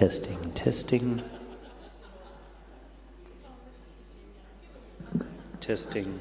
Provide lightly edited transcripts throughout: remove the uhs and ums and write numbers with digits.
Testing, testing. Testing.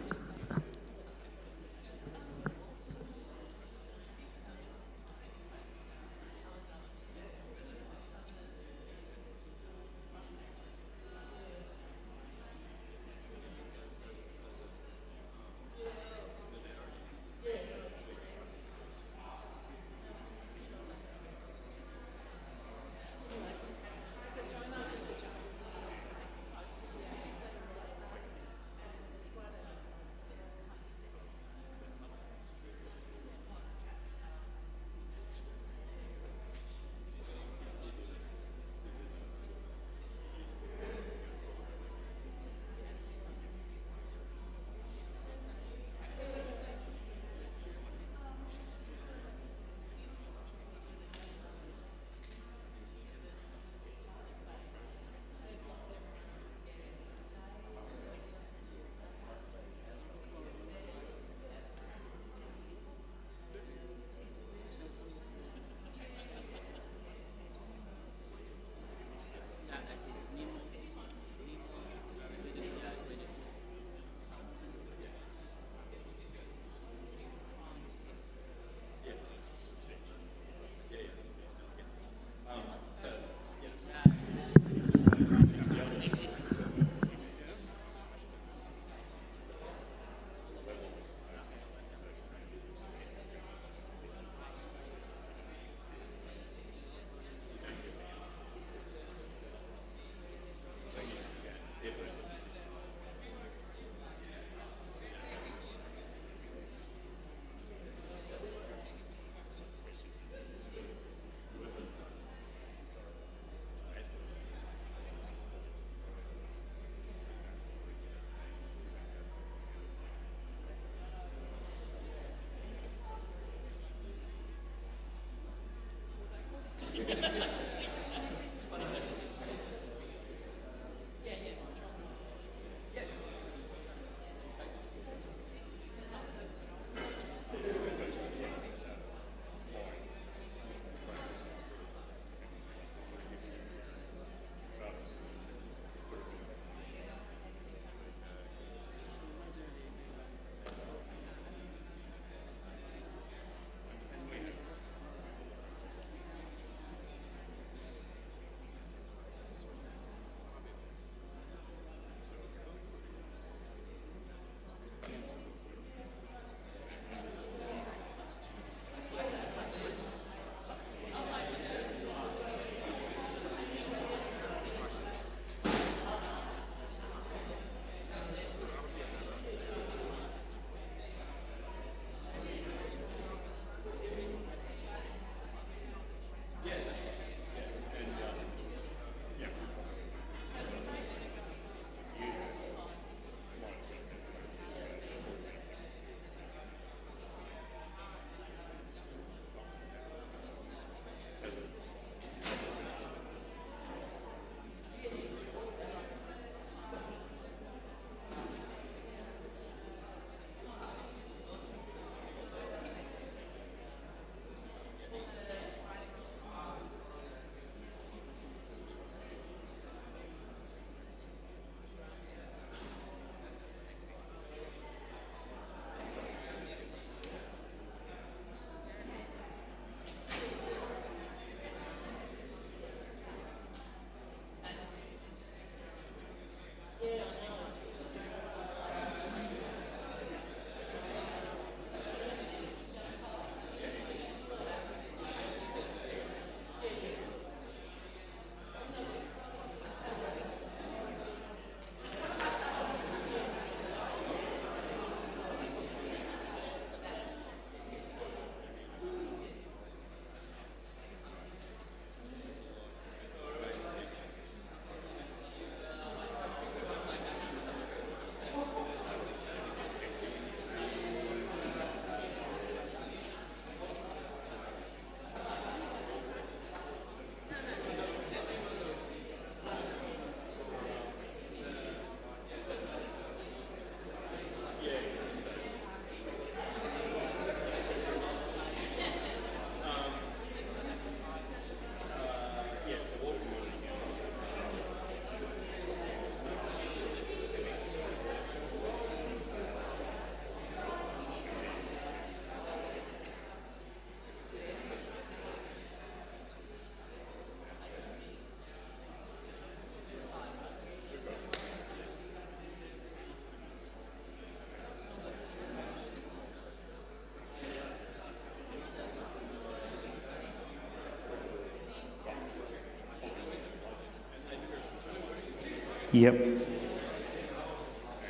Yep.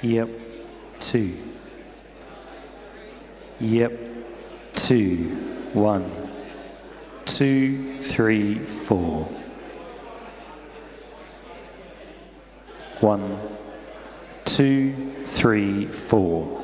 Yep. 2. Yep. 2. 1. 2, 3, 4. 1, 2, 3, 4.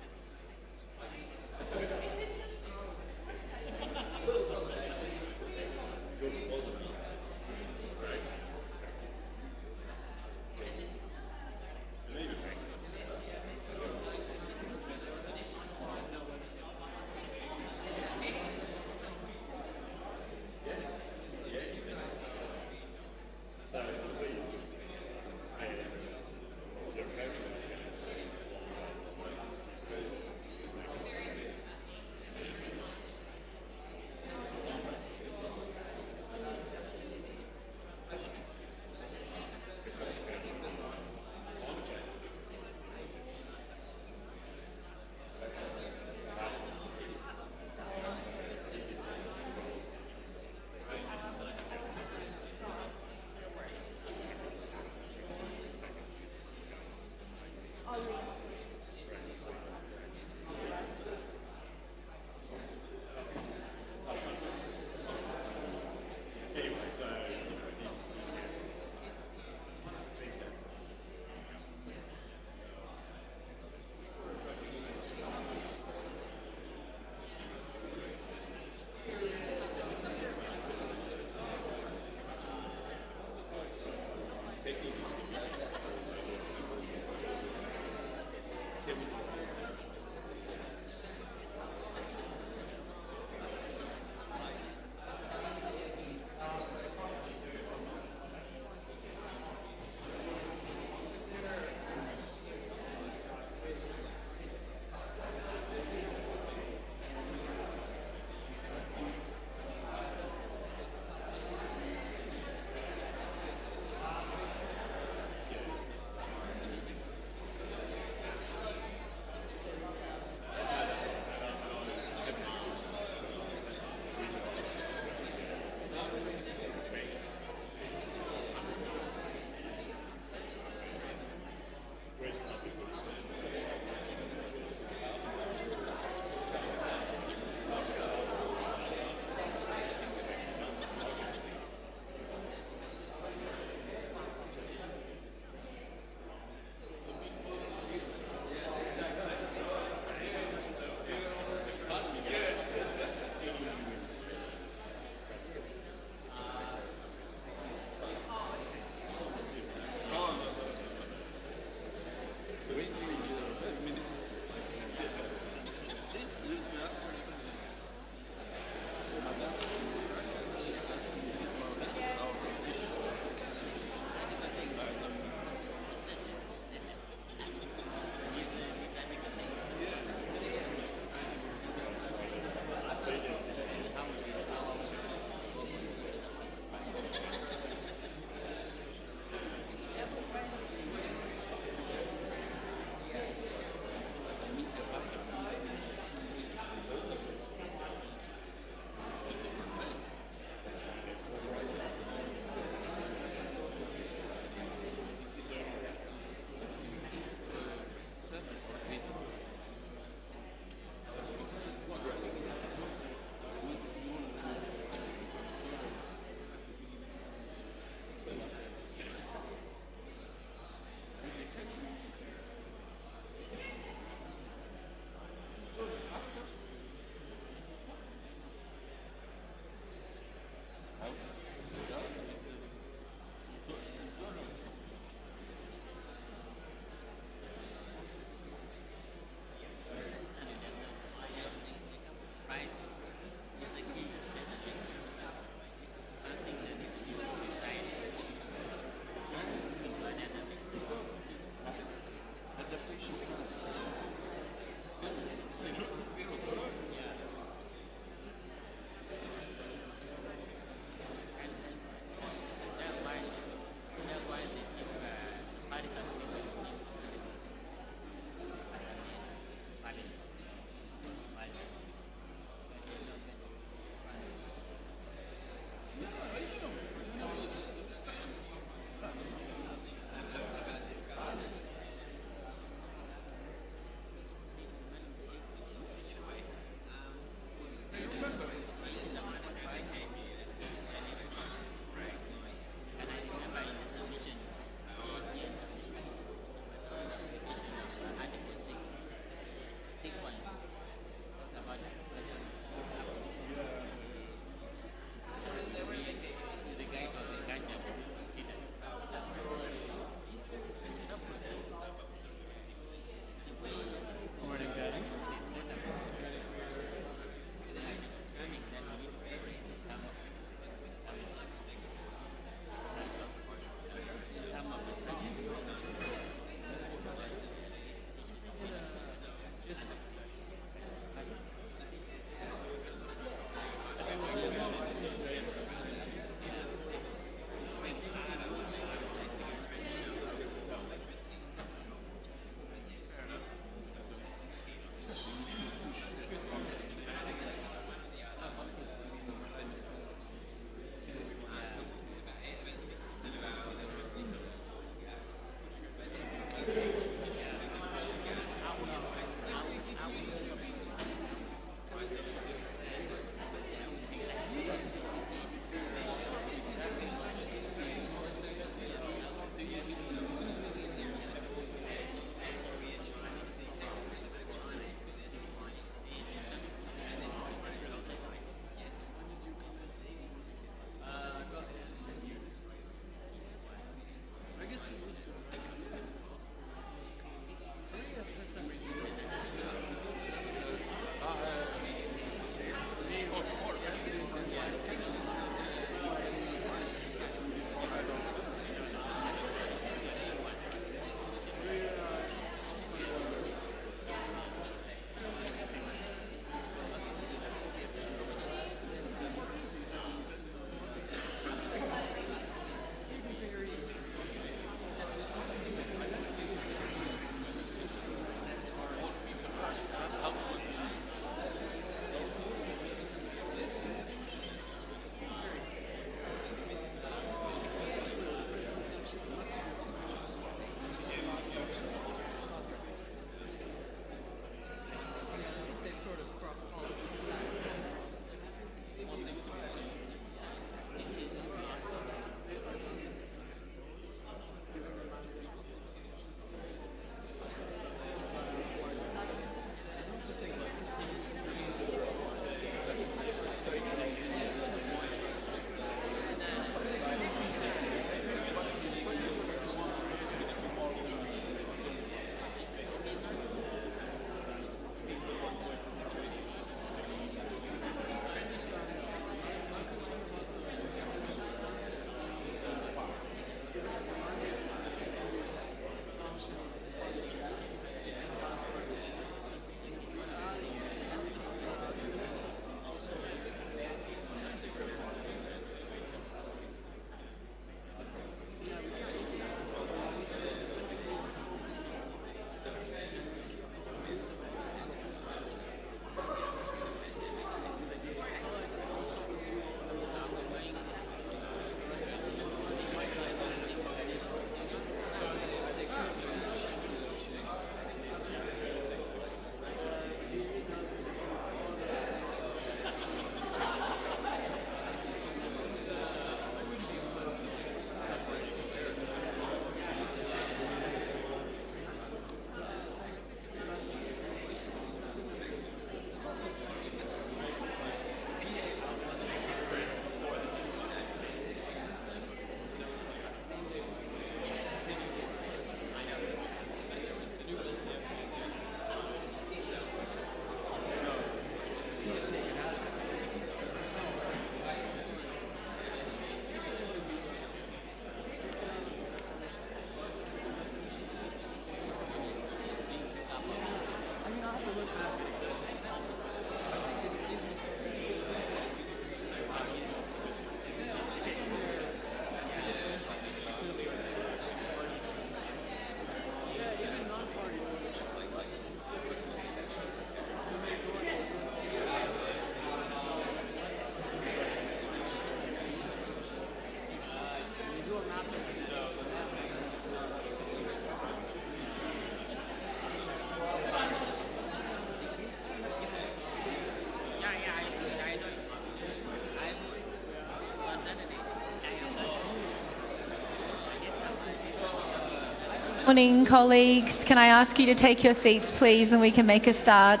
morning, colleagues. Can I ask you to take your seats, please, and we can make a start?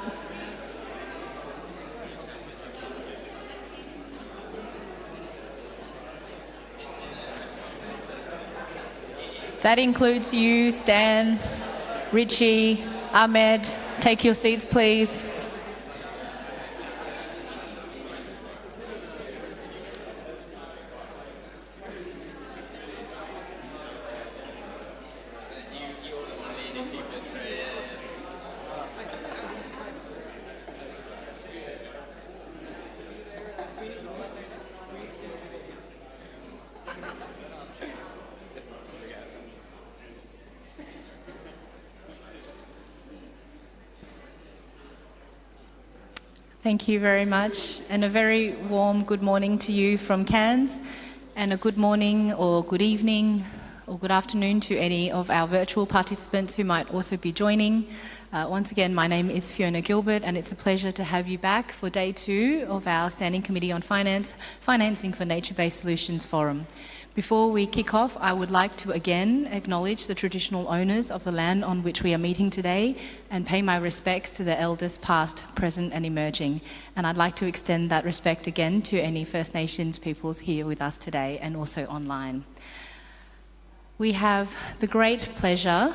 That includes you, Stan, Richie, Ahmed. Take your seats, please. Thank you very much, and a very warm good morning to you from Cairns, and a good morning or good evening or good afternoon to any of our virtual participants who might also be joining. Once again, my name is Fiona Gilbert, and it's a pleasure to have you back for day 2 of our Standing Committee on Financing for Nature-Based Solutions Forum. Before we kick off, I would like to again acknowledge the traditional owners of the land on which we are meeting today and pay my respects to the elders past, present and emerging. And I'd like to extend that respect again to any First Nations peoples here with us today and also online. We have the great pleasure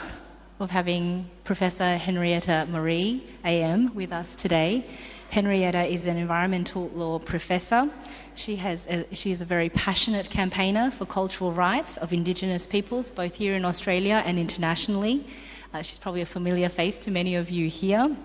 of having Professor Henrietta Marie, AM, with us today. Henrietta is an environmental law professor. She is a very passionate campaigner for cultural rights of Indigenous peoples, both here in Australia and internationally. She's probably a familiar face to many of you here.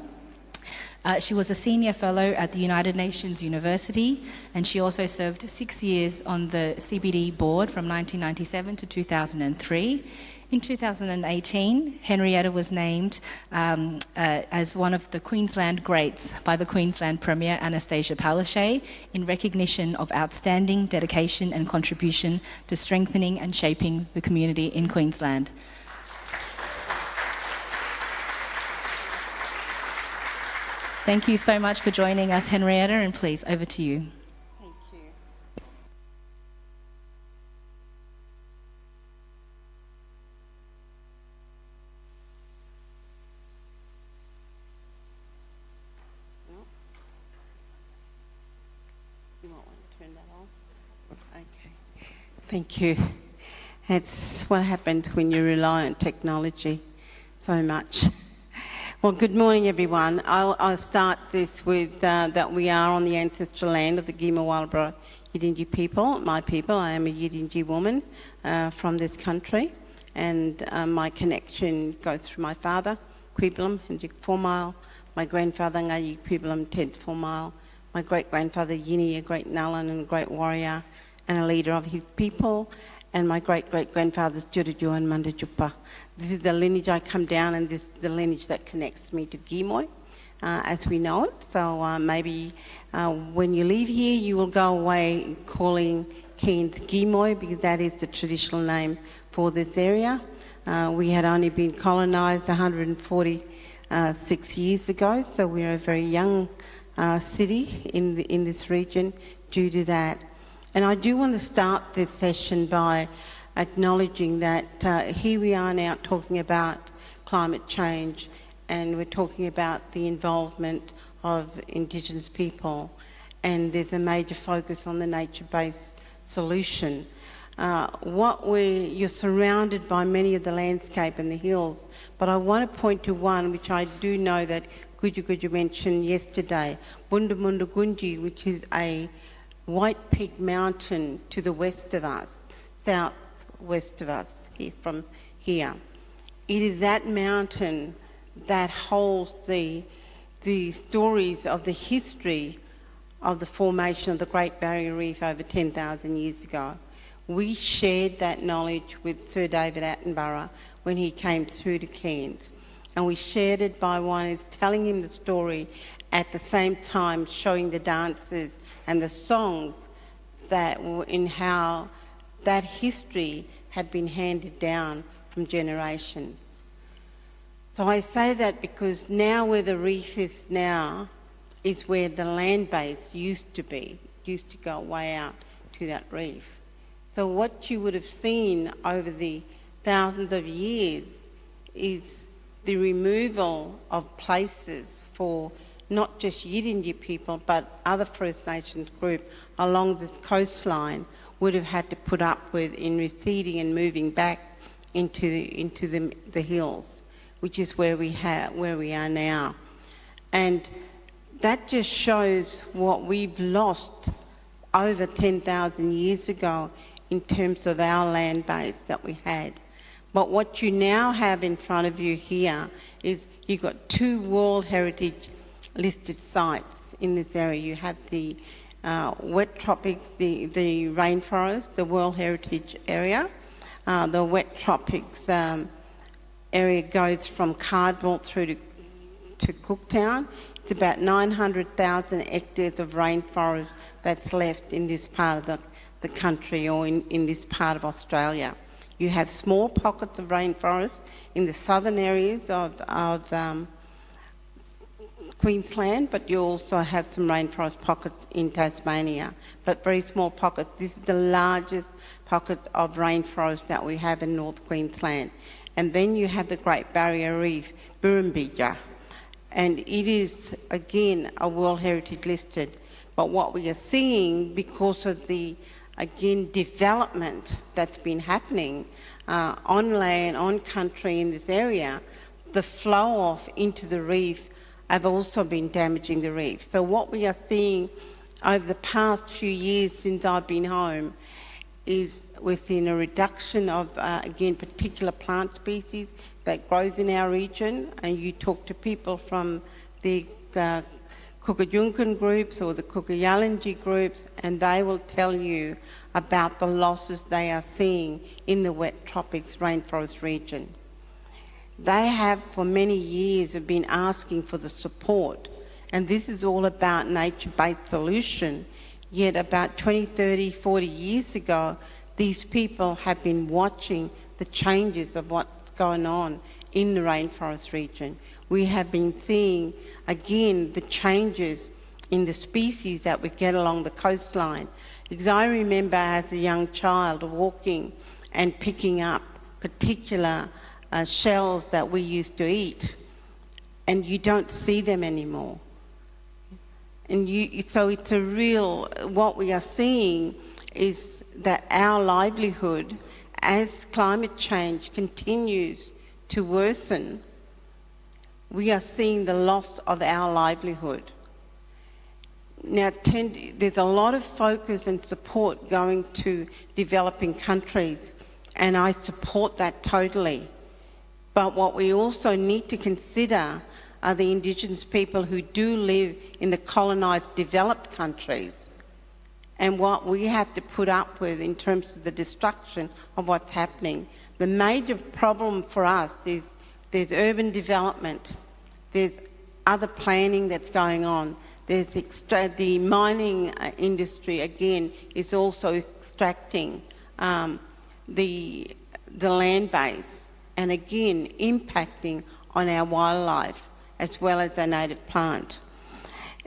She was a senior fellow at the United Nations University, and she also served 6 years on the CBD board from 1997 to 2003. In 2018, Henrietta was named as one of the Queensland Greats by the Queensland Premier Anastasia Palaszczuk in recognition of outstanding dedication and contribution to strengthening and shaping the community in Queensland. Thank you so much for joining us, Henrietta, and please, over to you. Thank you. That's what happens when you rely on technology so much. Well, good morning, everyone. I'll start this with that we are on the ancestral land of the Giima Yidinji people, my people. I am a Yidinji woman from this country, and my connection goes through my father, Quibilam, Hendrik 4 Mile, my grandfather, Ngayi Quibilam, 10th 4 Mile, my great-grandfather, Yini, a great Nullan and a great warrior, and a leader of his people, and my great-great-grandfathers, Juriju and Mandajupa. This is the lineage I come down, and this is the lineage that connects me to Gimoy, as we know it. So maybe when you leave here, you will go away calling Cairns Gimoy, because that is the traditional name for this area. We had only been colonised 146 years ago, so we're a very young city in this region due to that. And I do want to start this session by acknowledging that here we are now talking about climate change, and we're talking about the involvement of Indigenous people, and there's a major focus on the nature-based solution. You're surrounded by many of the landscape and the hills, but I want to point to one which I do know that Guju mentioned yesterday, Bundamunda Gunji, which is a White Peak Mountain to the west of us, southwest of us, from here. It is that mountain that holds the stories of the history of the formation of the Great Barrier Reef over 10,000 years ago. We shared that knowledge with Sir David Attenborough when he came through to Cairns, and we shared it by one is telling him the story, at the same time showing the dances and the songs that in how that history had been handed down from generations. So I say that because now where the reef is now is where the land base used to be, used to go way out to that reef. So what you would have seen over the thousands of years is the removal of places for not just Yidindi people but other First Nations groups along this coastline would have had to put up with in receding and moving back into the hills, which is where we are now. And that just shows what we've lost over 10,000 years ago in terms of our land base that we had. But what you now have in front of you here is you've got 2 World Heritage listed sites in this area. You have the wet tropics, the rainforest, the World Heritage area. The wet tropics area goes from Cardbolt through to Cooktown. It's about 900,000 hectares of rainforest that's left in this part of the country, or in this part of Australia. You have small pockets of rainforest in the southern areas of Queensland, but you also have some rainforest pockets in Tasmania, but very small pockets. This is the largest pocket of rainforest that we have in North Queensland. And then you have the Great Barrier Reef, Birrumbija, and it is, again, a World Heritage listed. But what we are seeing, because of the, again, development that's been happening on land, on country in this area, the flow off into the reef have also been damaging the reef. So what we are seeing over the past few years since I've been home is we're seeing a reduction of, again, particular plant species that grows in our region. And you talk to people from the Kukajunkan groups or the Kukayalanji groups, and they will tell you about the losses they are seeing in the wet tropics rainforest region. They have for many years have been asking for the support, and this is all about nature-based solution. Yet about 20, 30, 40 years ago, these people have been watching the changes of what's going on in the rainforest region. We have been seeing, again, the changes in the species that we get along the coastline. Because I remember as a young child walking and picking up particular shells that we used to eat, and you don't see them anymore. And so it's a real, what we are seeing is that our livelihood, as climate change continues to worsen, we are seeing the loss of our livelihood. Now, there's a lot of focus and support going to developing countries, and I support that totally. But what we also need to consider are the Indigenous people who do live in the colonised developed countries, and what we have to put up with in terms of the destruction of what's happening. The major problem for us is there's urban development, there's other planning that's going on, there's the mining industry, again, is also extracting the land base, and again impacting on our wildlife as well as our native plant.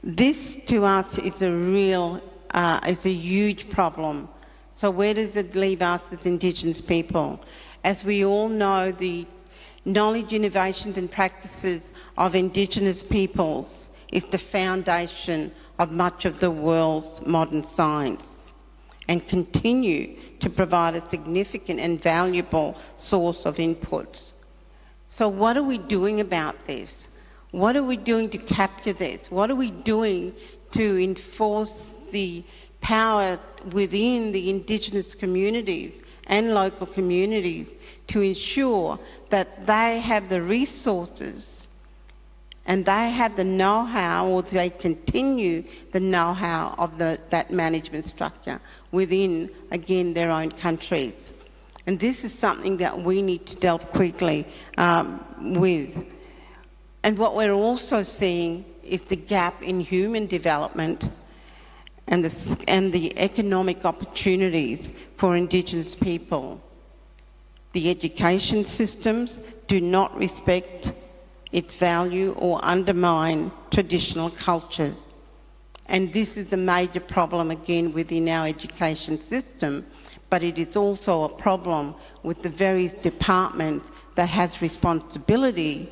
This to us is a huge problem. So where does it leave us as Indigenous people? As we all know, the knowledge, innovations and practices of Indigenous peoples is the foundation of much of the world's modern science, and continue to provide a significant and valuable source of inputs. So what are we doing about this? What are we doing to capture this? What are we doing to enforce the power within the Indigenous communities and local communities to ensure that they have the resources and they have the know-how, or they continue the know-how of that management structure within, again, their own countries? And this is something that we need to delve quickly with. And what we're also seeing is the gap in human development and the economic opportunities for Indigenous people. The education systems do not respect its value or undermine traditional cultures. And this is a major problem, again, within our education system, but it is also a problem with the various departments that has responsibility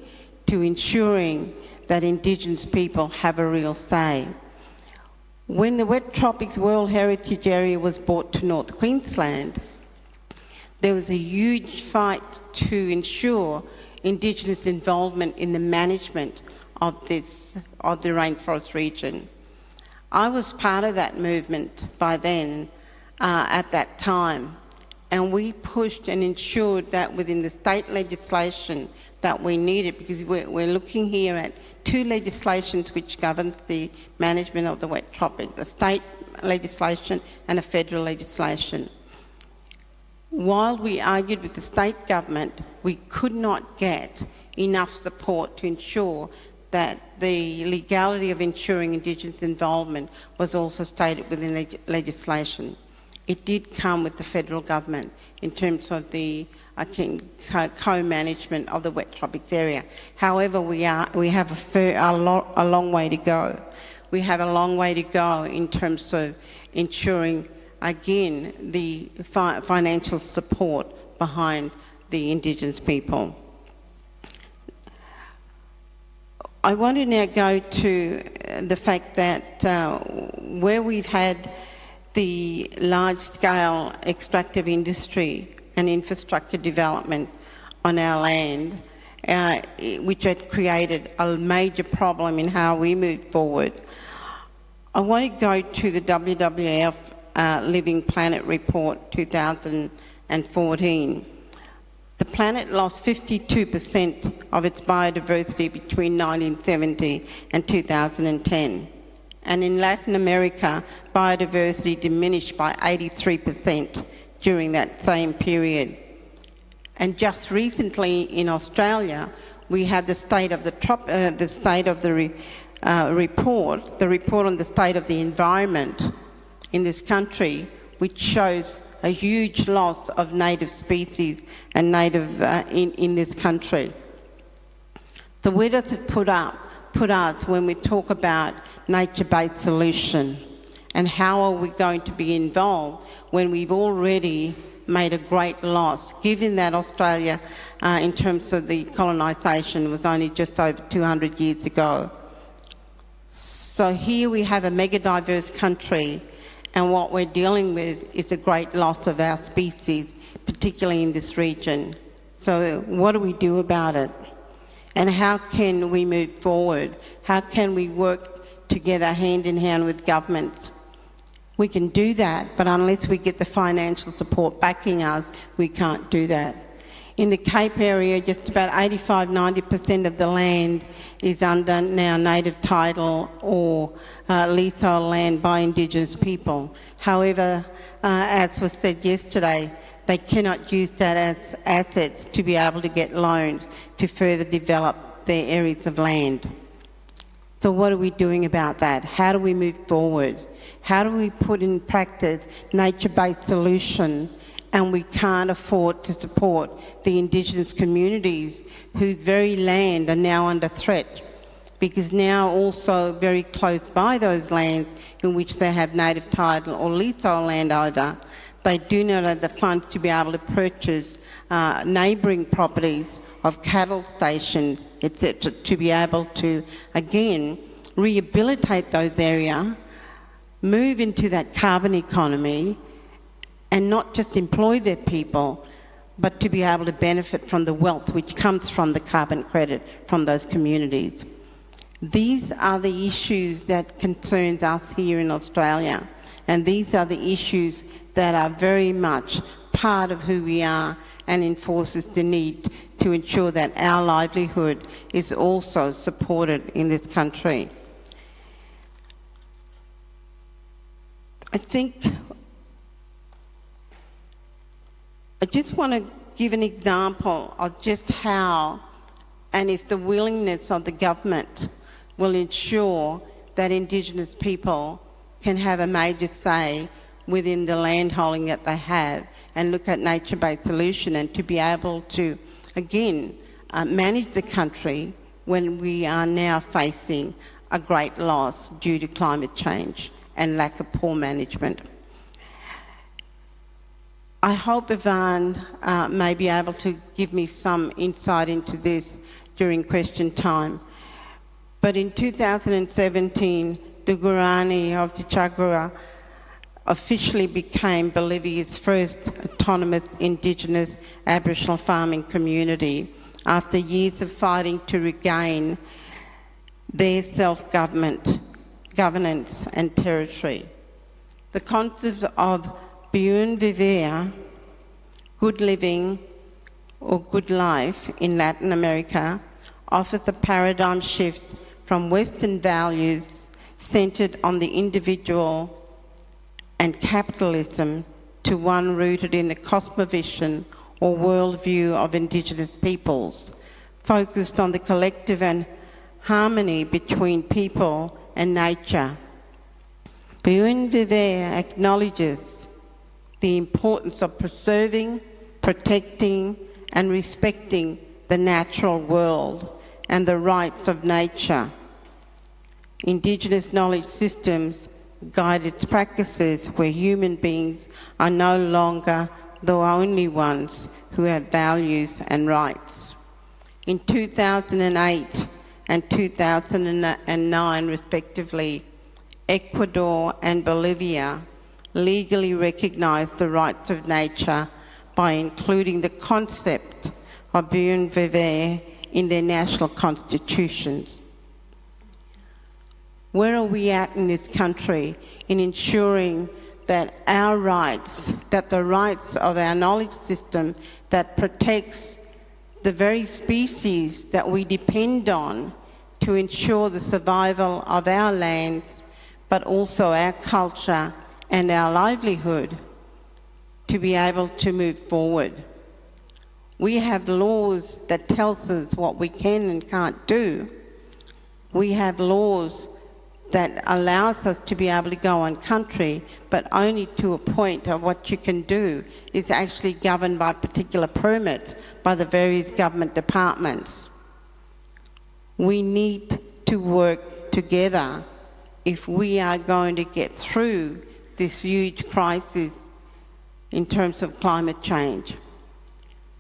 to ensuring that Indigenous people have a real say. When the Wet Tropics World Heritage Area was brought to North Queensland, there was a huge fight to ensure Indigenous involvement in the management of the rainforest region. I was part of that movement by then, at that time, and we pushed and ensured that within the state legislation that we needed, because we're looking here at two legislations which govern the management of the wet tropics, the state legislation and a federal legislation. While we argued with the state government, we could not get enough support to ensure that the legality of ensuring Indigenous involvement was also stated within legislation. It did come with the federal government in terms of the co-management of the wet tropics area. However, we have a long way to go. We have a long way to go in terms of ensuring, again, the financial support behind the Indigenous people. I want to now go to the fact that where we've had the large-scale extractive industry and infrastructure development on our land, which had created a major problem in how we move forward, I want to go to the WWF Living Planet Report 2014. The planet lost 52% of its biodiversity between 1970 and 2010. And in Latin America, biodiversity diminished by 83% during that same period. And just recently in Australia, we had the state of the report on the state of the environment in this country, which shows a huge loss of native species and native in this country. So where does it put us when we talk about nature-based solution, and how are we going to be involved when we've already made a great loss, given that Australia, in terms of the colonisation, was only just over 200 years ago. So here we have a mega diverse country, and what we're dealing with is a great loss of our species, particularly in this region. So what do we do about it? And how can we move forward? How can we work together hand in hand with governments? We can do that, but unless we get the financial support backing us, we can't do that. In the Cape area, just about 85–90% of the land is under now native title or leasehold land by Indigenous people. However, as was said yesterday, they cannot use that as assets to be able to get loans to further develop their areas of land. So what are we doing about that? How do we move forward? How do we put in practice nature-based solution, and we can't afford to support the Indigenous communities whose very land are now under threat, because now also very close by those lands in which they have native title or leasehold land over, they do not have the funds to be able to purchase neighbouring properties of cattle stations, etc., to be able to, again, rehabilitate those areas, move into that carbon economy, and not just employ their people, but to be able to benefit from the wealth which comes from the carbon credit from those communities. These are the issues that concerns us here in Australia, and these are the issues that are very much part of who we are and enforces the need to ensure that our livelihood is also supported in this country. I think I just want to give an example of just how, and if the willingness of the government will ensure that Indigenous people can have a major say within the landholding that they have, and look at nature-based solution, and to be able to, again, manage the country when we are now facing a great loss due to climate change and lack of poor management. I hope Ivan may be able to give me some insight into this during question time. But in 2017, the Guarani of the Chagua officially became Bolivia's first autonomous indigenous Aboriginal farming community after years of fighting to regain their self-governance and territory. The concept of bien vivir, good living or good life in Latin America, offers a paradigm shift from Western values centred on the individual and capitalism to one rooted in the cosmovision or worldview of Indigenous peoples, focused on the collective and harmony between people and nature. Bien vivir acknowledges the importance of preserving, protecting and respecting the natural world and the rights of nature. Indigenous knowledge systems guide its practices where human beings are no longer the only ones who have values and rights. In 2008 and 2009 respectively, Ecuador and Bolivia legally recognized the rights of nature by including the concept of bien vivir in their national constitutions. Where are we at in this country in ensuring that our rights, that the rights of our knowledge system that protects the very species that we depend on to ensure the survival of our lands, but also our culture and our livelihood, to be able to move forward? We have laws that tell us what we can and can't do. We have laws that allows us to be able to go on country, but only to a point of what you can do is actually governed by particular permits by the various government departments. We need to work together if we are going to get through this huge crisis in terms of climate change.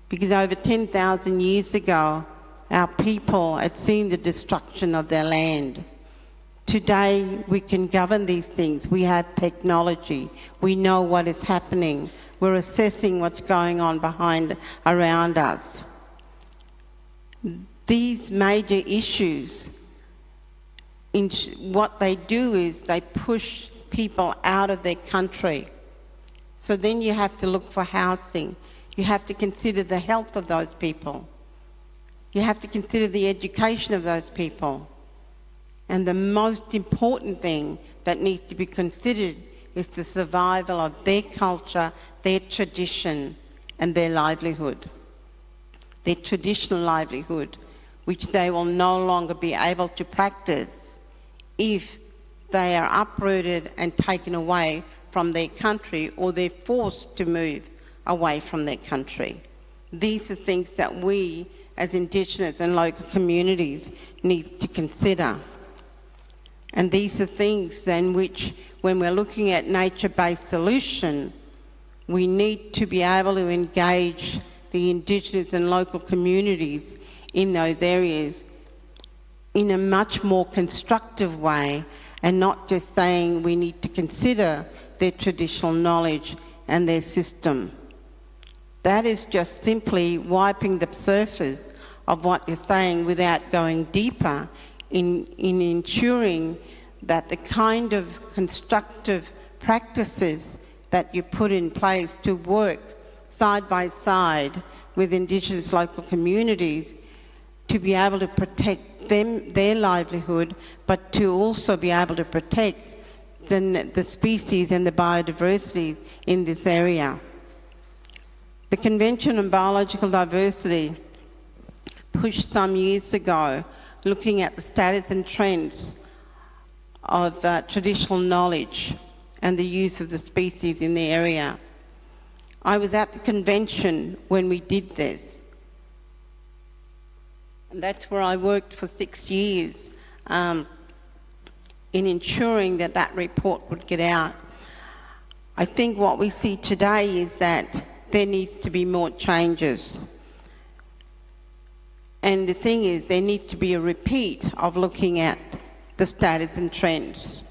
Because over 10,000 years ago, our people had seen the destruction of their land. Today, we can govern these things. We have technology. We know what is happening. We're assessing what's going on around us. These major issues, what they do is they push people out of their country. So then you have to look for housing. You have to consider the health of those people. You have to consider the education of those people. And the most important thing that needs to be considered is the survival of their culture, their tradition, and their livelihood. Their traditional livelihood, which they will no longer be able to practice if they are uprooted and taken away from their country, or they're forced to move away from their country. These are things that we, as Indigenous and local communities, need to consider. And these are things then which, when we're looking at nature-based solution, we need to be able to engage the Indigenous and local communities in those areas in a much more constructive way, and not just saying we need to consider their traditional knowledge and their system. That is just simply wiping the surface of what you're saying without going deeper in ensuring that the kind of constructive practices that you put in place to work side by side with Indigenous local communities to be able to protect their livelihood, but to also be able to protect the species and the biodiversity in this area. The Convention on Biological Diversity, pushed some years ago, looking at the status and trends of traditional knowledge and the use of the species in the area. I was at the convention when we did this. And that's where I worked for 6 years in ensuring that that report would get out. I think what we see today is that there needs to be more changes. And the thing is, there needs to be a repeat of looking at the status and trends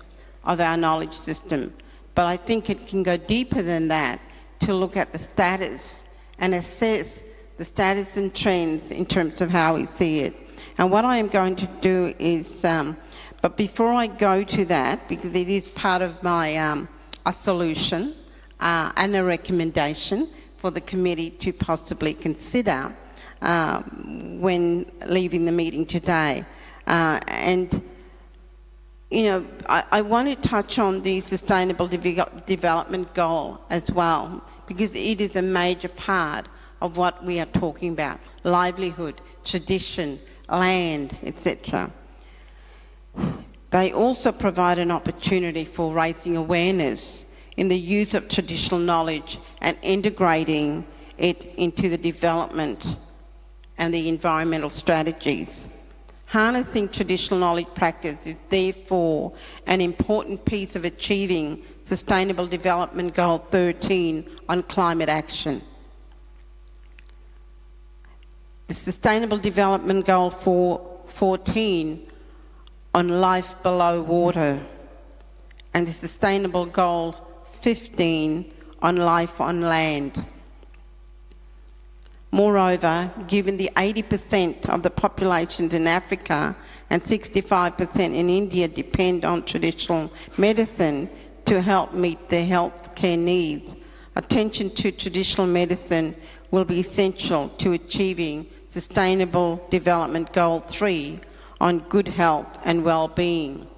of our knowledge system. But I think it can go deeper than that to look at the status and assess the status and trends in terms of how we see it. And what I am going to do is, but before I go to that, because it is part of my a solution and a recommendation for the committee to possibly consider when leaving the meeting today. And, you know, I want to touch on the Sustainable Development Goal as well, because it is a major part of what we are talking about: livelihood, tradition, land, etc. They also provide an opportunity for raising awareness in the use of traditional knowledge and integrating it into the development and the environmental strategies. Harnessing traditional knowledge practice is therefore an important piece of achieving Sustainable Development Goal 13 on climate action. The Sustainable Development Goal 14 on life below water, and the Sustainable Goal 15 on life on land. Moreover, given the 80% of the populations in Africa and 65% in India depend on traditional medicine to help meet their health care needs, attention to traditional medicine will be essential to achieving Sustainable Development Goal 3 on good health and well-being.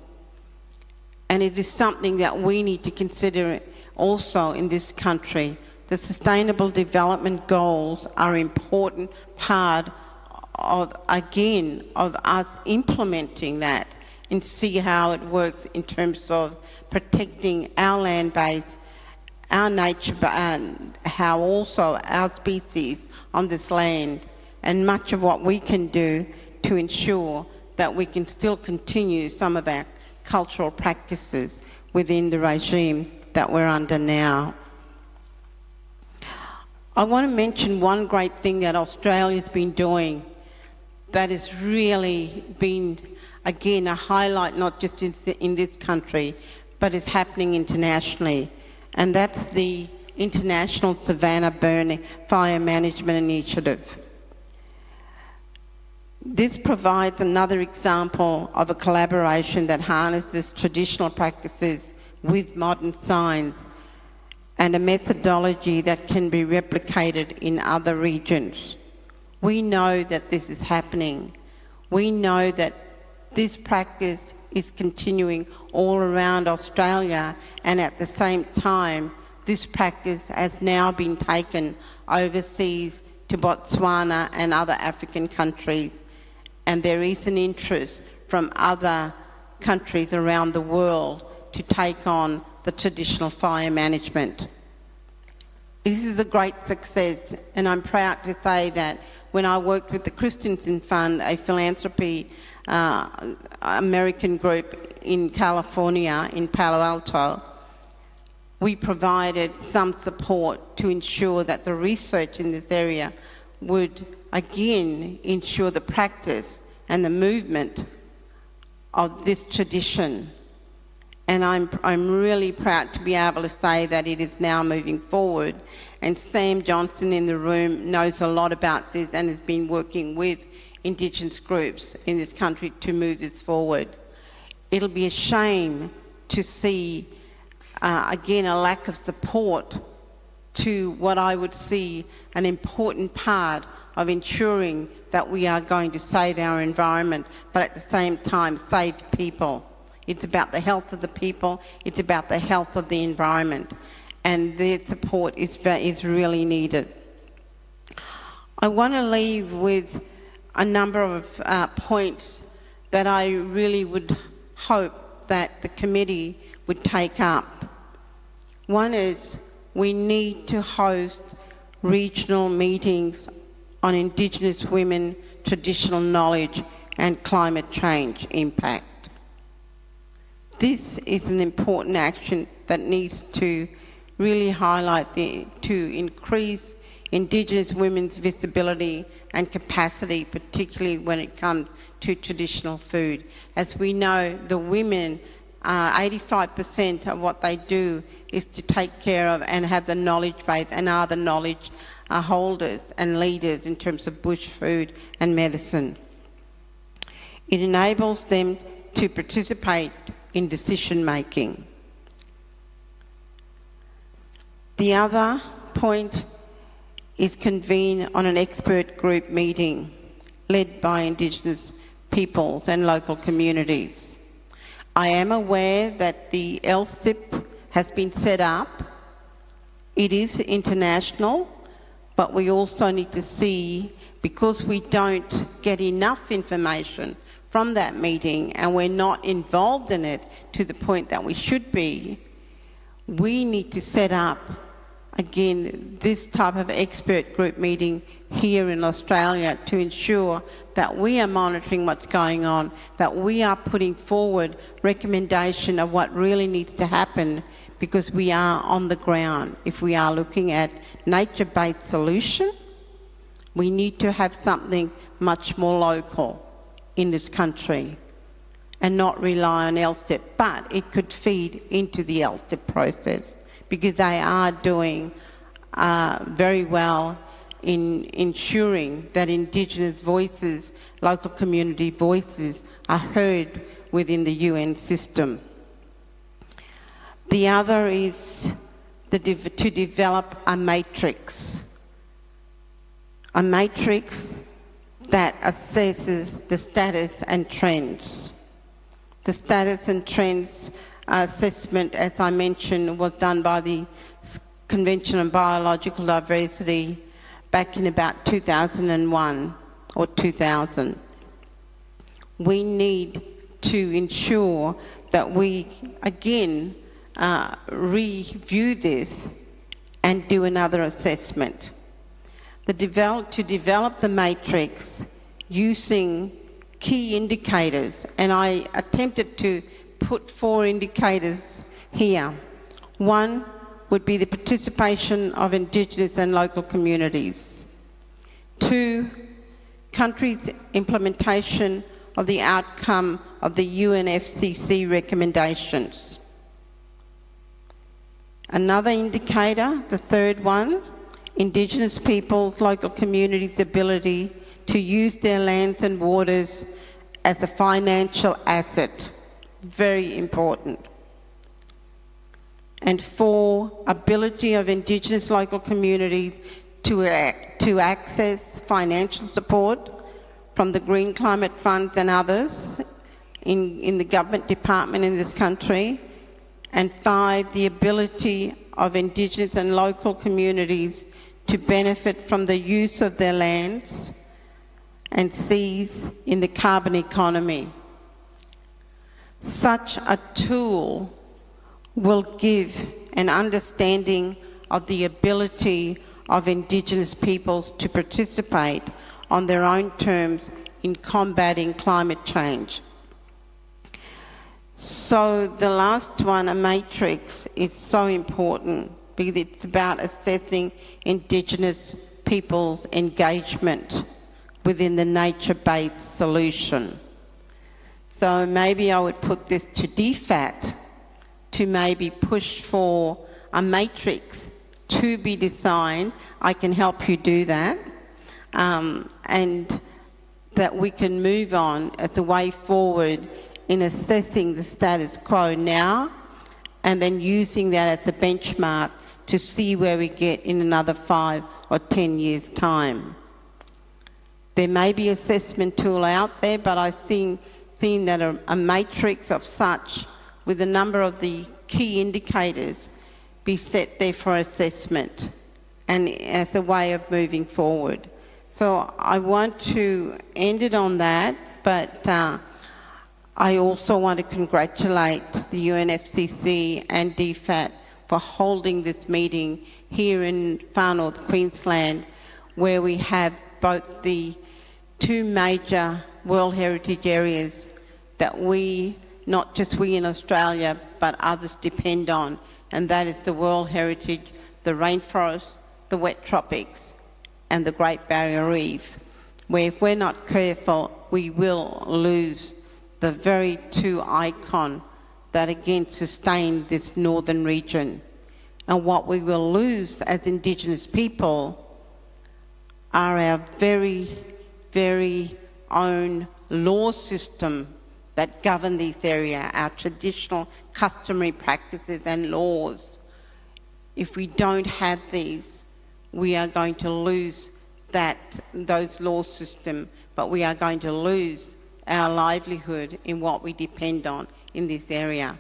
And it is something that we need to consider also in this country. The Sustainable Development Goals are an important part of, again, of us implementing that and see how it works in terms of protecting our land base, our nature, and how also our species on this land, and much of what we can do to ensure that we can still continue some of our cultural practices within the regime that we're under now. I want to mention one great thing that Australia's been doing that has really been, again, a highlight not just in this country, but is happening internationally, and that's the International Savannah Burning Fire Management Initiative. This provides another example of a collaboration that harnesses traditional practices with modern science and a methodology that can be replicated in other regions. We know that this is happening. We know that this practice is continuing all around Australia, and at the same time, this practice has now been taken overseas to Botswana and other African countries, and there is an interest from other countries around the world to take on the traditional fire management. This is a great success, and I'm proud to say that when I worked with the Christensen Fund, a philanthropy American group in California, in Palo Alto, we provided some support to ensure that the research in this area would again ensure the practice and the movement of this tradition. And I'm really proud to be able to say that it is now moving forward. And Sam Johnson in the room knows a lot about this and has been working with Indigenous groups in this country to move this forward. It'll be a shame to see, again, a lack of support to what I would see an important part of ensuring that we are going to save our environment, but at the same time save people. It's about the health of the people, it's about the health of the environment, and their support is really needed. I want to leave with a number of points that I really would hope that the committee would take up. One is we need to host regional meetings on Indigenous women, traditional knowledge and climate change impact. This is an important action that needs to really highlight to increase Indigenous women's visibility and capacity, particularly when it comes to traditional food. As we know, the women, 85% of what they do is to take care of and have the knowledge base and are the knowledge holders and leaders in terms of bush food and medicine. It enables them to participate in decision making. The other point is convene on an expert group meeting led by Indigenous peoples and local communities. I am aware that the LSIP has been set up. It is international, but we also need to see, because we don't get enough information from that meeting and we're not involved in it to the point that we should be, we need to set up, again, this type of expert group meeting here in Australia to ensure that we are monitoring what's going on, that we are putting forward recommendation of what really needs to happen, because we are on the ground. If we are looking at nature-based solution, we need to have something much more local in this country and not rely on LSIP, but it could feed into the LSIP process because they are doing very well in ensuring that Indigenous voices, local community voices are heard within the UN system. The other is to develop a matrix that assesses the status and trends. The status and trends assessment, as I mentioned, was done by the Convention on Biological Diversity back in about 2001 or 2000. We need to ensure that we, again, review this and do another assessment. To develop the matrix using key indicators, and I attempted to put 4 indicators here. 1 would be the participation of Indigenous and local communities. 2, countries' implementation of the outcome of the UNFCCC recommendations. Another indicator, the 3rd one, Indigenous peoples, local communities' ability to use their lands and waters as a financial asset. Very important. And 4, ability of Indigenous local communities to access financial support from the Green Climate Funds and others in the government department in this country. And 5, the ability of Indigenous and local communities to benefit from the use of their lands and seas in the carbon economy. Such a tool will give an understanding of the ability of Indigenous peoples to participate on their own terms in combating climate change. So the last one, a matrix, is so important because it's about assessing Indigenous people's engagement within the nature-based solution. So maybe I would put this to DFAT to maybe push for a matrix to be designed. I can help you do that. And that we can move on as a way forward in assessing the status quo now and then using that as a benchmark to see where we get in another 5 or 10 years' time. There may be assessment tool out there, but I think that a matrix of such with a number of the key indicators be set there for assessment and as a way of moving forward. So I want to end it on that, but I also want to congratulate the UNFCCC and DFAT for holding this meeting here in Far North Queensland, where we have both the 2 major World Heritage areas that we, not just we in Australia, but others depend on, and that is the World Heritage, the rainforest, the wet tropics, and the Great Barrier Reef, where if we're not careful, we will lose the very two icons that again sustain this northern region. And what we will lose as Indigenous people are our very, very own law system that govern this area, our traditional customary practices and laws. If we don't have these, we are going to lose those law systems, but we are going to lose our livelihood in what we depend on in this area.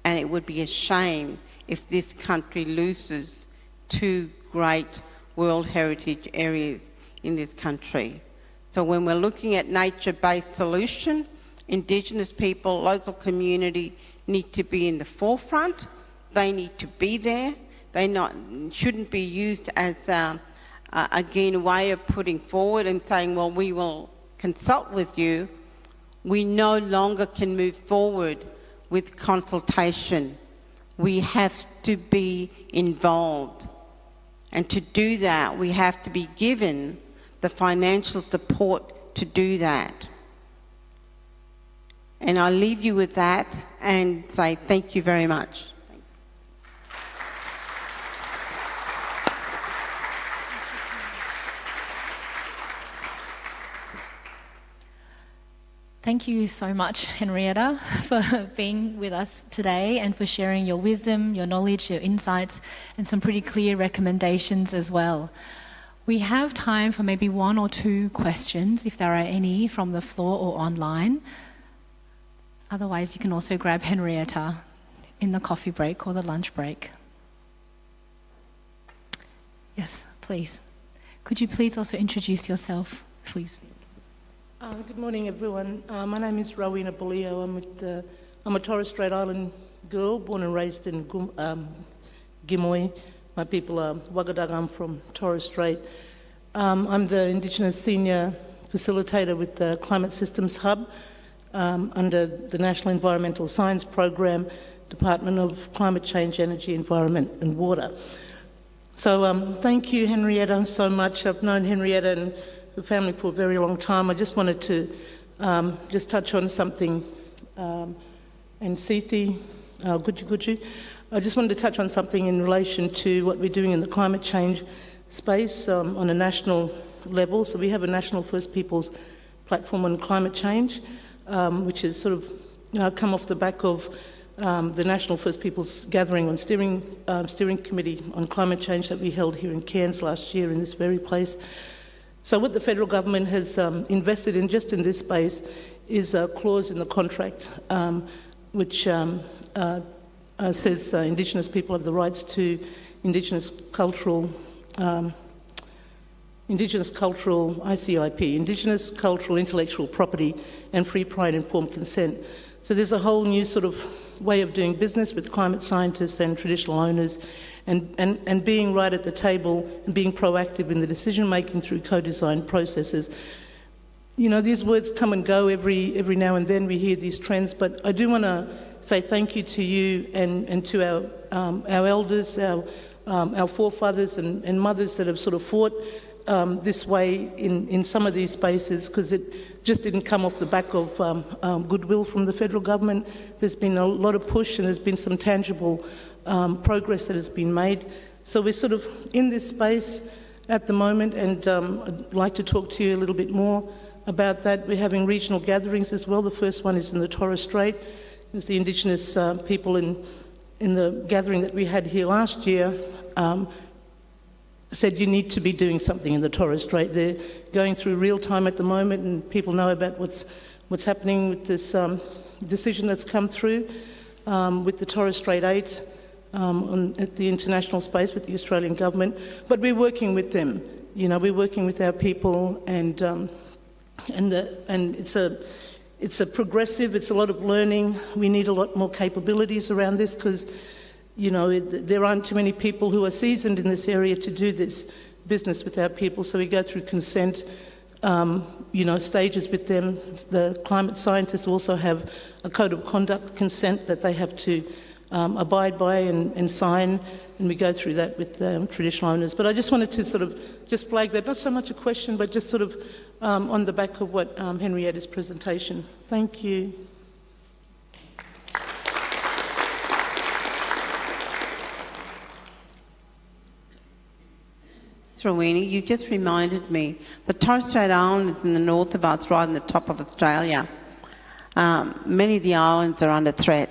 And it would be a shame if this country loses two great World Heritage areas in this country. So when we're looking at nature-based solution, Indigenous people, local community need to be in the forefront. They need to be there. They shouldn't be used as, again, a way of putting forward and saying, well, we will consult with you. We no longer can move forward with consultation. We have to be involved. And to do that, we have to be given the financial support to do that. And I'll leave you with that and say thank you very much. Thank you so much, Henrietta, for being with us today and for sharing your wisdom, your knowledge, your insights, and some pretty clear recommendations as well. We have time for maybe one or two questions, if there are any, from the floor or online. Otherwise, you can also grab Henrietta in the coffee break or the lunch break. Yes, please. Could you please also introduce yourself, please? Good morning, everyone. My name is Rowena Bulio. I'm a Torres Strait Island girl, born and raised in Gimoy. My people are Wagadaga. I'm from Torres Strait. I'm the Indigenous Senior Facilitator with the Climate Systems Hub under the National Environmental Science Program, Department of Climate Change, Energy, Environment and Water. So thank you, Henrietta, so much. I've known Henrietta and her family for a very long time. I just wanted to just touch on something, and Sithi, Guju. I just wanted to touch on something in relation to what we're doing in the climate change space on a national level. So we have a National First Peoples platform on climate change, which has sort of come off the back of the National First Peoples gathering on steering committee on climate change that we held here in Cairns last year in this very place. So what the federal government has invested in just in this space is a clause in the contract which says Indigenous people have the rights to Indigenous cultural ICIP, Indigenous cultural intellectual property and free, prior and informed consent. So there's a whole new sort of way of doing business with climate scientists and traditional owners and being right at the table and being proactive in the decision-making through co-design processes. You know, these words come and go every now and then. We hear these trends, but I do want to say thank you to you and to our elders, our forefathers and mothers that have sort of fought this way in some of these spaces, because it just didn't come off the back of goodwill from the federal government. There's been a lot of push and there's been some tangible progress that has been made. So we're sort of in this space at the moment, and I'd like to talk to you a little bit more about that. We're having regional gatherings as well. The first one is in the Torres Strait. There's the Indigenous people in the gathering that we had here last year said you need to be doing something in the Torres Strait. They're going through real time at the moment, and people know about what's happening with this decision that's come through with the Torres Strait 8 at the international space with the Australian government. But we're working with them. You know, we're working with our people, and it's a progressive. It's a lot of learning. We need a lot more capabilities around this, because you know, there aren't too many people who are seasoned in this area to do this business with our people. So we go through consent, you know, stages with them. The climate scientists also have a code of conduct consent that they have to abide by and sign, and we go through that with traditional owners. But I just wanted to sort of just flag that, not so much a question, but just sort of on the back of what Henrietta's presentation. Thank you. Rowena, you just reminded me, the Torres Strait Islands in the north of us, right on the top of Australia, many of the islands are under threat.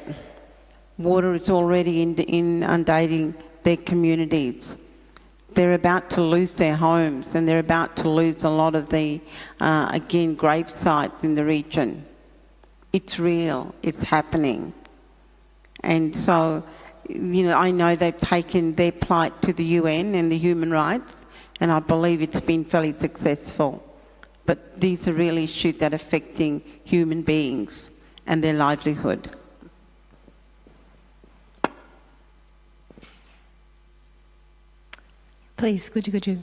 Water is already inundating their communities. They're about to lose their homes, and they're about to lose a lot of the, again, grave sites in the region. It's real, it's happening. And so, you know, I know they've taken their plight to the UN and the human rights, and I believe it's been fairly successful. But these are real issues that are affecting human beings and their livelihood. Please, could you?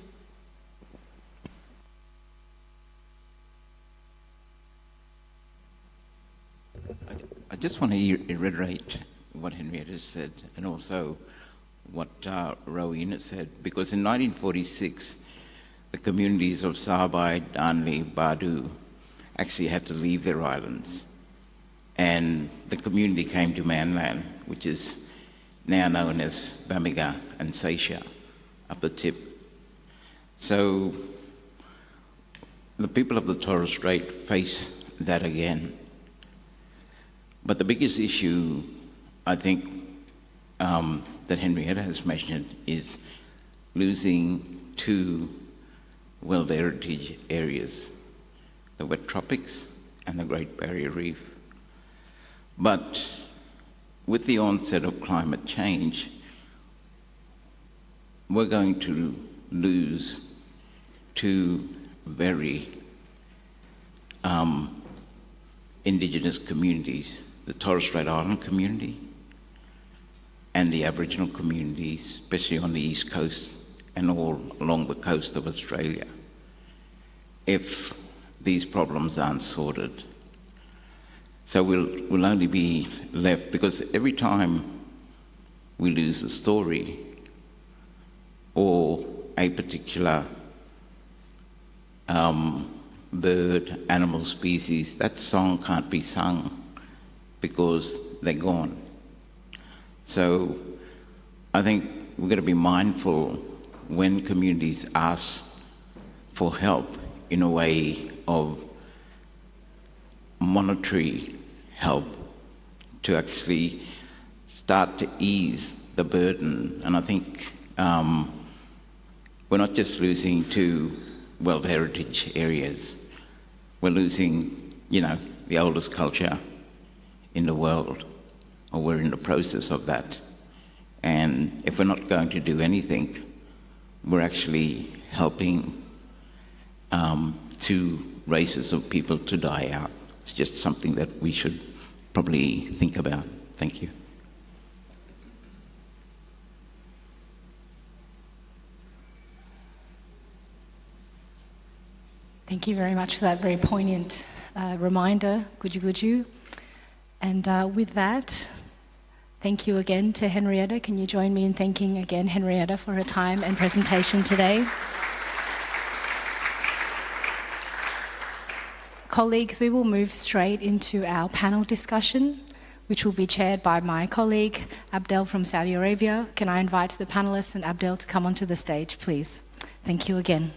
I just want to reiterate what Henrietta said, and also what Rowena said, because in 1946, the communities of Sabai, Darnley, Badu actually had to leave their islands, and the community came to mainland, which is now known as Bamiga and Seisha, up the tip. So the people of the Torres Strait face that again. But the biggest issue, I think, that Henrietta has mentioned is losing two World Heritage areas, the wet tropics and the Great Barrier Reef. But with the onset of climate change, we're going to lose two very indigenous communities, the Torres Strait Island community and the Aboriginal communities, especially on the East Coast and all along the coast of Australia, if these problems aren't sorted. So we'll only be left, because every time we lose a story or a particular bird, animal species, that song can't be sung because they're gone. So I think we've got to be mindful when communities ask for help in a way of monetary help to actually start to ease the burden. And I think we're not just losing two World Heritage areas, we're losing, you know, the oldest culture in the world, or we're in the process of that. And if we're not going to do anything, we're actually helping two races of people to die out. It's just something that we should probably think about. Thank you. Thank you very much for that very poignant reminder, Guju. And with that, thank you again to Henrietta. Can you join me in thanking again Henrietta for her time and presentation today? Colleagues, we will move straight into our panel discussion, which will be chaired by my colleague, Abdel from Saudi Arabia. Can I invite the panelists and Abdel to come onto the stage, please? Thank you again.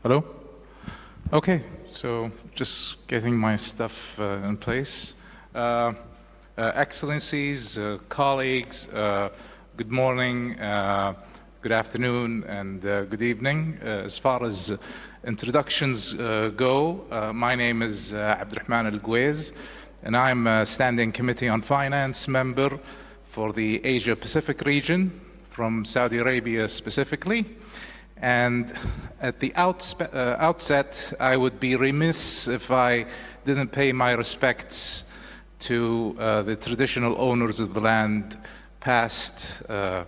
Hello? Okay, so just getting my stuff in place. Excellencies, colleagues, good morning, good afternoon, and good evening. As far as introductions go, my name is Abdurrahman Al-Gwez, and I'm a Standing Committee on Finance member for the Asia-Pacific region, from Saudi Arabia specifically. And at the outset, I would be remiss if I didn't pay my respects to the traditional owners of the land, past,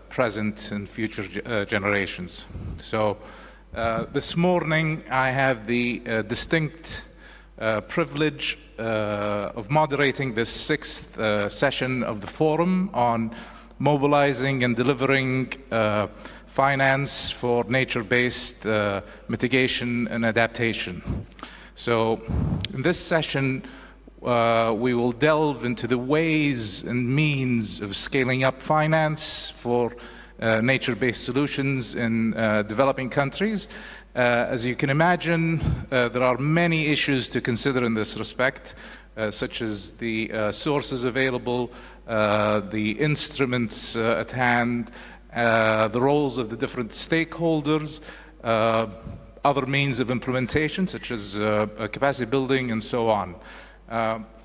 present, and future generations. So this morning, I have the distinct privilege of moderating this sixth session of the forum on mobilizing and delivering finance for nature-based mitigation and adaptation. So in this session, we will delve into the ways and means of scaling up finance for nature-based solutions in developing countries. As you can imagine, there are many issues to consider in this respect, such as the sources available, the instruments at hand, the roles of the different stakeholders, other means of implementation, such as capacity building, and so on.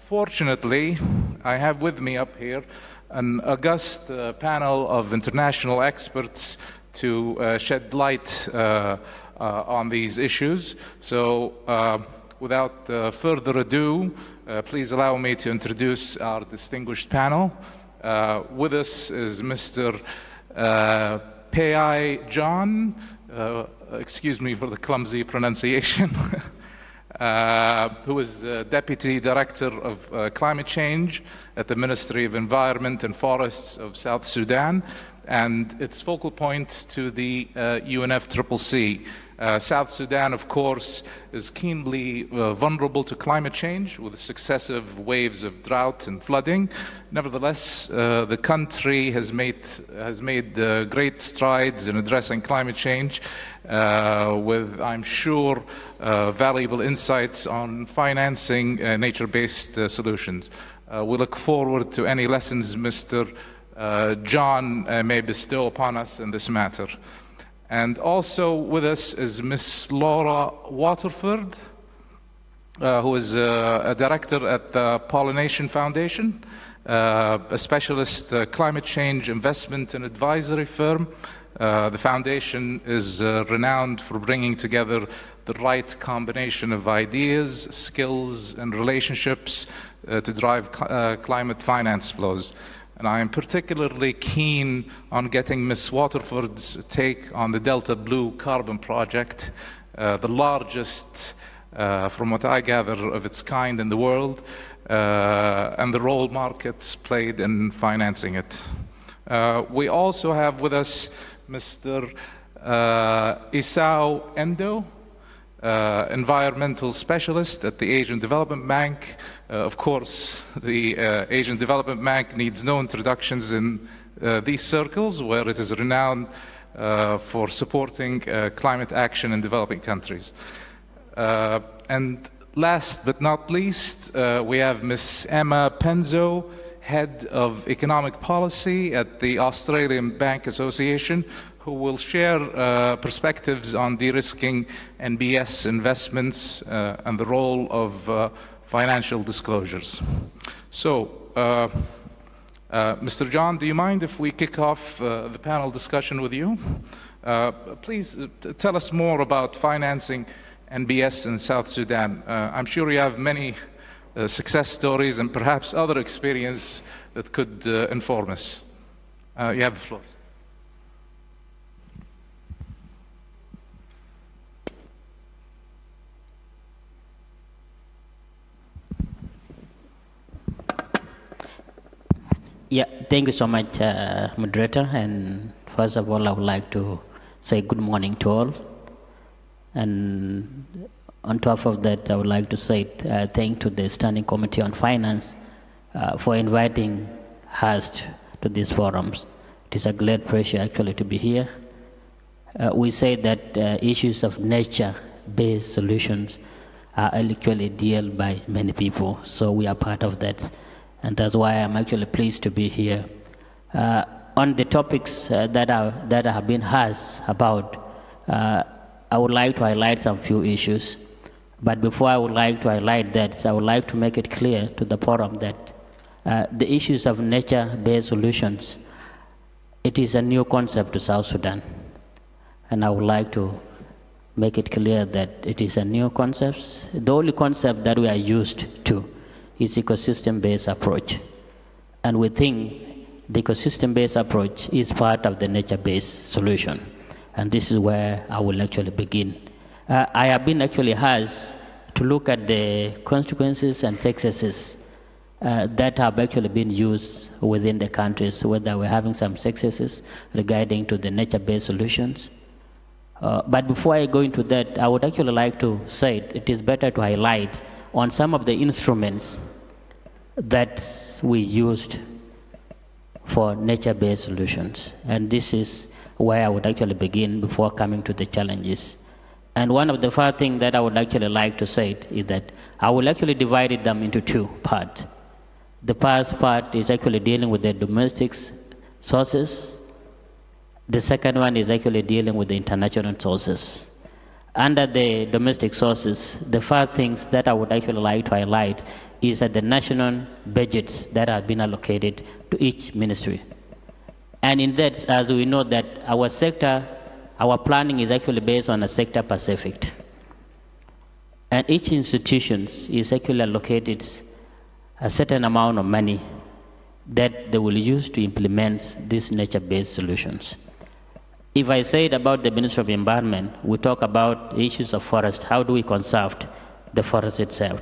Fortunately, I have with me up here an august panel of international experts to shed light on these issues. So without further ado, please allow me to introduce our distinguished panel. With us is Mr. Pei John, excuse me for the clumsy pronunciation, who is Deputy Director of Climate Change at the Ministry of Environment and Forests of South Sudan, and its focal point to the UNFCCC. South Sudan, of course, is keenly vulnerable to climate change with successive waves of drought and flooding. Nevertheless, the country has made great strides in addressing climate change with, I'm sure, valuable insights on financing nature-based solutions. We look forward to any lessons Mr. John may bestow upon us in this matter. And also with us is Miss Laura Waterford, who is a director at the Pollination Foundation, a specialist climate change investment and advisory firm. The foundation is renowned for bringing together the right combination of ideas, skills, and relationships to drive climate finance flows. And I am particularly keen on getting Ms. Waterford's take on the Delta Blue Carbon Project, the largest, from what I gather, of its kind in the world, and the role markets played in financing it. We also have with us Mr. Isao Endo, environmental specialist at the Asian Development Bank. Of course, the Asian Development Bank needs no introductions in these circles, where it is renowned for supporting climate action in developing countries. And last but not least, we have Ms. Emma Penzo, Head of Economic Policy at the Australian Bank Association, who will share perspectives on de-risking NBS investments and the role of financial disclosures. So, Mr. John, do you mind if we kick off the panel discussion with you? Please tell us more about financing NBS in South Sudan. I'm sure you have many success stories and perhaps other experience that could inform us. You have the floor. Yeah, thank you so much, moderator. And first of all, I would like to say good morning to all. And on top of that, I would like to say thank to the Standing Committee on Finance for inviting us to these forums. It is a great pleasure actually to be here. We say that issues of nature nature-based solutions are actually dealt by many people. So we are part of that. And that's why I'm actually pleased to be here. On the topics that have been asked about, I would like to highlight some few issues. But before I would like to highlight that, I would like to make it clear to the forum that the issues of nature-based solutions, it is a new concept to South Sudan. And I would like to make it clear that it is a new concept. The only concept that we are used to is ecosystem-based approach. And we think the ecosystem-based approach is part of the nature-based solution. And this is where I will actually begin. I have been actually asked to look at the consequences and successes that have actually been used within the countries, whether we're having some successes regarding to the nature-based solutions. But before I go into that, I would actually like to say it is better to highlight on some of the instruments that we used for nature-based solutions. And this is where I would actually begin before coming to the challenges. And one of the first things that I would actually like to say is that I will actually divide them into two parts. The first part is actually dealing with the domestic sources. The second one is actually dealing with the international sources. Under the domestic sources, the first things that I would actually like to highlight is that the national budgets that have been allocated to each ministry. And in that, as we know that our sector, our planning is actually based on a sector Pacific. And each institution is actually allocated a certain amount of money that they will use to implement these nature-based solutions. If I say it about the Ministry of Environment, we talk about issues of forest. How do we conserve the forest itself?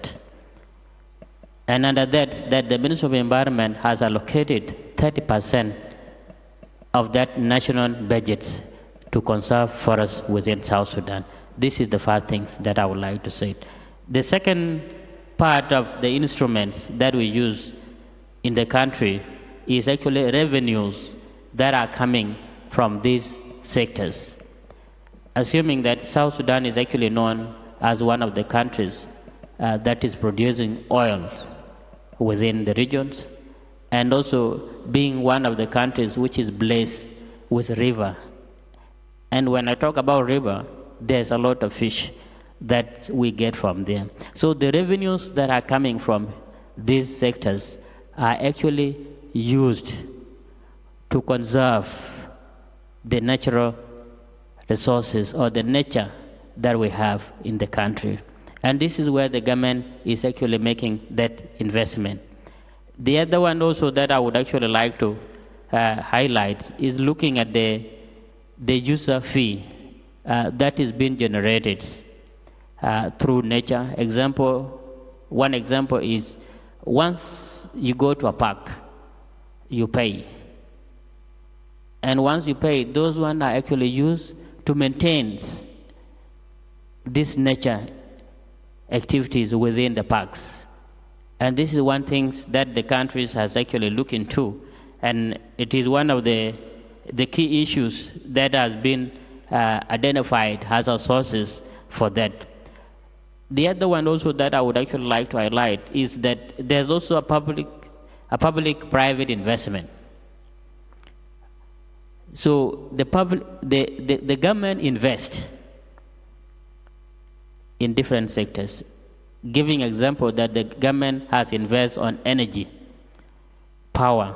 And under that the Ministry of Environment has allocated 30% of that national budget to conserve forests within South Sudan. This is the first thing that I would like to say. The second part of the instruments that we use in the country is actually revenues that are coming from these sectors. Assuming that South Sudan is actually known as one of the countries that is producing oil within the regions, and also being one of the countries which is blessed with river. And when I talk about river, there's a lot of fish that we get from there. So the revenues that are coming from these sectors are actually used to conserve the natural resources or the nature that we have in the country. And this is where the government is actually making that investment. The other one also that I would actually like to highlight is looking at the user fee that is being generated through nature. One example is once you go to a park, you pay. And once you pay, those ones are actually used to maintain this nature activities within the parks. And this is one thing that the countries has actually looked into, and it is one of the key issues that has been identified as our sources for that. The other one also that I would actually like to highlight is that there's also a public-private investment. So the government invests in different sectors. Giving example that the government has invested on energy, power.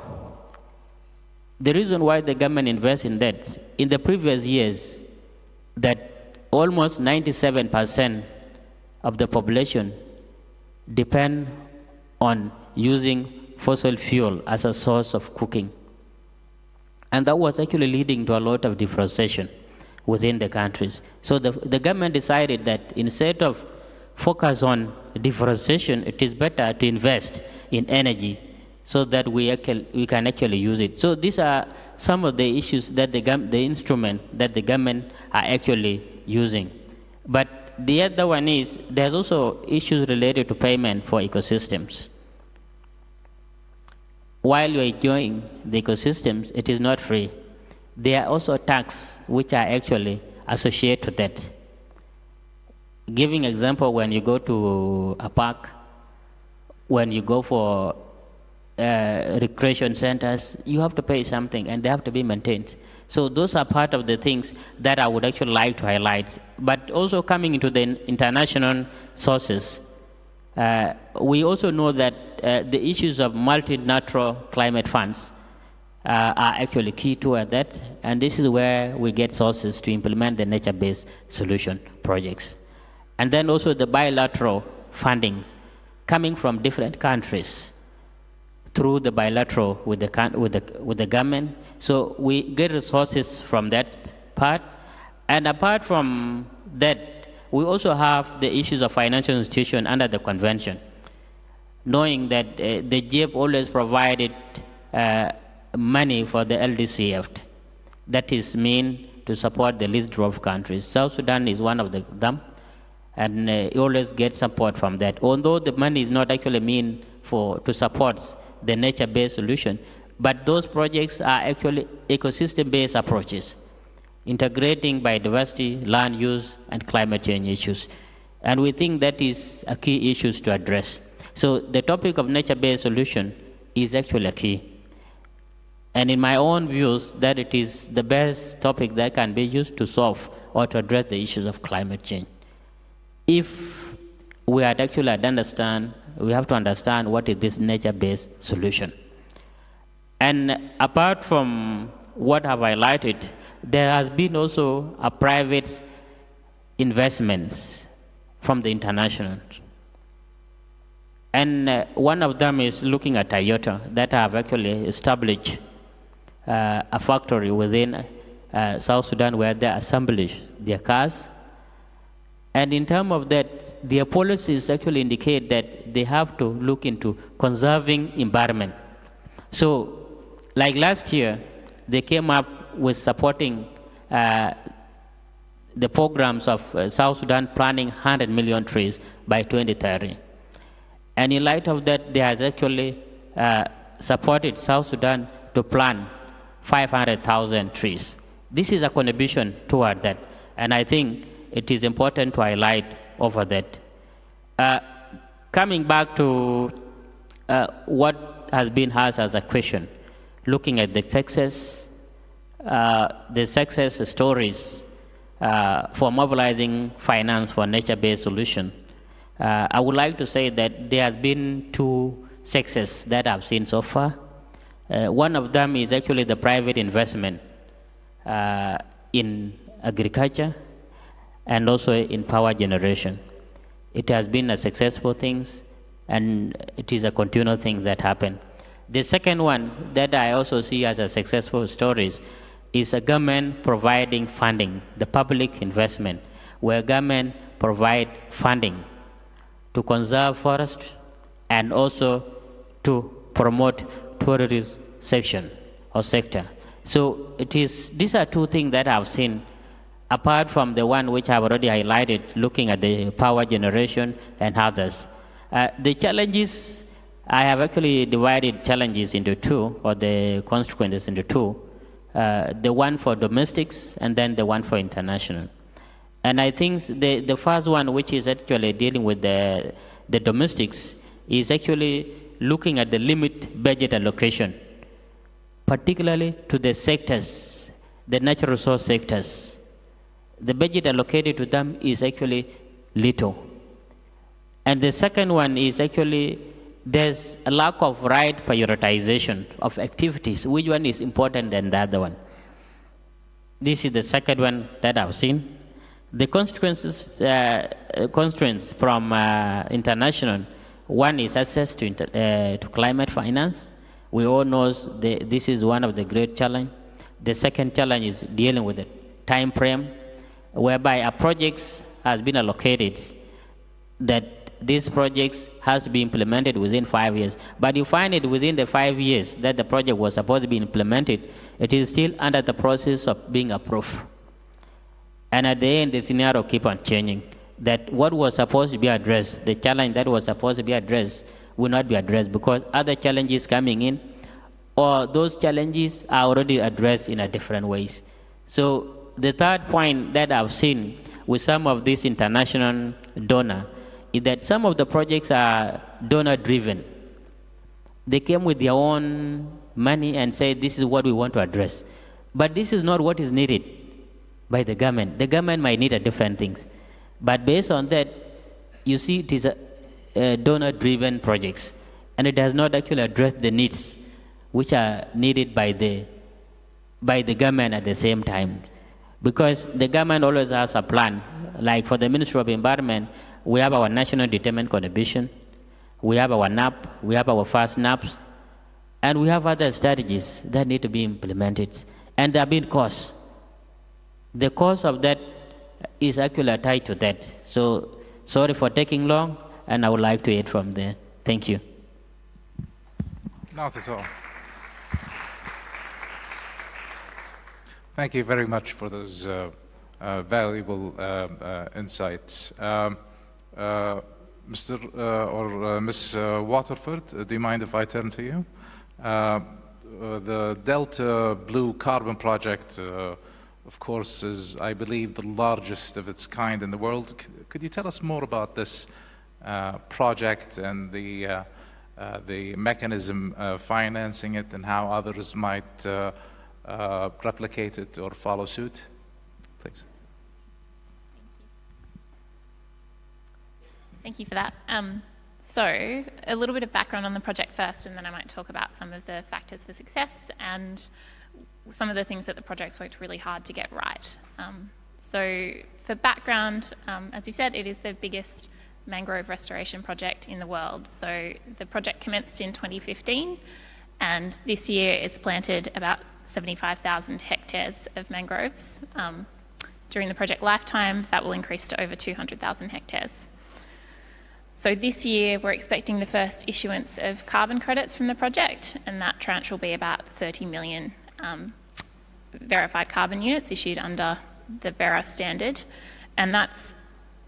The reason why the government invests in that, in the previous years, that almost 97% of the population depend on using fossil fuel as a source of cooking. And that was actually leading to a lot of deforestation within the countries. So the government decided that instead of focus on deforestation, it is better to invest in energy so that we can actually use it. So these are some of the issues that the instrument that the government are actually using. But the other one is there's also issues related to payment for ecosystems. While you're enjoying the ecosystems, it is not free. There are also taxes which are actually associated to that. Giving example, when you go to a park, when you go for recreation centers, you have to pay something and they have to be maintained. So those are part of the things that I would actually like to highlight. But also coming into the international sources, we also know that the issues of multilateral climate funds are actually key to that, and this is where we get sources to implement the nature-based solution projects. And then also the bilateral fundings coming from different countries through the bilateral with the government. So we get resources from that part. And apart from that, we also have the issues of financial institution under the convention, knowing that the GIEP always provided money for the LDCF, that is mean to support the least developed countries. South Sudan is one of them, and it always gets support from that. Although the money is not actually mean to support the nature-based solution, but those projects are actually ecosystem-based approaches, integrating biodiversity, land use, and climate change issues. And we think that is a key issue to address. So the topic of nature-based solution is actually a key. And in my own views, that it is the best topic that can be used to solve or to address the issues of climate change. If we had actually understand, we have to understand what is this nature-based solution. And apart from what I've highlighted, there has been also a private investments from the international. And one of them is looking at Toyota, that have actually established a factory within South Sudan where they assemble their cars. And in terms of that, their policies actually indicate that they have to look into conserving environment. So, like last year, they came up with supporting the programs of South Sudan planting 100 million trees by 2030. And in light of that, they has actually supported South Sudan to plant 500,000 trees. This is a contribution toward that, and I think it is important to highlight over that. Coming back to what has been asked as a question, looking at the success stories for mobilizing finance for nature-based solution, I would like to say that there has been two successes that I've seen so far. One of them is actually the private investment in agriculture and also in power generation. It has been a successful thing, and it is a continual thing that happened. The second one that I also see as a successful story is a government providing funding, the public investment, where government provide funding to conserve forest and also to promote tourism section or sector. So these are two things that I've seen, apart from the one which I've already highlighted, looking at the power generation and others. The challenges, I have actually divided challenges into two, or the consequences into two. The one for domestics and then the one for international. And I think the first one, which is actually dealing with the domestics, is actually looking at the limit budget allocation, particularly to the sectors, the natural resource sectors. The budget allocated to them is actually little. And the second one is actually there's a lack of right prioritization of activities. Which one is important than the other one? This is the second one that I've seen. The constraints from international, one is access to climate finance. We all know this is one of the great challenges. The second challenge is dealing with the time frame, whereby a project has been allocated that these projects has to be implemented within 5 years. But you find it within the 5 years that the project was supposed to be implemented, it is still under the process of being approved. And at the end, the scenario keep on changing. That what was supposed to be addressed, the challenge that was supposed to be addressed, will not be addressed because other challenges coming in, or those challenges are already addressed in a different ways. So the third point that I've seen, with some of these international donors is that some of the projects are donor-driven. They came with their own money and said, this is what we want to address. But this is not what is needed by the government. The government might need different things. But based on that, you see it is a donor-driven projects, and it does not actually address the needs which are needed by the government at the same time. Because the government always has a plan. Like for the Ministry of Environment, we have our national determined contribution, we have our NAP, we have our fast NAPs, and we have other strategies that need to be implemented. And there have been costs. The cost of that is actually tied to that. So sorry for taking long, and I would like to hear from there. Thank you. Not at all. Thank you very much for those valuable insights. Mr. or Ms. Waterford, do you mind if I turn to you? The Delta Blue Carbon Project, of course, is, I believe, the largest of its kind in the world. Could you tell us more about this project and the mechanism financing it and how others might replicate it or follow suit, please? Thank you for that. So a little bit of background on the project first, and then I might talk about some of the factors for success and some of the things that the project's worked really hard to get right. So for background, as you said, it is the biggest mangrove restoration project in the world. So the project commenced in 2015, and this year it's planted about 75,000 hectares of mangroves. During the project lifetime, that will increase to over 200,000 hectares. So this year, we're expecting the first issuance of carbon credits from the project, and that tranche will be about 30 million verified carbon units issued under the Verra standard, and that's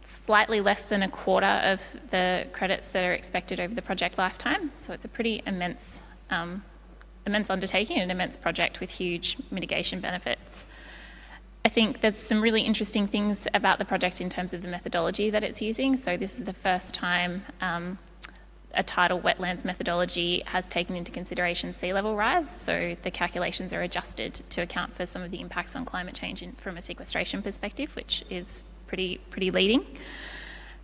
slightly less than a quarter of the credits that are expected over the project lifetime. So it's a pretty immense undertaking and an immense project with huge mitigation benefits. I think there's some really interesting things about the project in terms of the methodology that it's using. So this is the first time a tidal wetlands methodology has taken into consideration sea level rise. So the calculations are adjusted to account for some of the impacts on climate change from a sequestration perspective, which is pretty leading.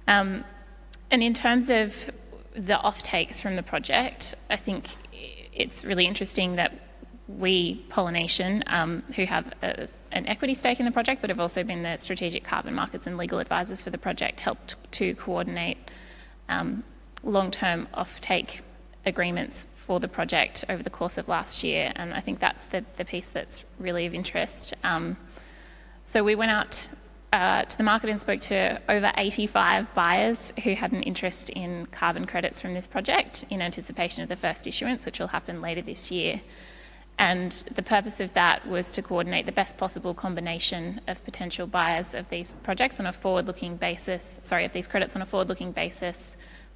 And in terms of the offtakes from the project, I think it's really interesting that we, Pollination, who have an equity stake in the project but have also been the strategic carbon markets and legal advisors for the project, helped to coordinate long-term offtake agreements for the project over the course of last year, and I think that's the piece that's really of interest. So we went out to the market and spoke to over 85 buyers who had an interest in carbon credits from this project in anticipation of the first issuance, which will happen later this year. And the purpose of that was to coordinate the best possible combination of potential buyers of these projects on a forward-looking basis, of these credits on a forward-looking basis,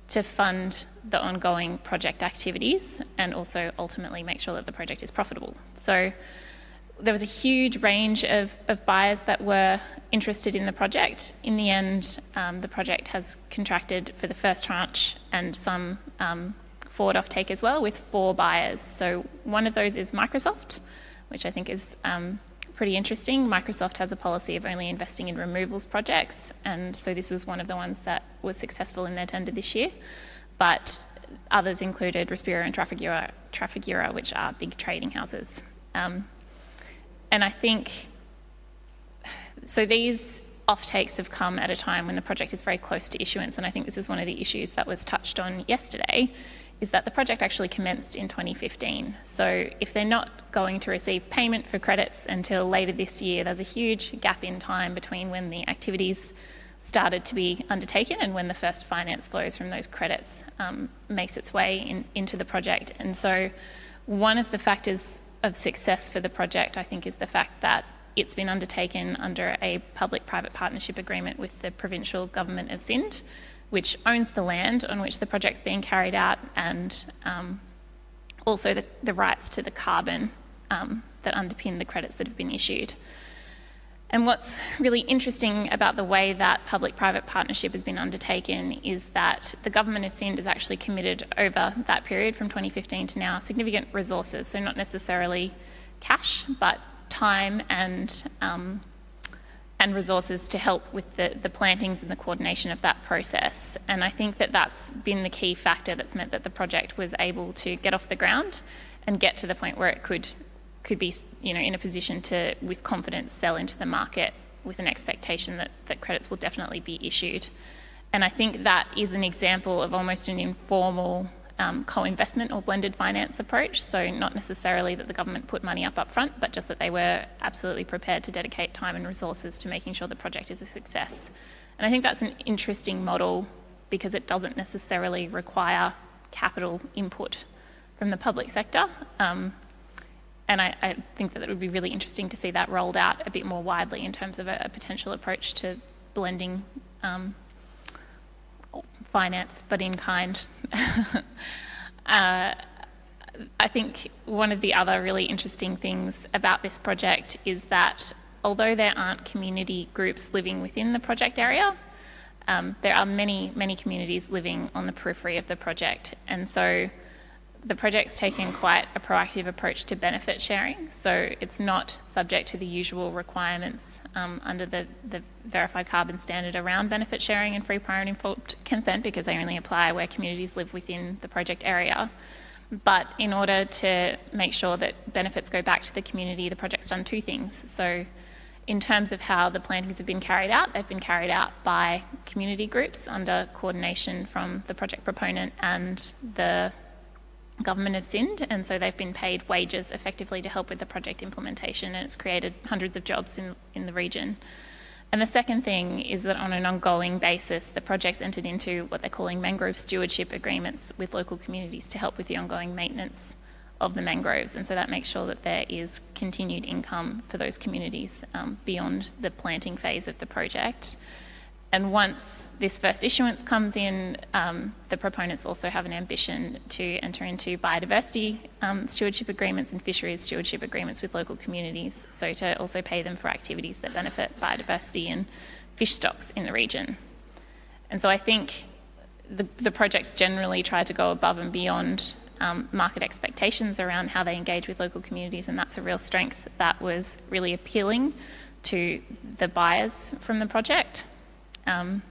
to fund the ongoing project activities and also ultimately make sure that the project is profitable. So there was a huge range of buyers that were interested in the project. In the end, the project has contracted for the first tranche and some forward offtake as well with 4 buyers. So one of those is Microsoft, which I think is pretty interesting. Microsoft has a policy of only investing in removals projects, and so this was one of the ones that was successful in their tender this year. But others included Respira and Trafigura, which are big trading houses. And I think, so these offtakes have come at a time when the project is very close to issuance, and I think this is one of the issues that was touched on yesterday, is that the project actually commenced in 2015. So if they're not going to receive payment for credits until later this year, there's a huge gap in time between when the activities started to be undertaken and when the first finance flows from those credits makes its way into the project. And so one of the factors of success for the project, I think, is the fact that it's been undertaken under a public-private partnership agreement with the provincial government of Sindh, which owns the land on which the project's being carried out, and also the rights to the carbon that underpin the credits that have been issued. And what's really interesting about the way that public-private partnership has been undertaken is that the government of Sindh has actually committed over that period from 2015 to now significant resources, so not necessarily cash, but time and resources to help with the plantings and the coordination of that process. And I think that that's been the key factor that's meant that the project was able to get off the ground and get to the point where it could be, in a position to, with confidence, sell into the market with an expectation that credits will definitely be issued. And I think that is an example of almost an informal co-investment or blended finance approach. So not necessarily that the government put money up front, but just that they were absolutely prepared to dedicate time and resources to making sure the project is a success. And I think that's an interesting model because it doesn't necessarily require capital input from the public sector. And I think that it would be really interesting to see that rolled out a bit more widely in terms of a potential approach to blending finance, but in kind. I think one of the other really interesting things about this project is that although there aren't community groups living within the project area, there are many, many communities living on the periphery of the project. And so the project's taken quite a proactive approach to benefit sharing, so it's not subject to the usual requirements under the verified carbon standard around benefit sharing and free, prior and informed consent, because they only apply where communities live within the project area. But in order to make sure that benefits go back to the community, the project's done two things. So in terms of how the plantings have been carried out, they've been carried out by community groups under coordination from the project proponent and the government of Sindh, and so they've been paid wages effectively to help with the project implementation, and it's created hundreds of jobs in the region. And the second thing is that on an ongoing basis, the project's entered into what they're calling mangrove stewardship agreements with local communities to help with the ongoing maintenance of the mangroves, and so that makes sure that there is continued income for those communities beyond the planting phase of the project. And once this first issuance comes in, the proponents also have an ambition to enter into biodiversity stewardship agreements and fisheries stewardship agreements with local communities, so to also pay them for activities that benefit biodiversity and fish stocks in the region. And so I think the projects generally try to go above and beyond market expectations around how they engage with local communities, and that's a real strength that was really appealing to the buyers from the project. And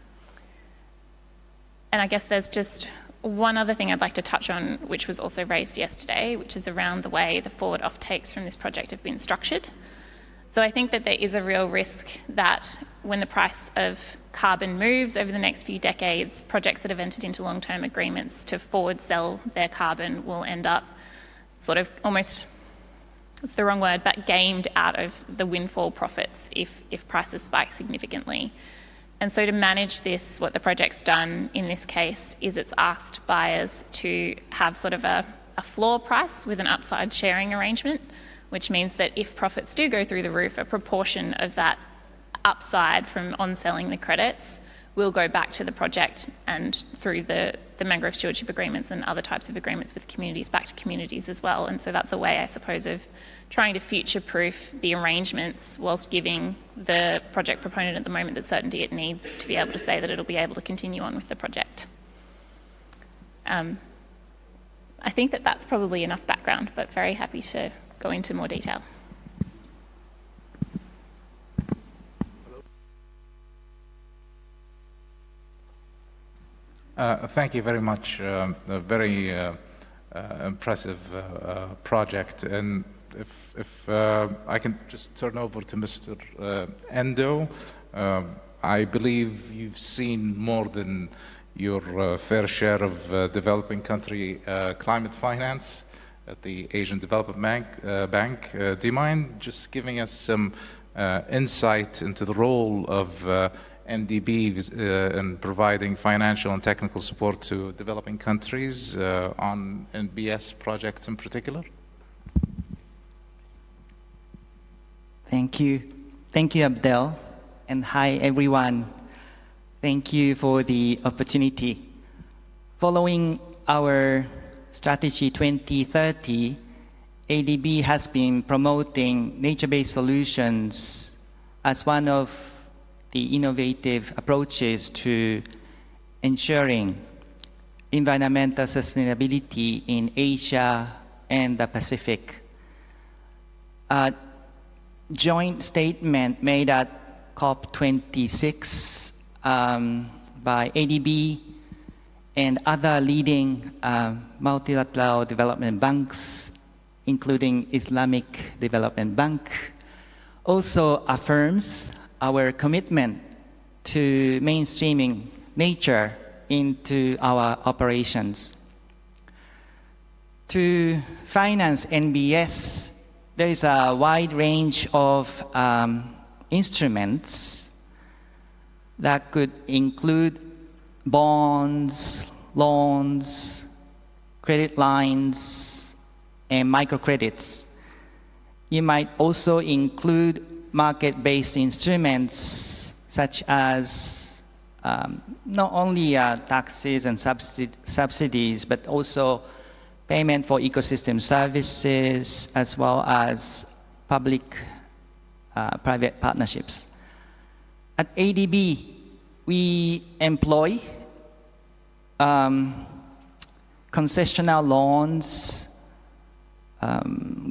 I guess there's just one other thing I'd like to touch on, which was also raised yesterday, which is around the way the forward offtakes from this project have been structured. So I think that there is a real risk that when the price of carbon moves over the next few decades, projects that have entered into long-term agreements to forward sell their carbon will end up sort of almost, it's the wrong word, but gamed out of the windfall profits if prices spike significantly. And so to manage this, what the project's done in this case is it's asked buyers to have sort of a floor price with an upside sharing arrangement, which means that if profits do go through the roof, a proportion of that upside from on-selling the credits will go back to the project and through the mangrove stewardship agreements and other types of agreements with communities back to communities as well. And so that's a way, I suppose, of trying to future-proof the arrangements whilst giving the project proponent at the moment the certainty it needs to be able to say that it'll be able to continue on with the project. I think that that's probably enough background, but very happy to go into more detail. Thank you very much. A very impressive project. And if I can just turn over to Mr. Endo, I believe you've seen more than your fair share of developing country climate finance at the Asian Development Bank. Do you mind just giving us some insight into the role of NDB in providing financial and technical support to developing countries on NBS projects in particular? Thank you. Thank you, Abdel. And hi, everyone. Thank you for the opportunity. Following our Strategy 2030, ADB has been promoting nature-based solutions as one of the innovative approaches to ensuring environmental sustainability in Asia and the Pacific. A joint statement made at COP26 by ADB and other leading multilateral development banks, including Islamic Development Bank, also affirms our commitment to mainstreaming nature into our operations. To finance NBS, there is a wide range of instruments that could include bonds, loans, credit lines, and microcredits. You might also include market-based instruments such as not only taxes and subsidies, but also payment for ecosystem services, as well as public-private partnerships. At ADB, we employ concessional loans,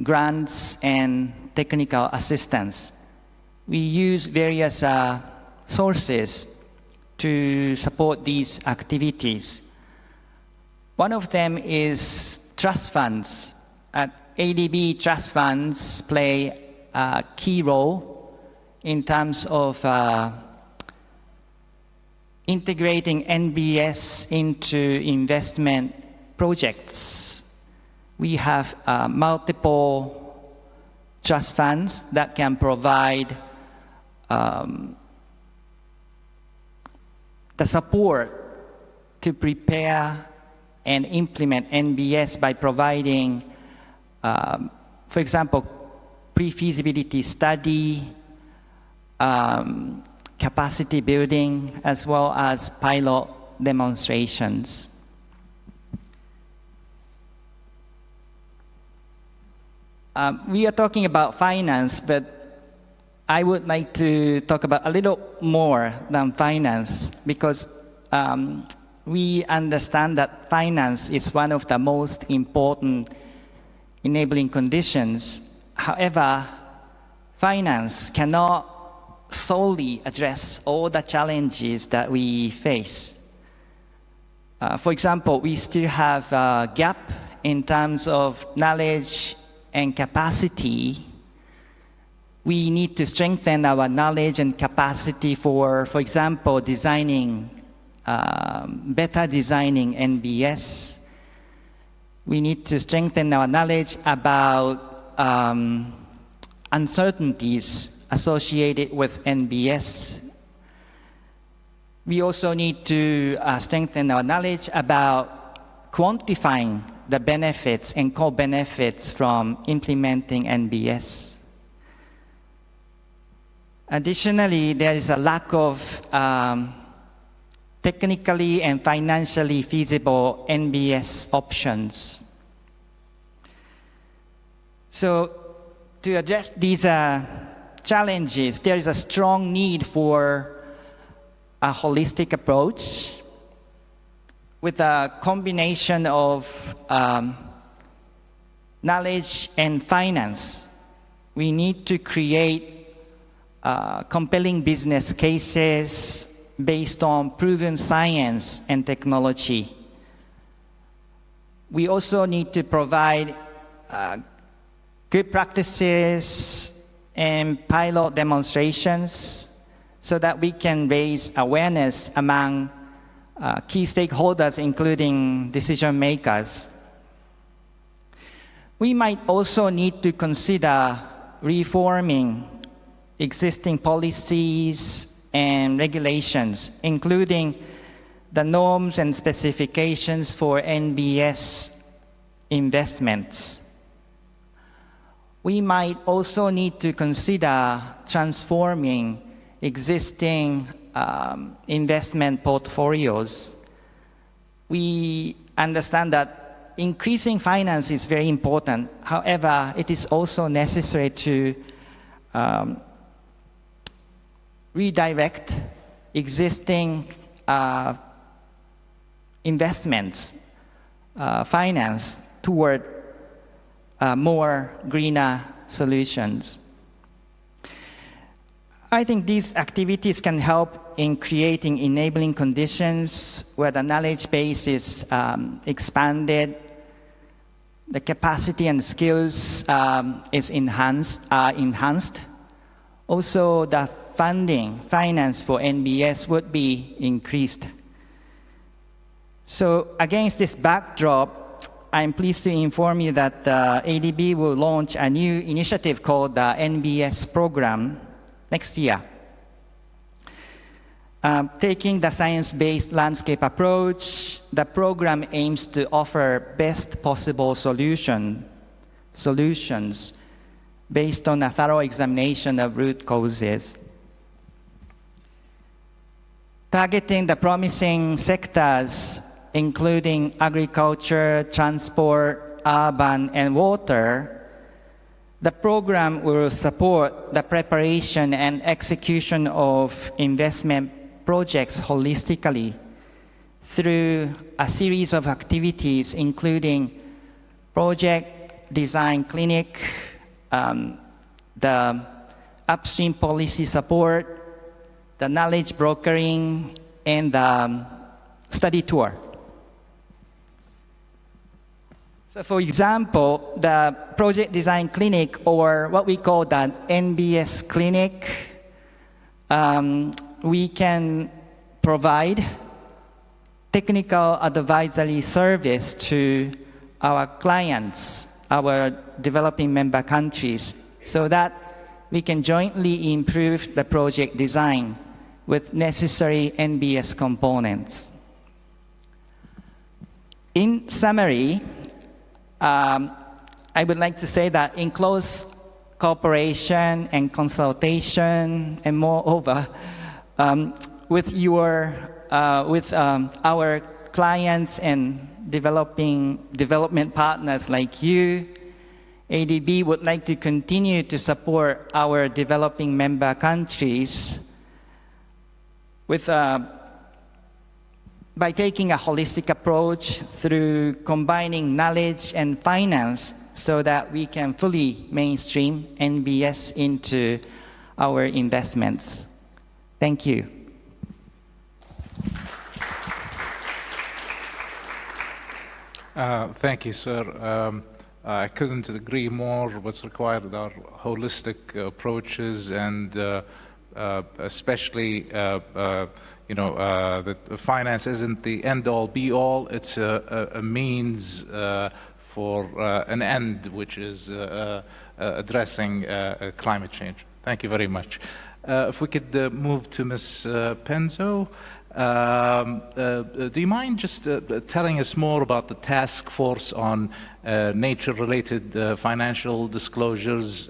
grants, and technical assistance. We use various sources to support these activities. One of them is trust funds. At ADB, trust funds play a key role in terms of integrating NBS into investment projects. We have multiple trust funds that can provide the support to prepare and implement NBS by providing, for example, pre-feasibility study, capacity building, as well as pilot demonstrations. We are talking about finance, but I would like to talk about a little more than finance, because we understand that finance is one of the most important enabling conditions. However, finance cannot solely address all the challenges that we face. For example, we still have a gap in terms of knowledge and capacity. We need to strengthen our knowledge and capacity for example, better designing NBS. We need to strengthen our knowledge about uncertainties associated with NBS. We also need to strengthen our knowledge about quantifying the benefits and co-benefits from implementing NBS. Additionally, there is a lack of technically and financially feasible NBS options. So to address these challenges, there is a strong need for a holistic approach with a combination of knowledge and finance. We need to create compelling business cases based on proven science and technology. We also need to provide good practices and pilot demonstrations so that we can raise awareness among key stakeholders, including decision makers. We might also need to consider reforming existing policies and regulations, including the norms and specifications for NBS investments. We might also need to consider transforming existing investment portfolios. We understand that increasing finance is very important. However, it is also necessary to redirect existing investments, finance toward more greener solutions. I think these activities can help in creating enabling conditions where the knowledge base is expanded, the capacity and skills is enhanced. Also, the finance for NBS would be increased. So against this backdrop, I'm pleased to inform you that ADB will launch a new initiative called the NBS program next year. Taking the science-based landscape approach, the program aims to offer best possible solutions based on a thorough examination of root causes. Targeting the promising sectors, including agriculture, transport, urban, and water, the program will support the preparation and execution of investment projects holistically through a series of activities, including project design clinic, the upstream policy support, the knowledge brokering, and the study tour. So for example, the project design clinic, or what we call the NBS clinic, we can provide technical advisory service to our clients, our developing member countries, so that we can jointly improve the project design with necessary NBS components. In summary, I would like to say that in close cooperation and consultation, and moreover, with our clients and development partners like you, ADB would like to continue to support our developing member countries with by taking a holistic approach through combining knowledge and finance so that we can fully mainstream NBS into our investments. Thank you. Thank you, sir. I couldn't agree more. What's required are holistic approaches, and especially that finance isn't the end-all, be-all. It's a means for an end, which is addressing climate change. Thank you very much. If we could move to Ms. Penzo. Do you mind just telling us more about the task force on nature-related financial disclosures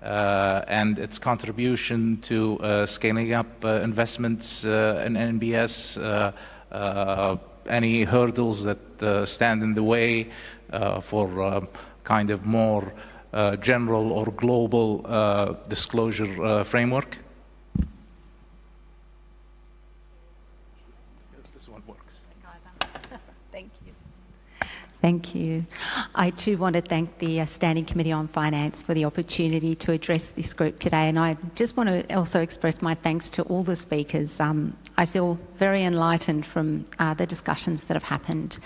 and its contribution to scaling up investments in NBS, any hurdles that stand in the way for kind of more general or global disclosure framework? This one works. Thank you. Thank you. I too want to thank the Standing Committee on Finance for the opportunity to address this group today, and I just want to also express my thanks to all the speakers. I feel very enlightened from the discussions that have happened.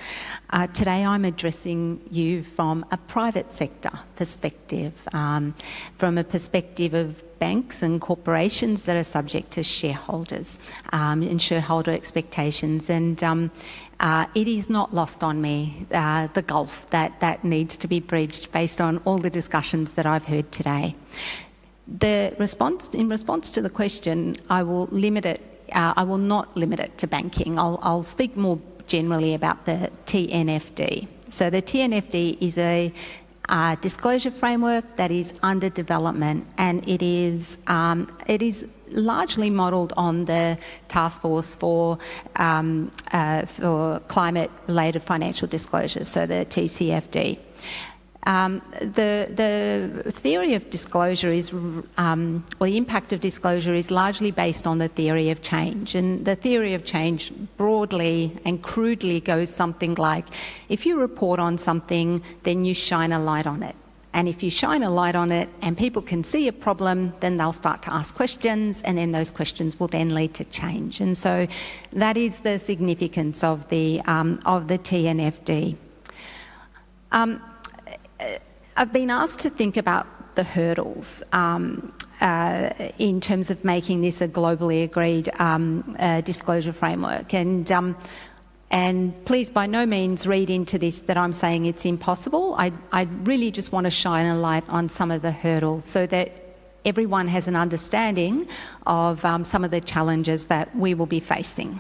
Today I'm addressing you from a private sector perspective, from a perspective of banks and corporations that are subject to shareholders and shareholder expectations, and it is not lost on me the gulf that needs to be bridged based on all the discussions that I've heard today. In response to the question, I will not limit it to banking. I'll speak more generally about the TNFD. So the TNFD is a disclosure framework that is under development, and it is largely modelled on the Task Force for Climate-Related Financial Disclosures, so the TCFD. The theory of disclosure is, or the impact of disclosure is largely based on the theory of change. And the theory of change broadly and crudely goes something like, if you report on something, then you shine a light on it. And if you shine a light on it and people can see a problem, then they'll start to ask questions, and then those questions will then lead to change. And so that is the significance of the TNFD. I've been asked to think about the hurdles in terms of making this a globally agreed disclosure framework. And please by no means read into this that I'm saying it's impossible. I really just want to shine a light on some of the hurdles so that everyone has an understanding of some of the challenges that we will be facing.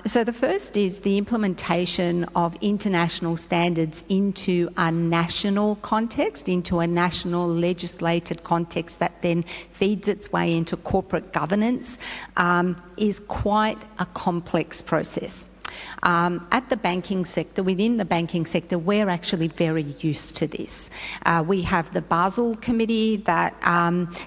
So the first is the implementation of international standards into a national context, into a national legislated context that then feeds its way into corporate governance, is quite a complex process. At the banking sector, within the banking sector, we're actually very used to this. We have the Basel Committee that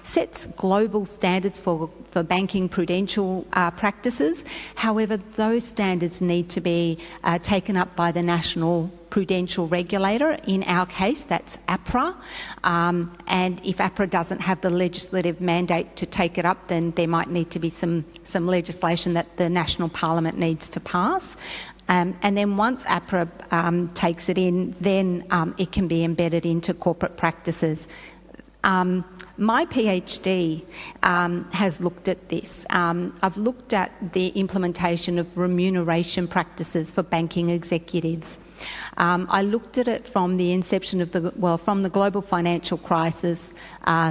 sets global standards for banking prudential practices. However, those standards need to be taken up by the national prudential regulator. In our case, that's APRA. And if APRA doesn't have the legislative mandate to take it up, then there might need to be some legislation that the national parliament needs to pass. And then once APRA takes it in, then it can be embedded into corporate practices. My PhD has looked at this. I've looked at the implementation of remuneration practices for banking executives. I looked at it from the inception of from the global financial crisis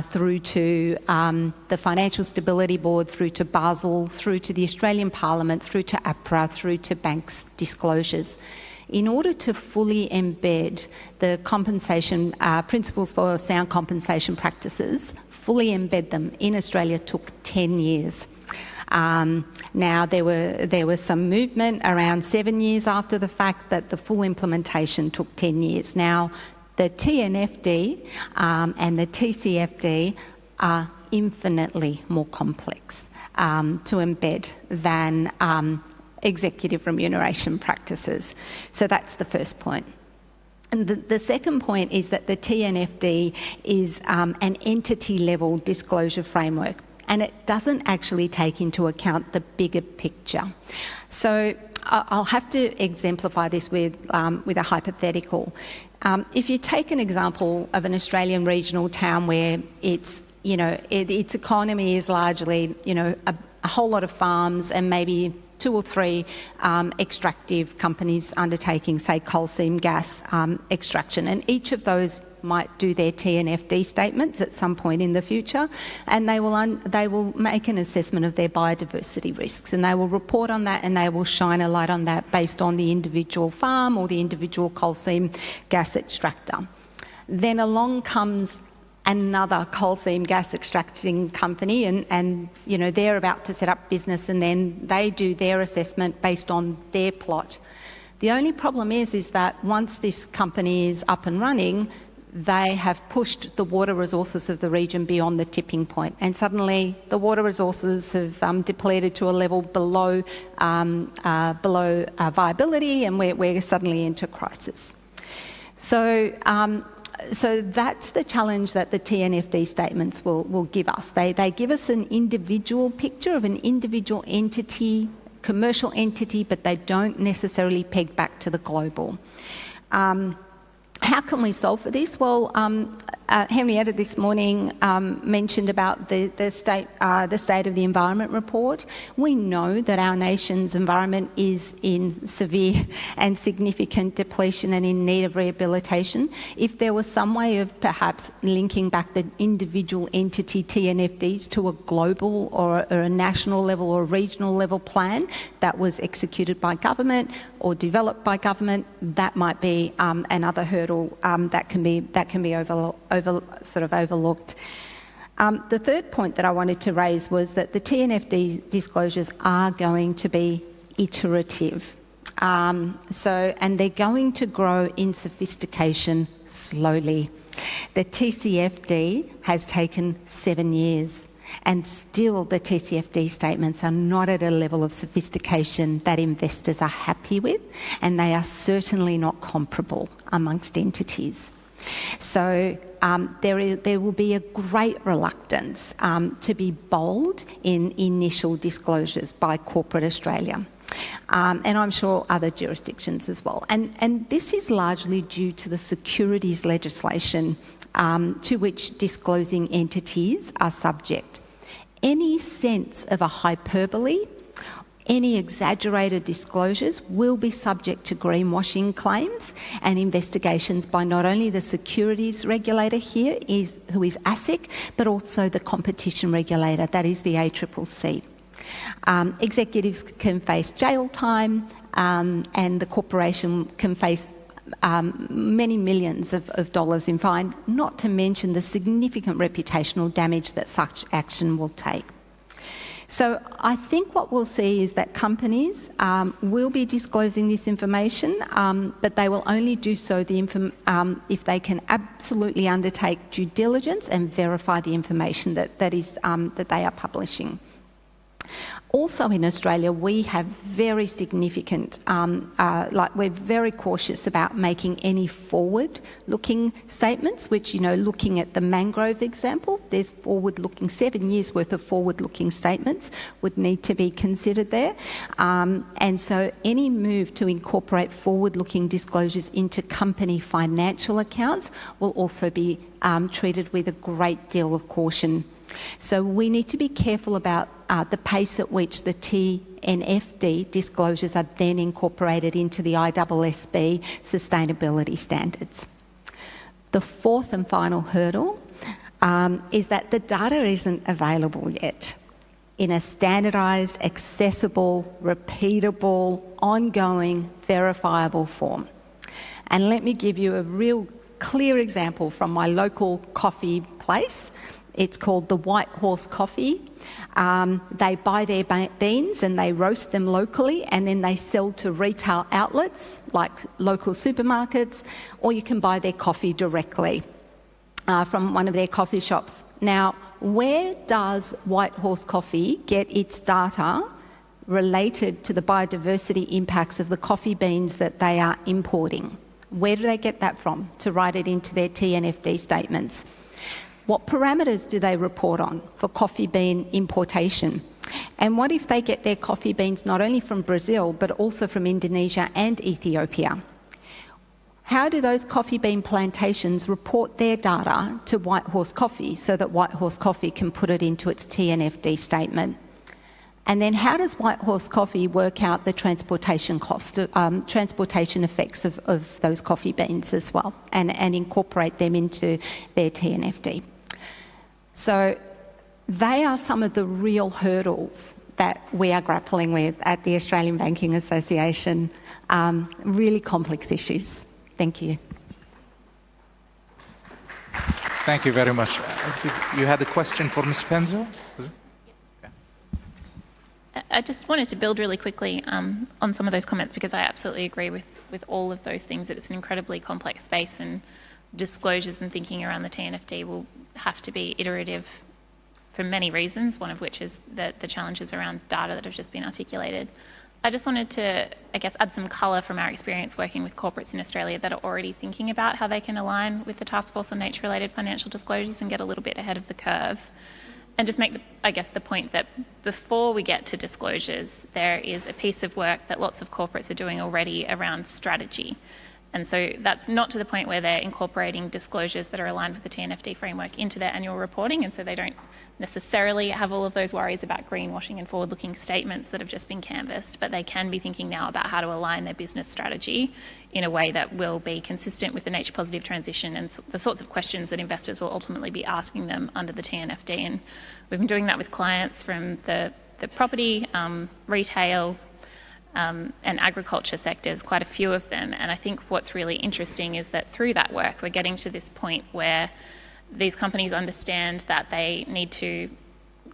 through to the Financial Stability Board, through to Basel, through to the Australian Parliament, through to APRA, through to banks' disclosures. In order to fully embed the compensation principles for sound compensation practices, fully embed them in Australia took 10 years. Now there was some movement around 7 years after the fact that the full implementation took 10 years. Now the TNFD and the TCFD are infinitely more complex to embed than executive remuneration practices. So that's the first point. And the second point is that the TNFD is an entity-level disclosure framework, and it doesn't actually take into account the bigger picture. So I'll have to exemplify this with a hypothetical. If you take an example of an Australian regional town where its economy is largely a whole lot of farms and maybe 2 or 3 extractive companies undertaking, say, coal seam gas extraction, and each of those might do their TNFD statements at some point in the future, and they will make an assessment of their biodiversity risks, and they will report on that, and they will shine a light on that based on the individual farm or the individual coal seam gas extractor. Then along comes another coal seam gas extracting company, and they're about to set up business, and then they do their assessment based on their plot. The only problem is that once this company is up and running, they have pushed the water resources of the region beyond the tipping point, and suddenly the water resources have depleted to a level below viability, and we're suddenly into crisis. So that's the challenge that the TNFD statements will give us. They give us an individual picture of an individual entity, commercial entity, but they don't necessarily peg back to the global. How can we solve for this? Well, Henrietta this morning mentioned about the state of the environment report. We know that our nation's environment is in severe and significant depletion and in need of rehabilitation. If there was some way of perhaps linking back the individual entity TNFDs to a global or a national level or regional level plan that was executed by government or developed by government, that might be another hurdle that can be overlooked. The third point that I wanted to raise was that the TNFD disclosures are going to be iterative. And they're going to grow in sophistication slowly. The TCFD has taken 7 years, and still the TCFD statements are not at a level of sophistication that investors are happy with, and they are certainly not comparable amongst entities. So there will be a great reluctance to be bold in initial disclosures by corporate Australia. And I'm sure other jurisdictions as well. And this is largely due to the securities legislation to which disclosing entities are subject. Any sense of a hyperbole, any exaggerated disclosures will be subject to greenwashing claims and investigations by not only the securities regulator here, who is ASIC, but also the competition regulator, that is the ACCC. Executives can face jail time and the corporation can face many millions of dollars in fine, not to mention the significant reputational damage that such action will take. So I think what we'll see is that companies will be disclosing this information, but they will only do so if they can absolutely undertake due diligence and verify the information that they are publishing. Also in Australia, we have very significant, we're very cautious about making any forward-looking statements, which, looking at the mangrove example, there's forward-looking, 7 years worth of forward-looking statements would need to be considered there. And so any move to incorporate forward-looking disclosures into company financial accounts will also be treated with a great deal of caution. So we need to be careful about the pace at which the TNFD disclosures are then incorporated into the ISSB sustainability standards. The fourth and final hurdle is that the data isn't available yet in a standardised, accessible, repeatable, ongoing, verifiable form. And let me give you a real clear example from my local coffee place. It's called the White Horse Coffee. They buy their beans and they roast them locally, and then they sell to retail outlets like local supermarkets, or you can buy their coffee directly from one of their coffee shops. Now, where does White Horse Coffee get its data related to the biodiversity impacts of the coffee beans that they are importing? Where do they get that from to write it into their TNFD statements? What parameters do they report on for coffee bean importation? And what if they get their coffee beans not only from Brazil, but also from Indonesia and Ethiopia? How do those coffee bean plantations report their data to White Horse Coffee so that White Horse Coffee can put it into its TNFD statement? And then how does White Horse Coffee work out the transportation cost, transportation effects of those coffee beans as well, and incorporate them into their TNFD? So they are some of the real hurdles that we are grappling with at the Australian Banking Association, really complex issues. Thank you. Thank you very much. You had a question for Ms. Penzo? I just wanted to build really quickly on some of those comments, because I absolutely agree with all of those things, that it's an incredibly complex space, and disclosures and thinking around the TNFD will have to be iterative for many reasons, one of which is the challenges around data that have just been articulated. I just wanted to, I guess, add some colour from our experience working with corporates in Australia that are already thinking about how they can align with the Task Force on Nature-related Financial Disclosures and get a little bit ahead of the curve. And just make, the point that before we get to disclosures, there is a piece of work that lots of corporates are doing already around strategy. And so that's not to the point where they're incorporating disclosures that are aligned with the TNFD framework into their annual reporting, and so they don't necessarily have all of those worries about greenwashing and forward-looking statements that have just been canvassed, but they can be thinking now about how to align their business strategy in a way that will be consistent with the nature positive transition and the sorts of questions that investors will ultimately be asking them under the TNFD. And we've been doing that with clients from the property, retail, and agriculture sectors, quite a few of them. And I think what's really interesting is that through that work, we're getting to this point where these companies understand that they need to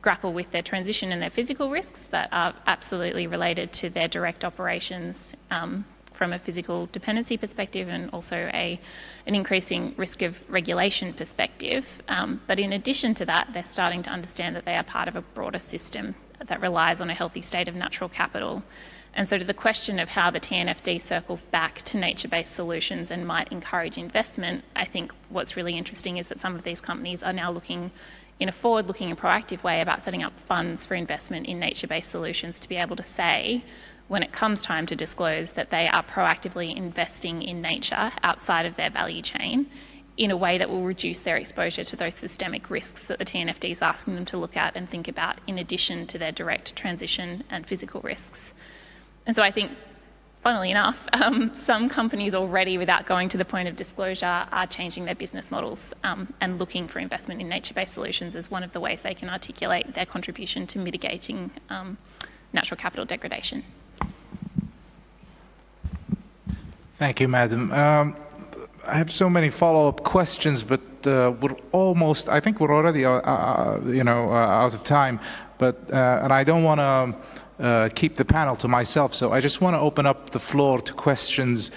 grapple with their transition and their physical risks that are absolutely related to their direct operations from a physical dependency perspective, and also an increasing risk of regulation perspective. But in addition to that, they're starting to understand that they are part of a broader system that relies on a healthy state of natural capital. And so to the question of how the TNFD circles back to nature-based solutions and might encourage investment, I think what's really interesting is that some of these companies are now looking in a forward-looking and proactive way about setting up funds for investment in nature-based solutions to be able to say, when it comes time to disclose, that they are proactively investing in nature outside of their value chain in a way that will reduce their exposure to those systemic risks that the TNFD is asking them to look at and think about, in addition to their direct transition and physical risks. And so I think, funnily enough, some companies already, without going to the point of disclosure, are changing their business models and looking for investment in nature-based solutions as one of the ways they can articulate their contribution to mitigating natural capital degradation. Thank you, Madam. I have so many follow-up questions, but we're almost, I think we're already, out of time, but, and I don't want to keep the panel to myself, so I just want to open up the floor to questions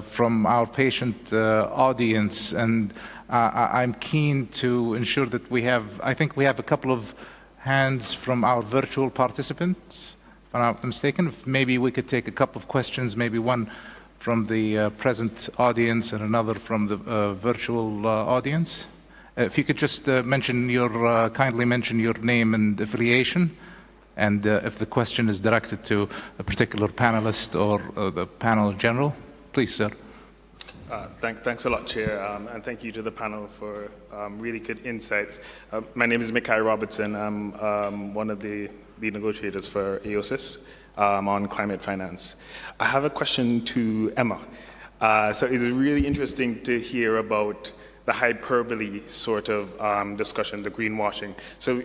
from our patient audience, and I'm keen to ensure that we have, I think we have a couple of hands from our virtual participants, if I'm not mistaken. If maybe we could take a couple of questions, maybe one from the present audience and another from the virtual audience. If you could just kindly mention your name and affiliation, and if the question is directed to a particular panelist or the panel in general. Please, sir. Thanks a lot, Chair, and thank you to the panel for really good insights. My name is Mikhail Robertson. I'm one of the lead negotiators for AOSIS on climate finance. I have a question to Emma. So it's really interesting to hear about the hyperbole sort of discussion, the greenwashing. So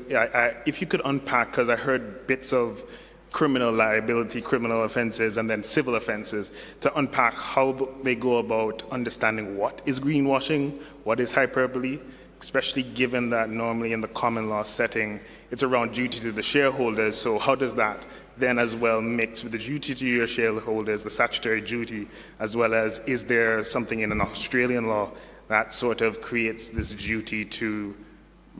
if you could unpack, because I heard bits of criminal liability, criminal offenses, and then civil offenses, to unpack how they go about understanding what is greenwashing, what is hyperbole, especially given that normally in the common law setting, it's around duty to the shareholders. So how does that then as well mix with the duty to your shareholders, the statutory duty, as well as is there something in an Australian law that sort of creates this duty to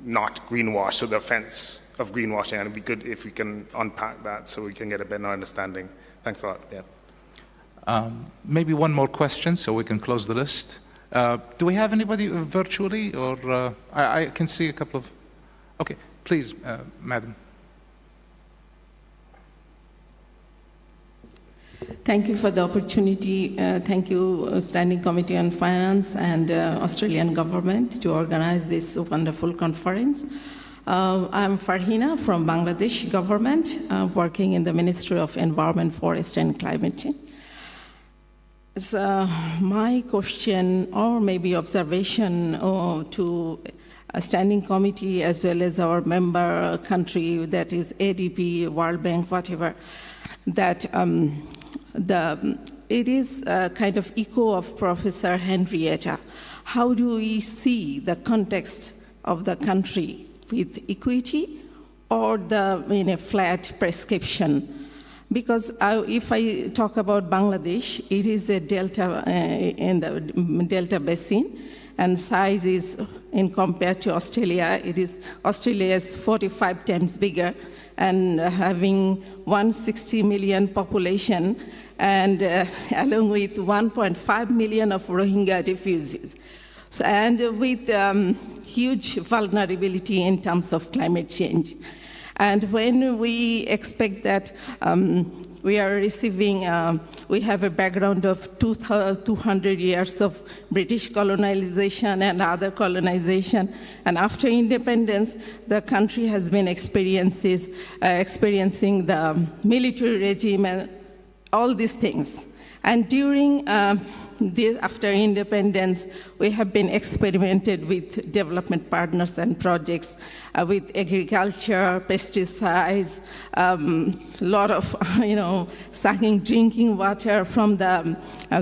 not greenwash, so the offense of greenwashing, and it'd be good if we can unpack that so we can get a better understanding. Thanks a lot. Yeah. Maybe one more question so we can close the list. Do we have anybody virtually, or I can see a couple of, okay, please, Madam. Thank you for the opportunity. Thank you, Standing Committee on Finance and Australian Government to organize this wonderful conference. I'm Farhina from Bangladesh Government, working in the Ministry of Environment, Forest and Climate Change. So, my question or maybe observation to a Standing Committee as well as our member country, that is ADB, World Bank, whatever, that it is a kind of echo of Professor Henrietta. How do we see the context of the country with equity or in a flat prescription? Because if I talk about Bangladesh, it is a delta in the delta basin, and size is, in compared to Australia, Australia is 45 times bigger, and having 160 million population, and along with 1.5 million of Rohingya refugees. So, and with huge vulnerability in terms of climate change. And when we expect that we are receiving, we have a background of 200 years of British colonization and other colonization, and after independence, the country has been experiencing the military regime and all these things. And during after independence, we have been experimented with development partners and projects with agriculture, pesticides, lot of, sucking drinking water from the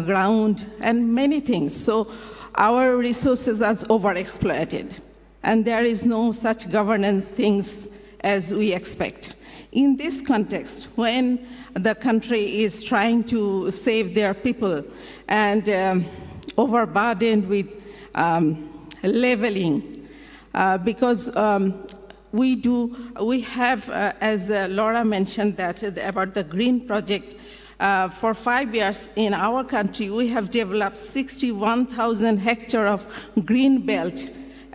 ground, and many things. So our resources are overexploited, and there is no such governance things as we expect. In this context, when the country is trying to save their people and overburdened with leveling, because we have, as Laura mentioned, that about the green project. For 5 years in our country, we have developed 61,000 hectares of green belt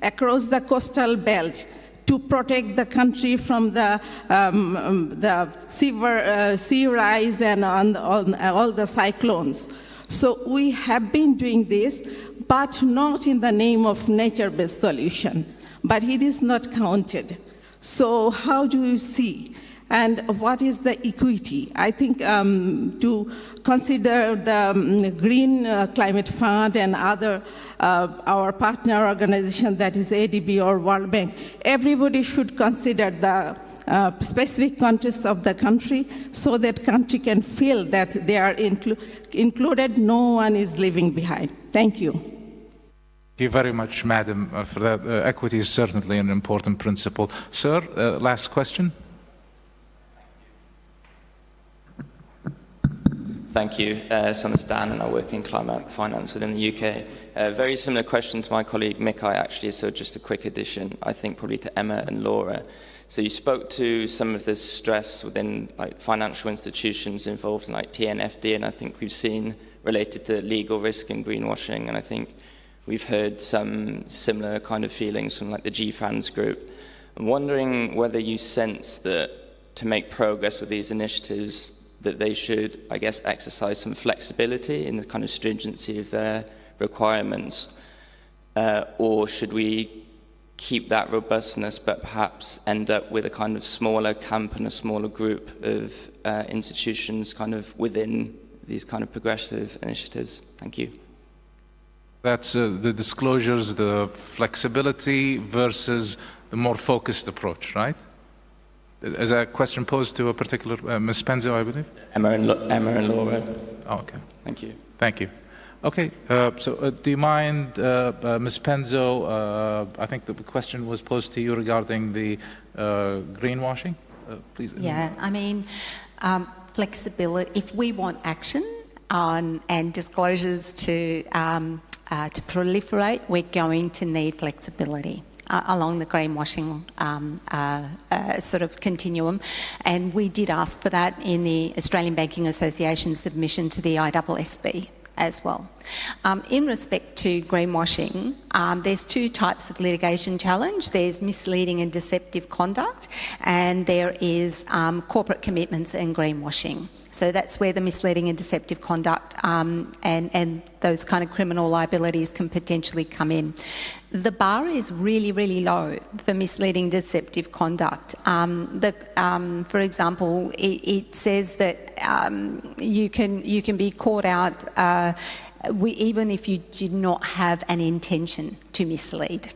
across the coastal belt to protect the country from the sea rise and on all the cyclones. So we have been doing this, but not in the name of nature-based solution. But it is not counted. So how do you see? And what is the equity? I think to consider the Green Climate Fund and other, our partner organization, that is ADB or World Bank, everybody should consider the specific context of the country so that country can feel that they are included, no one is leaving behind. Thank you. Thank you very much, Madam, for that. Equity is certainly an important principle. Sir, last question. Thank you. So I'm Dan and I work in climate finance within the UK. Very similar question to my colleague Mikai, actually, so just a quick addition, I think probably to Emma and Laura. So you spoke to some of the stress within financial institutions involved in TNFD, and I think we've seen related to legal risk and greenwashing, and I think we've heard some similar kind of feelings from the GFANS group. I'm wondering whether you sense that to make progress with these initiatives that they should, I guess, exercise some flexibility in the kind of stringency of their requirements, or should we keep that robustness but perhaps end up with a kind of smaller camp and a smaller group of institutions kind of within these kind of progressive initiatives? Thank you. That's the disclosures, the flexibility versus the more focused approach, right? Is that a question posed to a particular Ms. Penzo, I believe? Emma and Laura. Oh, okay. Thank you. Thank you. Okay, so do you mind, Ms. Penzo, I think the question was posed to you regarding the greenwashing. Please. Yeah, I mean, flexibility, if we want action on and disclosures to proliferate, we're going to need flexibility along the greenwashing sort of continuum. And we did ask for that in the Australian Banking Association submission to the ISSB as well. In respect to greenwashing, there's two types of litigation challenge. There's misleading and deceptive conduct, and there is corporate commitments and greenwashing. So that's where the misleading and deceptive conduct and those kind of criminal liabilities can potentially come in. The bar is really, really low for misleading deceptive conduct. For example, it says that you can be caught out even if you did not have an intention to mislead.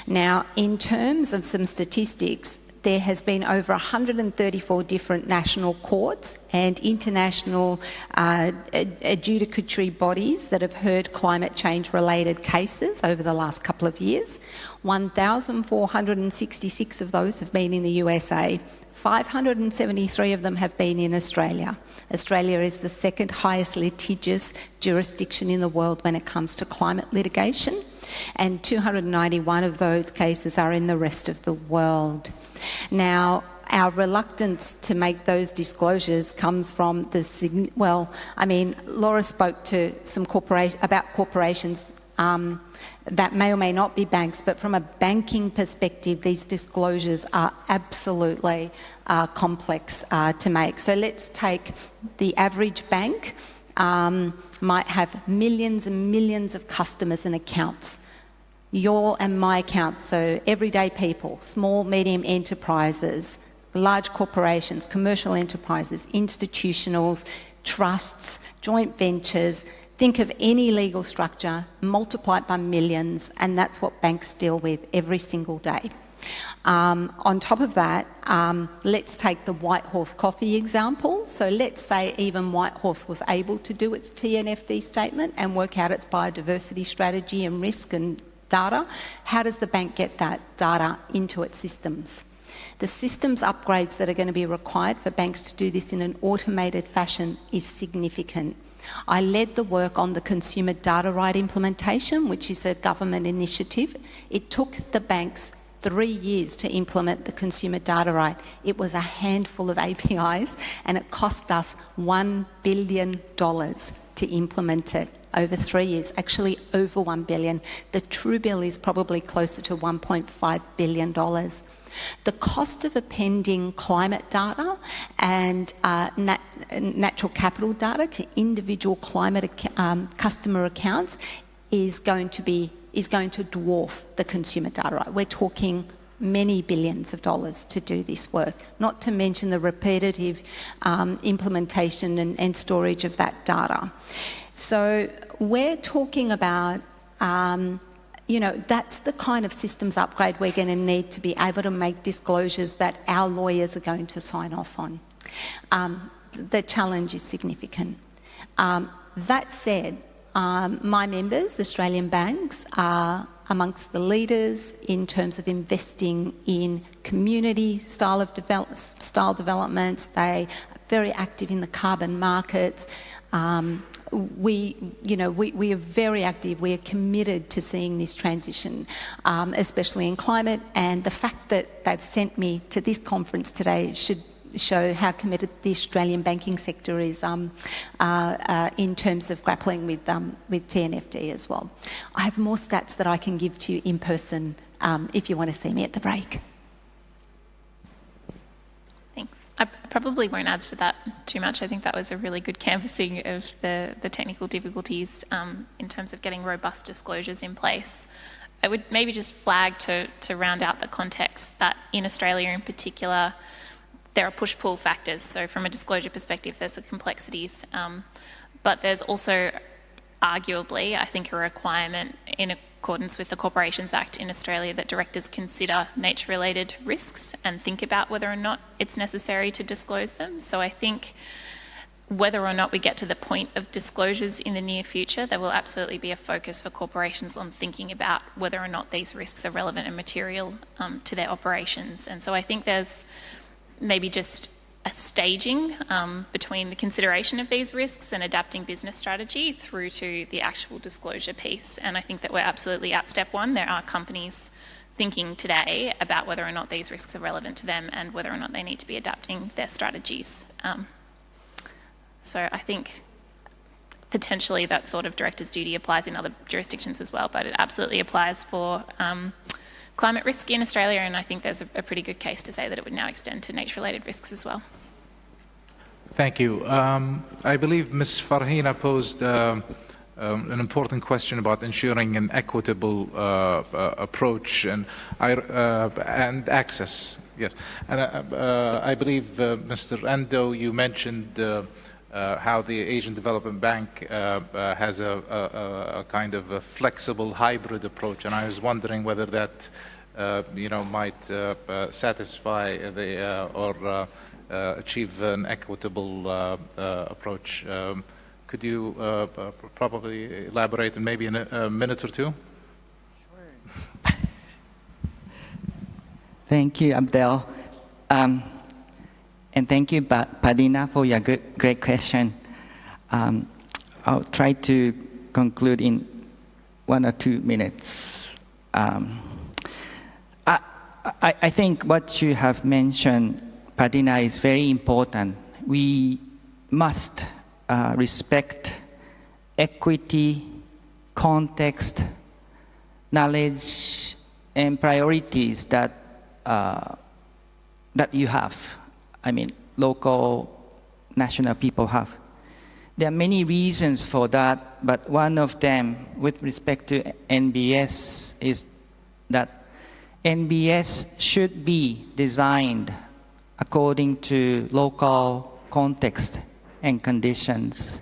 Now, in terms of some statistics, there has been over 134 different national courts and international adjudicatory bodies that have heard climate change related cases over the last couple of years. 1,466 of those have been in the USA. 573 of them have been in Australia. Australia is the second highest litigious jurisdiction in the world when it comes to climate litigation, and 291 of those cases are in the rest of the world. Now, our reluctance to make those disclosures comes from Laura spoke to some corporations that may or may not be banks, but from a banking perspective, these disclosures are absolutely complex to make. So let's take the average bank, might have millions and millions of customers and accounts. Your and my accounts, so everyday people, small, medium enterprises, large corporations, commercial enterprises, institutionals, trusts, joint ventures. Think of any legal structure, multiply it by millions, and that's what banks deal with every single day. On top of that, let's take the Whitehorse Coffee example. So let's say even Whitehorse was able to do its TNFD statement and work out its biodiversity strategy and risk and data. How does the bank get that data into its systems? The systems upgrades that are going to be required for banks to do this in an automated fashion is significant. I led the work on the consumer data right implementation, which is a government initiative. It took the banks 3 years to implement the consumer data right. It was a handful of APIs and it cost us $1 billion to implement it over 3 years, actually over $1 billion. The true bill is probably closer to $1.5 billion. The cost of appending climate data and natural capital data to individual climate customer accounts is going to dwarf the consumer data right. We're talking many billions of dollars to do this work, not to mention the repetitive implementation and storage of that data. So we're talking about, that's the kind of systems upgrade we're going to need to be able to make disclosures that our lawyers are going to sign off on. The challenge is significant. That said, my members, Australian banks, are amongst the leaders in terms of investing in community style developments. They are very active in the carbon markets. We are very active. We are committed to seeing this transition, especially in climate. And the fact that they've sent me to this conference today should show how committed the Australian banking sector is in terms of grappling with TNFD as well. I have more stats that I can give to you in person if you want to see me at the break. Thanks. I probably won't add to that too much. I think that was a really good canvassing of the technical difficulties in terms of getting robust disclosures in place. I would maybe just flag to round out the context that in Australia in particular, there are push-pull factors. So from a disclosure perspective, there's the complexities, but there's also arguably, I think, a requirement in accordance with the Corporations Act in Australia that directors consider nature-related risks and think about whether or not it's necessary to disclose them. So I think whether or not we get to the point of disclosures in the near future, there will absolutely be a focus for corporations on thinking about whether or not these risks are relevant and material to their operations. And so I think there's maybe just a staging between the consideration of these risks and adapting business strategy through to the actual disclosure piece. And I think that we're absolutely at step one. There are companies thinking today about whether or not these risks are relevant to them and whether or not they need to be adapting their strategies. So I think potentially that sort of director's duty applies in other jurisdictions as well, but it absolutely applies for climate risk in Australia, and I think there's a pretty good case to say that it would now extend to nature-related risks as well. Thank you. I believe Ms. Farhina posed an important question about ensuring an equitable approach and access. Yes, and I believe Mr. Endo, you mentioned how the Asian Development Bank has a kind of a flexible hybrid approach, and I was wondering whether that might satisfy or achieve an equitable approach. Could you probably elaborate in maybe in a minute or two? Sure. Thank you, Abdel. And thank you, Padina, for your great question. I'll try to conclude in 1 or 2 minutes. I think what you have mentioned, Padina, is very important. We must respect equity, context, knowledge, and priorities that you have. I mean, local, national people have. There are many reasons for that, but one of them, with respect to NBS, is that NBS should be designed according to local context and conditions.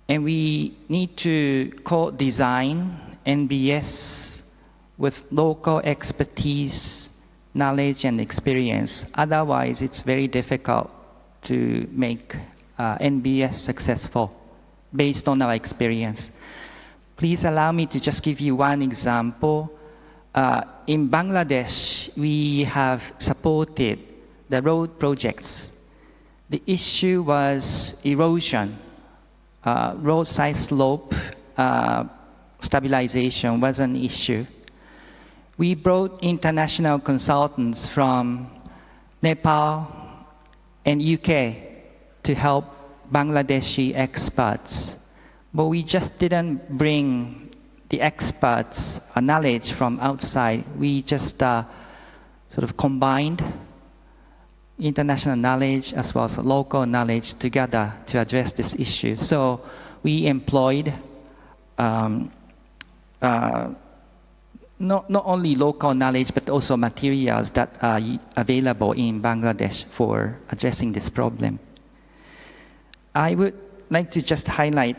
And we need to co-design NBS with local expertise, knowledge and experience. Otherwise, it's very difficult to make NBS successful based on our experience. Please allow me to just give you one example. in Bangladesh, we have supported the road projects. The issue was erosion. Roadside slope stabilization was an issue. We brought international consultants from Nepal and UK to help Bangladeshi experts. But we just didn't bring the experts' knowledge from outside. We just sort of combined international knowledge as well as local knowledge together to address this issue. So we employed not only local knowledge, but also materials that are available in Bangladesh for addressing this problem. I would like to just highlight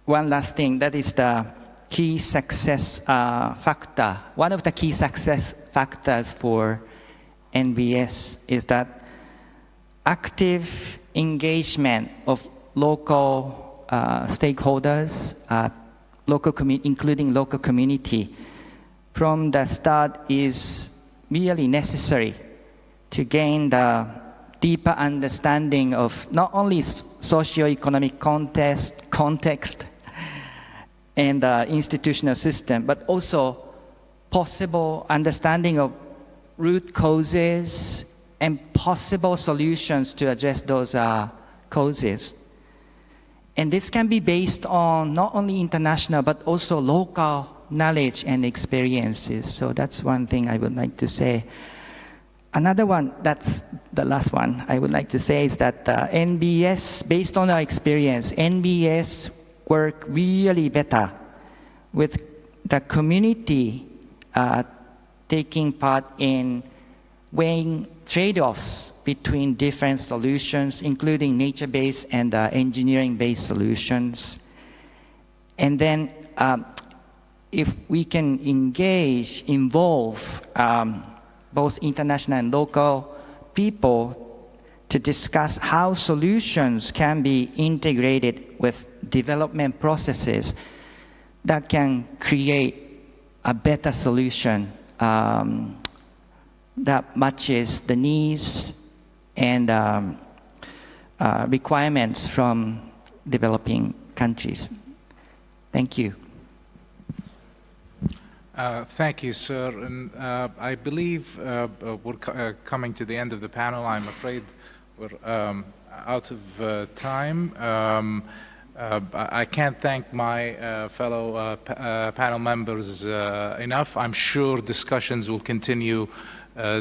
one last thing, that is the key success factor. One of the key success factors for NBS is that active engagement of local stakeholders, including local community, from the start is really necessary to gain the deeper understanding of not only socio-economic context and the institutional system, but also possible understanding of root causes and possible solutions to address those causes. And this can be based on not only international, but also local knowledge and experiences. So that's one thing I would like to say. Another one, that's the last one I would like to say, is that NBS, based on our experience, NBS work really better with the community taking part in weighing trade-offs between different solutions, including nature-based and engineering-based solutions. And then if we can involve both international and local people to discuss how solutions can be integrated with development processes that can create a better solution that matches the needs and requirements from developing countries. Thank you. Thank you, sir. And I believe we're coming to the end of the panel. I'm afraid we're out of time. I can't thank my fellow panel members enough. I'm sure discussions will continue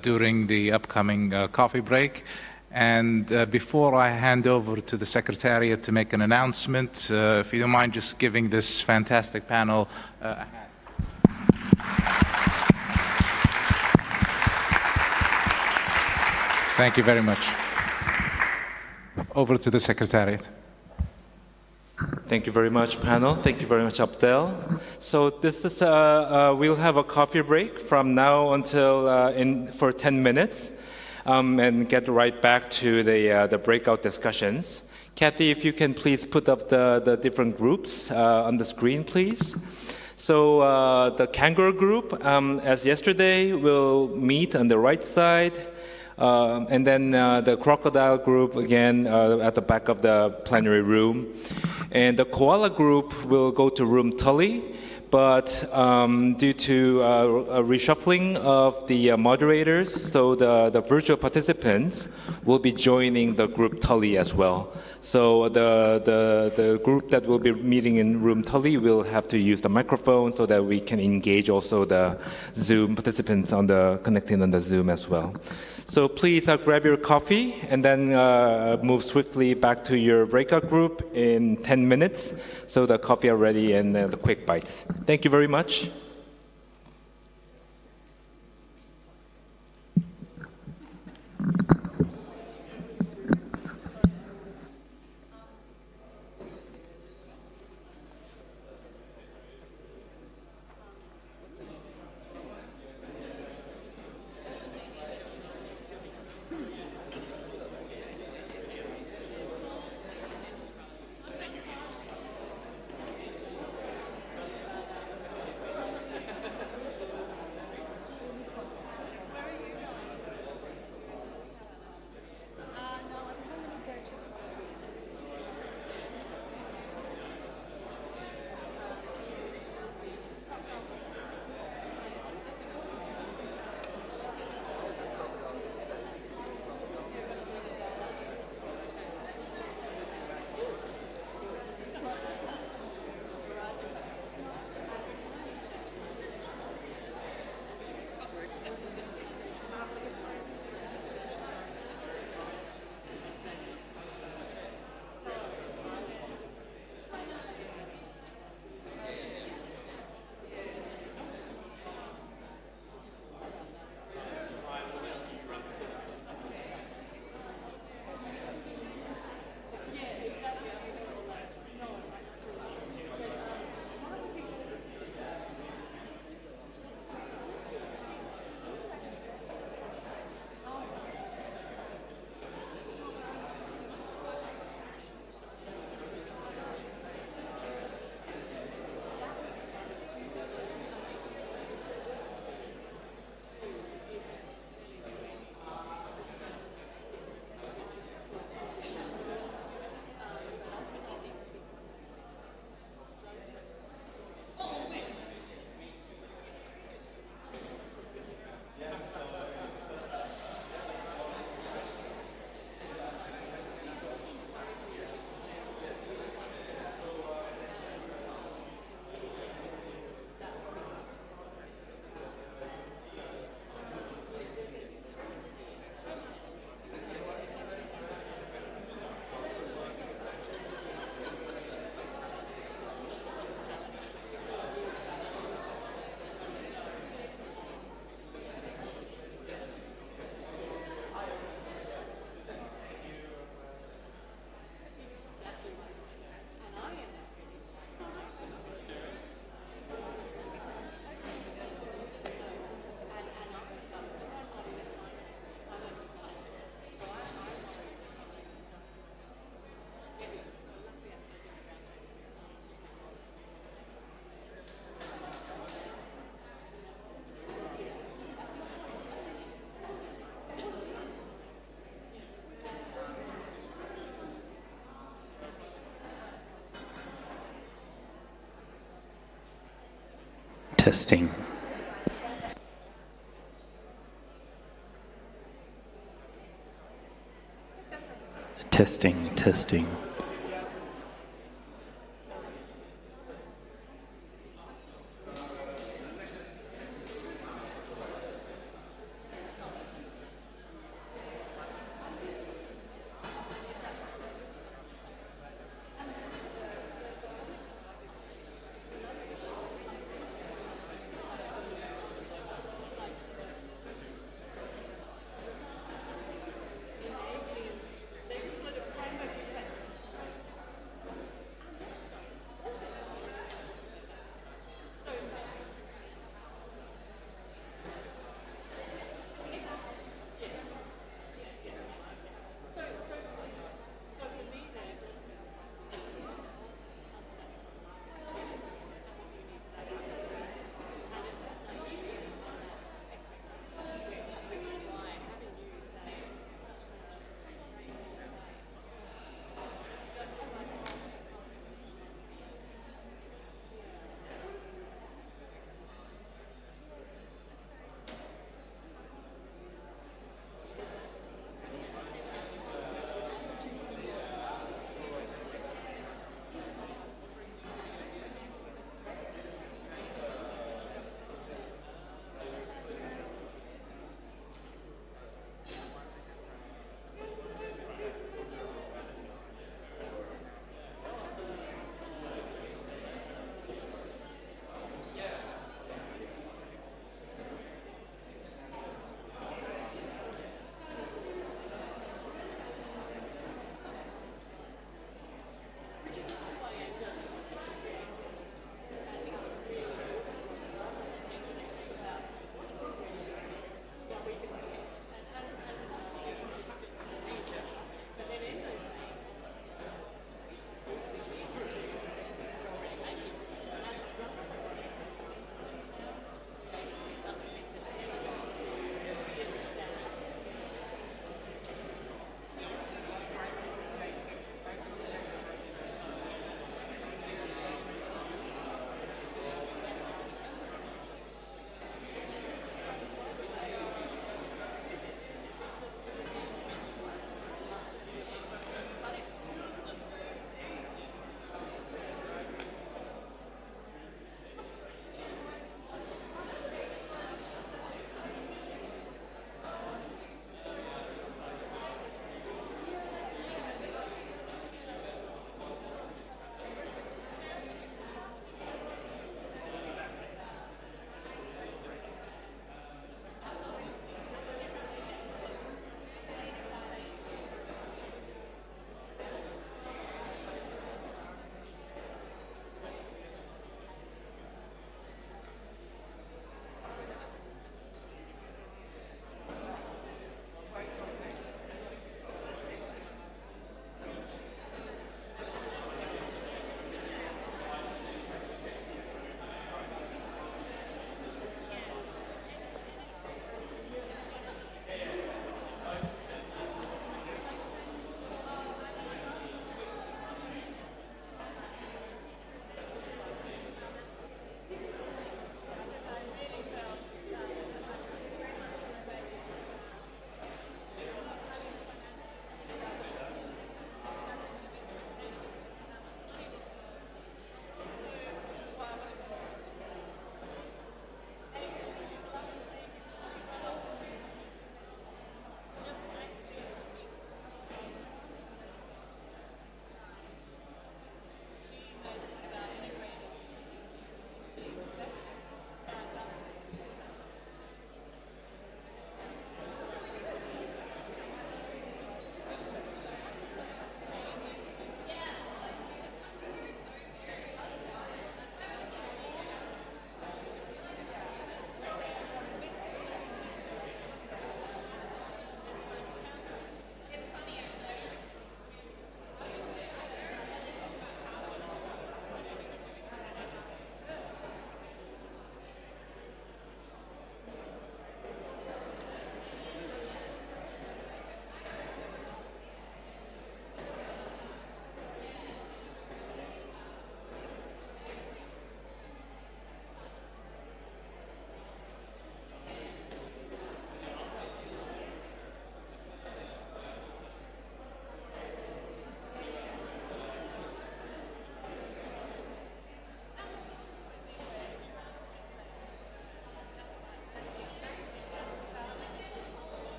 during the upcoming coffee break. And before I hand over to the Secretariat to make an announcement, if you don't mind just giving this fantastic panel a hand. Thank you very much. Over to the Secretariat. Thank you very much, panel. Thank you very much, Abdel. So this is we'll have a coffee break from now until for 10 minutes, and get right back to the breakout discussions. Kathy, if you can please put up the different groups on the screen, please. So the kangaroo group, as yesterday, will meet on the right side. And then the crocodile group, again, at the back of the plenary room. And the koala group will go to room Tully, but due to a reshuffling of the moderators, so the virtual participants will be joining the group Tully as well. So the group that will be meeting in room Tully will have to use the microphone so that we can engage also the Zoom participants connecting on the Zoom as well. So please grab your coffee and then move swiftly back to your breakout group in 10 minutes. So the coffee are ready and the quick bites. Thank you very much. Testing. Testing, testing.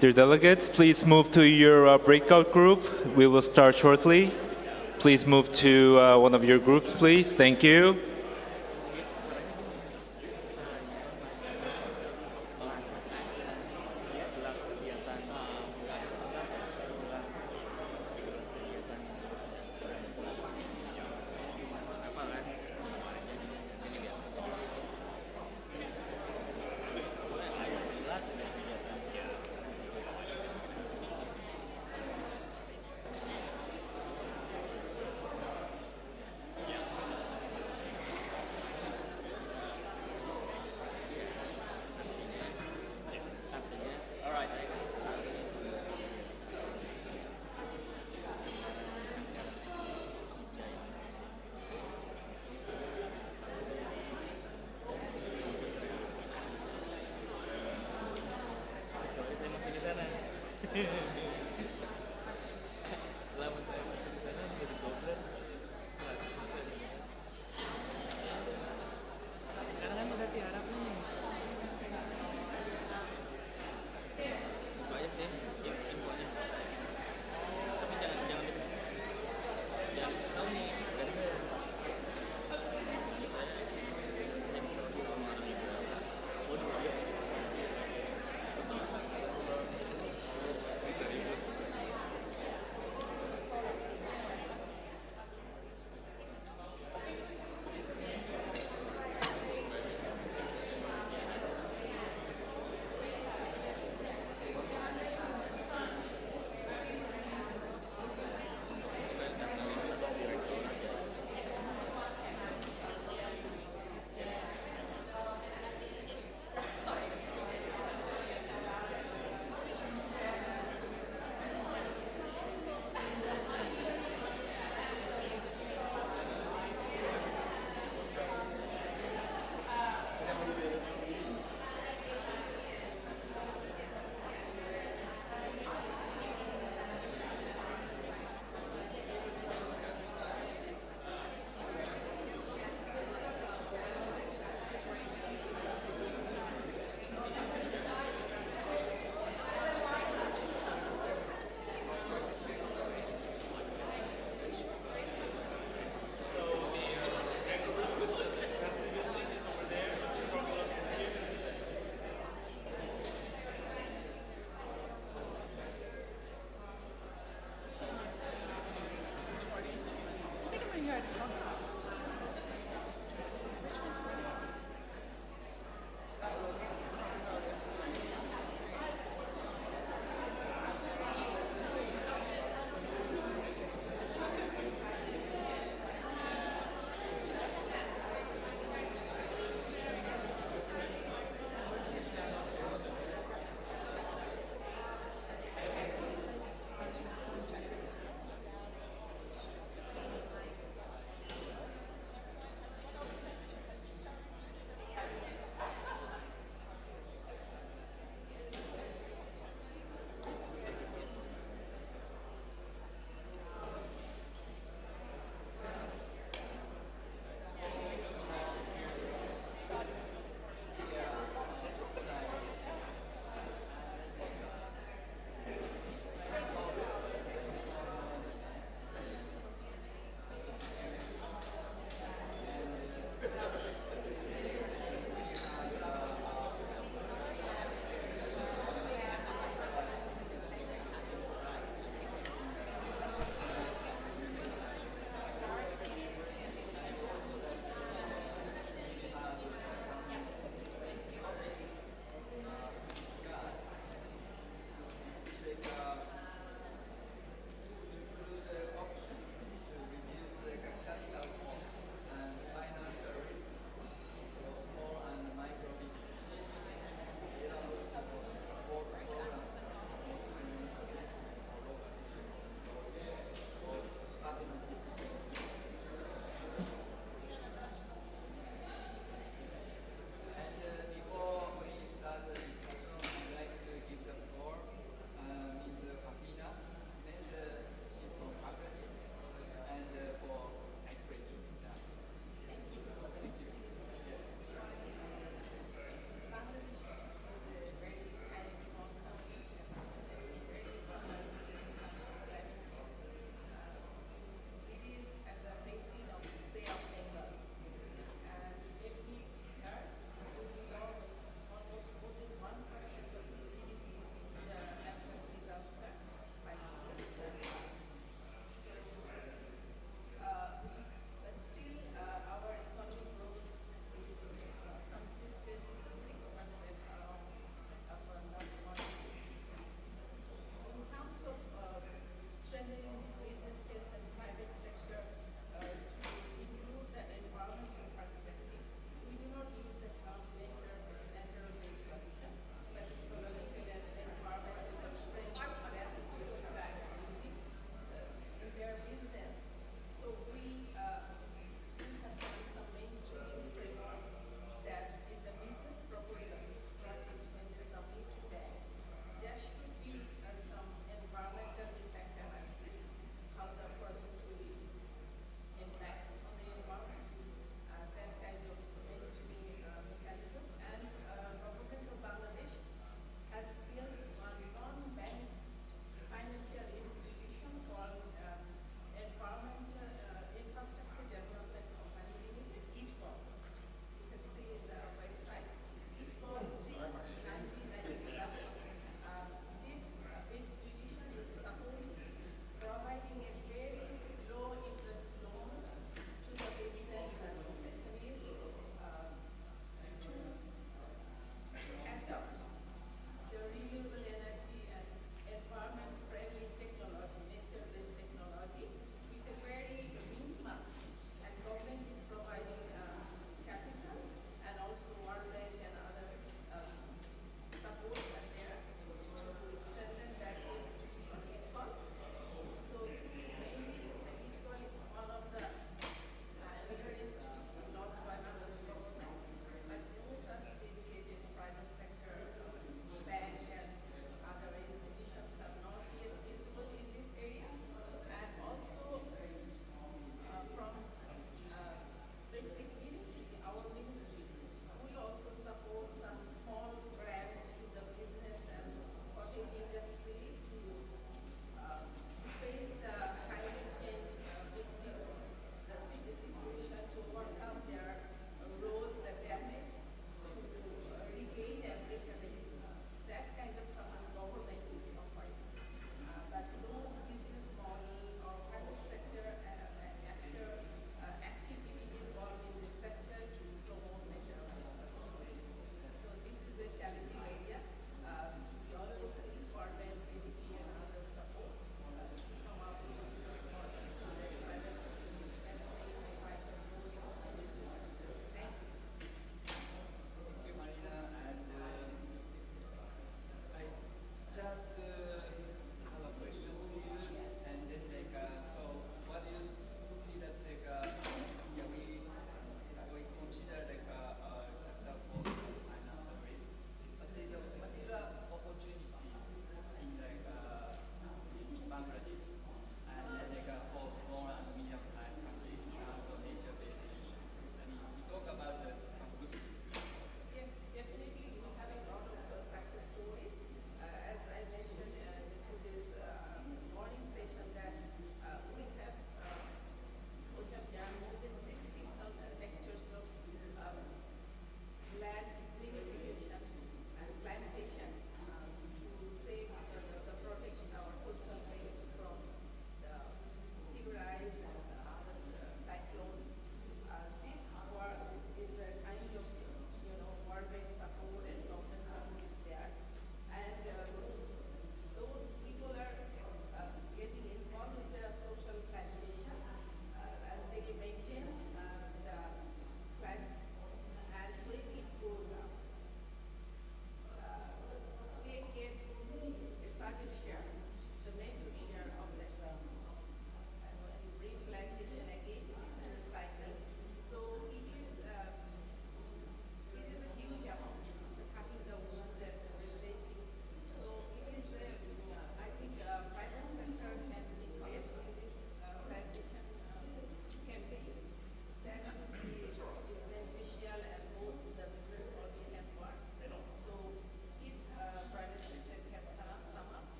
Dear delegates, please move to your breakout group. We will start shortly. Please move to one of your groups, please. Thank you.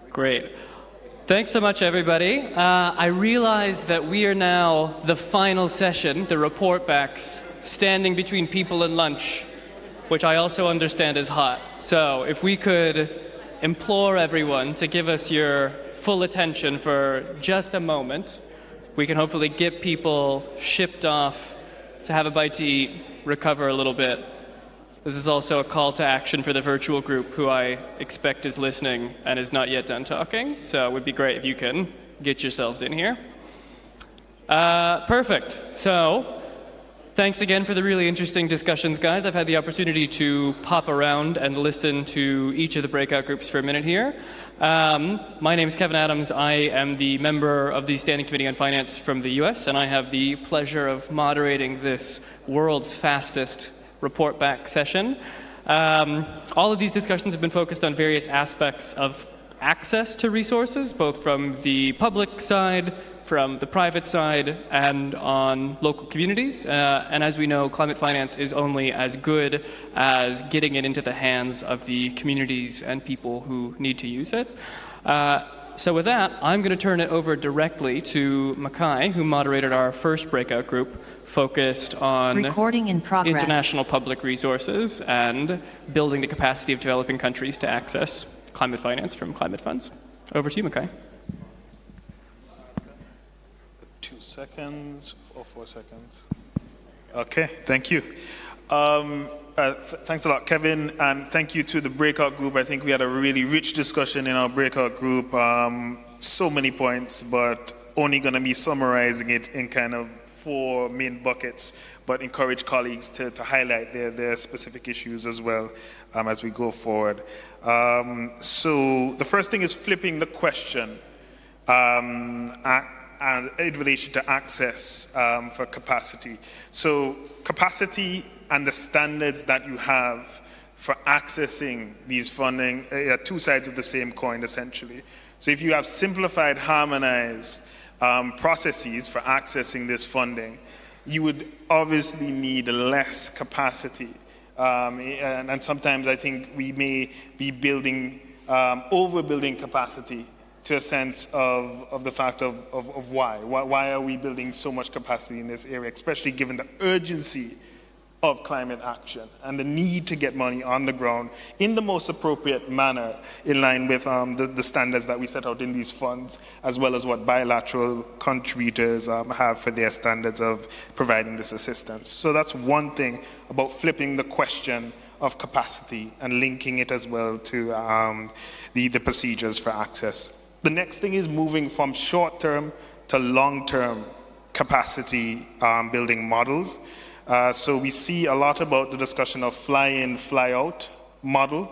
Great. Thanks so much, everybody. I realize that we are now the final session, the report backs, standing between people and lunch, which I also understand is hot. So if we could implore everyone to give us your full attention for just a moment, we can hopefully get people shipped off to have a bite to eat, recover a little bit. This is also a call to action for the virtual group, who I expect is listening and is not yet done talking. So it would be great if you can get yourselves in here. Perfect. So thanks again for the really interesting discussions, guys. I've had the opportunity to pop around and listen to each of the breakout groups for a minute here. My name is Kevin Adams. I am the member of the Standing Committee on Finance from the US, and I have the pleasure of moderating this world's fastest report back session. All of these discussions have been focused on various aspects of access to resources, both from the public side, from the private side, and on local communities. And as we know, climate finance is only as good as getting it into the hands of the communities and people who need to use it. So with that, I'm going to turn it over directly to Makai, who moderated our first breakout group, focused on international public resources and building the capacity of developing countries to access climate finance from climate funds. Over to you, Makai. 2 seconds or 4 seconds. Okay, thank you. Thanks a lot, Kevin, and thank you to the breakout group. I think we had a really rich discussion in our breakout group. So many points, but only going to be summarizing it in kind of 4 main buckets, but encourage colleagues to highlight their specific issues as well as we go forward. So the first thing is flipping the question and in relation to access for capacity. So capacity and the standards that you have for accessing these funding are 2 sides of the same coin, essentially. So if you have simplified, harmonized processes for accessing this funding, you would obviously need less capacity. And sometimes I think we may be building, overbuilding capacity to a sense of the fact of why. Why are we building so much capacity in this area, especially given the urgency of climate action and the need to get money on the ground in the most appropriate manner in line with the standards that we set out in these funds, as well as what bilateral contributors have for their standards of providing this assistance. So that's one thing about flipping the question of capacity and linking it as well to the procedures for access. The next thing is moving from short-term to long-term capacity building models. So we see a lot about the discussion of fly-in, fly-out model,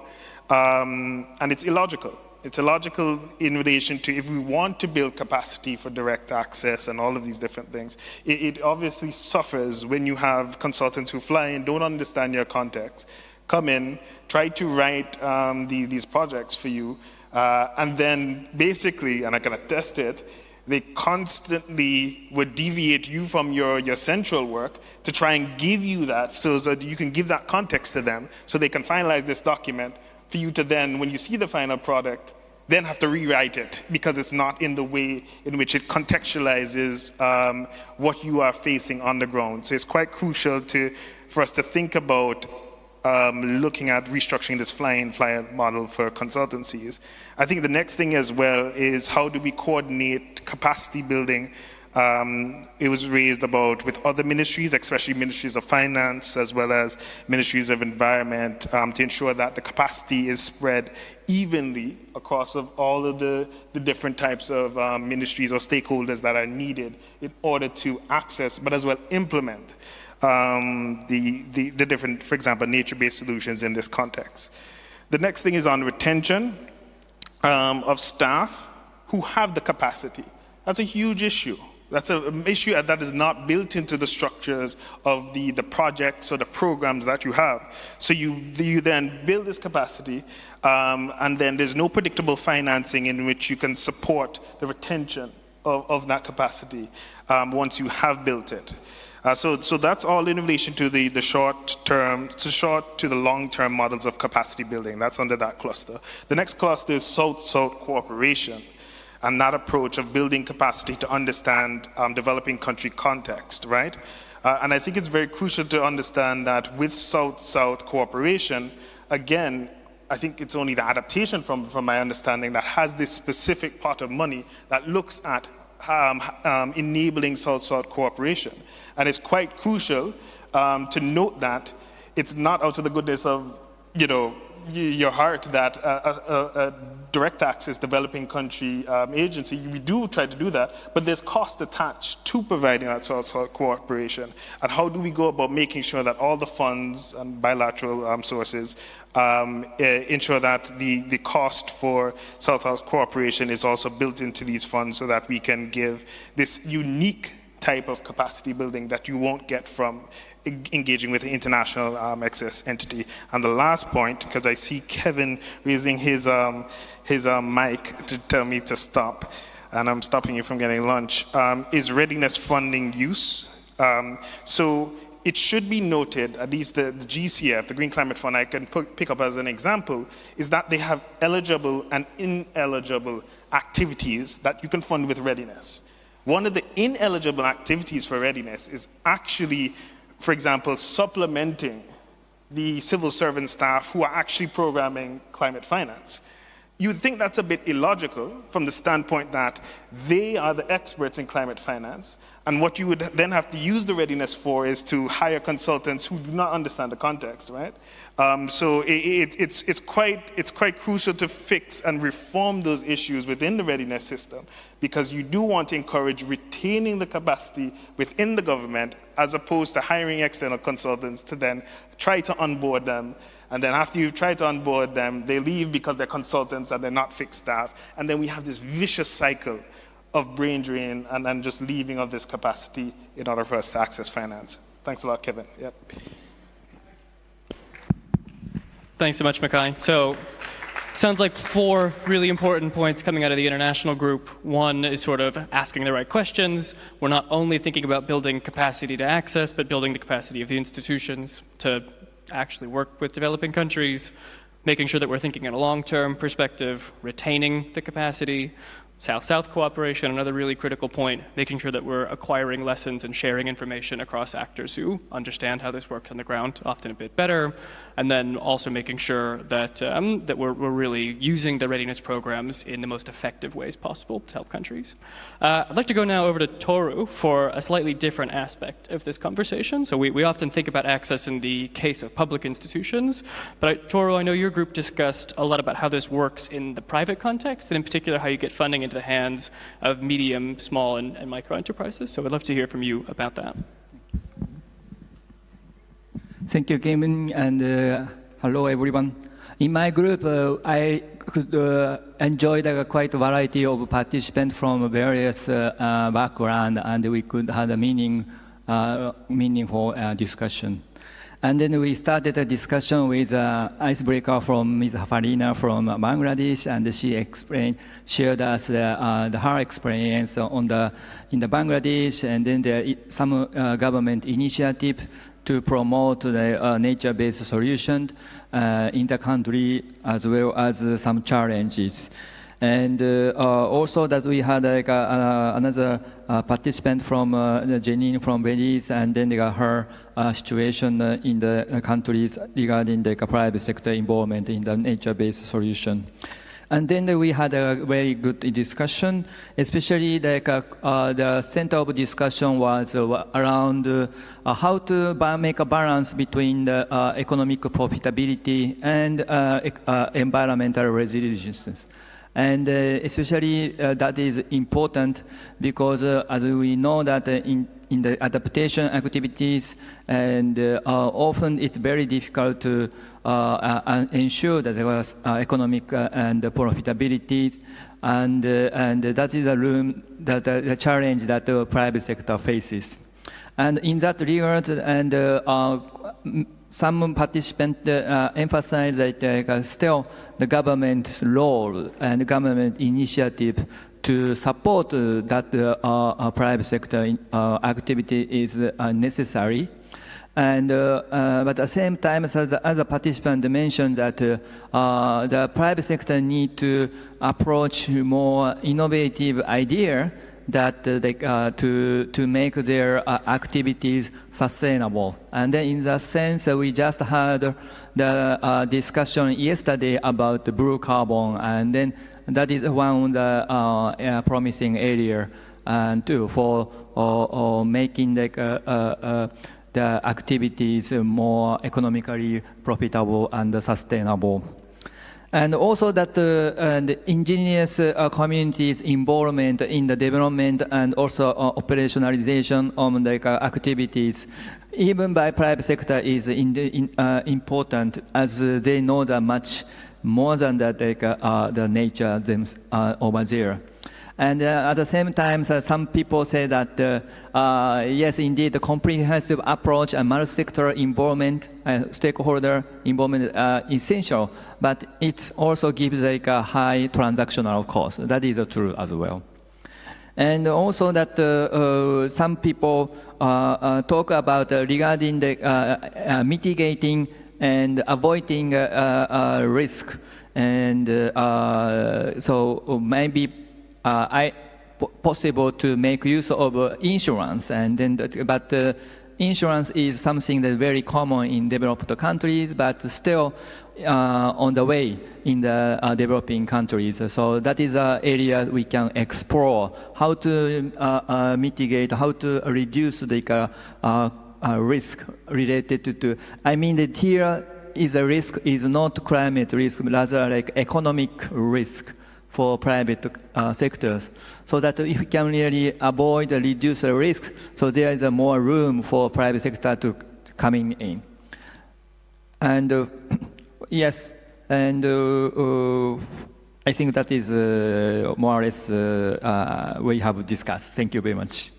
and it's illogical. It's illogical in relation to if we want to build capacity for direct access and all of these different things. It obviously suffers when you have consultants who fly in, don't understand your context, come in, try to write these projects for you, and then basically, and I can attest it, they constantly would deviate you from your central work to try and give you that so that you can give that context to them so they can finalize this document for you to then, when you see the final product, then have to rewrite it because it's not in the way in which it contextualizes what you are facing on the ground. So it's quite crucial for us to think about looking at restructuring this fly-in, fly-out model for consultancies. I think the next thing as well is how do we coordinate capacity building? It was raised about with other ministries, especially ministries of finance, as well as ministries of environment, to ensure that the capacity is spread evenly across all of the different types of ministries or stakeholders that are needed in order to access, but as well implement the different, for example, nature-based solutions in this context. The next thing is on retention of staff who have the capacity. That's a huge issue. That's an issue that is not built into the structures of the projects or the programs that you have. So you then build this capacity, and then there's no predictable financing in which you can support the retention of that capacity once you have built it. So that's all in relation to the short-term, short to the long-term models of capacity building. That's under that cluster. The next cluster is South-South cooperation, and that approach of building capacity to understand developing country context, right? And I think it's very crucial to understand that with South-South cooperation, again, I think it's only the adaptation from my understanding that has this specific pot of money that looks at enabling South-South cooperation. And it's quite crucial to note that it's not out of the goodness of, your heart that a direct access developing country agency, we do try to do that, but there's cost attached to providing that sort of cooperation. And how do we go about making sure that all the funds and bilateral sources ensure that the cost for South-South cooperation is also built into these funds so that we can give this unique type of capacity building that you won't get from engaging with the international access entity. And the last point, because I see Kevin raising his mic to tell me to stop, and I'm stopping you from getting lunch, is readiness funding use. So it should be noted, at least the GCF, the Green Climate Fund, I can pick up as an example, is that they have eligible and ineligible activities that you can fund with readiness. One of the ineligible activities for readiness is actually, for example, supplementing the civil servant staff who are actually programming climate finance. You would think that's a bit illogical from the standpoint that they are the experts in climate finance, and what you would then have to use the readiness for is to hire consultants who do not understand the context, right? So it's quite crucial to fix and reform those issues within the readiness system, because you do want to encourage retaining the capacity within the government as opposed to hiring external consultants to then try to onboard them. And then after you've tried to onboard them, they leave because they're consultants and they're not fixed staff. And then we have this vicious cycle of brain drain and just leaving of this capacity in order for us to access finance. Thanks a lot, Kevin. Yep. Thanks so much, Makai. So, sounds like 4 really important points coming out of the international group. One is sort of asking the right questions. We're not only thinking about building capacity to access, but building the capacity of the institutions to actually work with developing countries, making sure that we're thinking in a long-term perspective, retaining the capacity. South-South cooperation, another really critical point, making sure that we're acquiring lessons and sharing information across actors who understand how this works on the ground, often a bit better, and then also making sure that, that we're really using the readiness programs in the most effective ways possible to help countries. I'd like to go now over to Toru for a slightly different aspect of this conversation. So we often think about access in the case of public institutions, but Toru, I know your group discussed a lot about how this works in the private context, and in particular how you get funding into the hands of medium, small, and micro enterprises. So I'd love to hear from you about that. Thank you, Kevin, and hello, everyone. In my group, I could enjoy quite a variety of participants from various backgrounds, and we could have a meaningful discussion. And then we started a discussion with icebreaker from Ms. Farina from Bangladesh, and she shared us her experience in the Bangladesh, and then some government initiative to promote the nature-based solutions in the country, as well as some challenges. And also that we had another participant from Janine from Belize, and then her situation in the countries regarding the private sector involvement in the nature-based solution. And then we had a very good discussion, especially the center of discussion was around how to make a balance between the economic profitability and environmental resilience. And especially that is important because as we know that in the adaptation activities, and often it's very difficult to ensure that there was economic and profitability, and that is a room that the challenge that the private sector faces. And in that regard, and some participants emphasize that still the government's role and government initiative to support that private sector activity is necessary. And but at the same time, as a participant mentioned that the private sector need to approach more innovative idea that to make their activities sustainable. And then in that sense, we just had the discussion yesterday about the blue carbon, and then that is one of the promising area and too for making the activities more economically profitable and sustainable. And also that the indigenous communities' involvement in the development and also operationalization of like, activities, even by private sector, is important, as they know that much more than that, like, the nature over there. And at the same time, some people say that, yes, indeed, the comprehensive approach and multi-sector involvement and stakeholder involvement are essential, but it also gives like a high transactional cost. That is true as well. And also that some people talk about regarding the mitigating and avoiding risk. And so maybe possible to make use of insurance, and then but insurance is something that's very common in developed countries, but still on the way in the developing countries. So that is an area we can explore how to mitigate, how to reduce the risk related to. I mean that here is a risk is not climate risk, rather like economic risk for private sectors, so that if we can really avoid or reduce the risk, so there is more room for private sector to coming in. And yes, and I think that is more or less we have discussed. Thank you very much.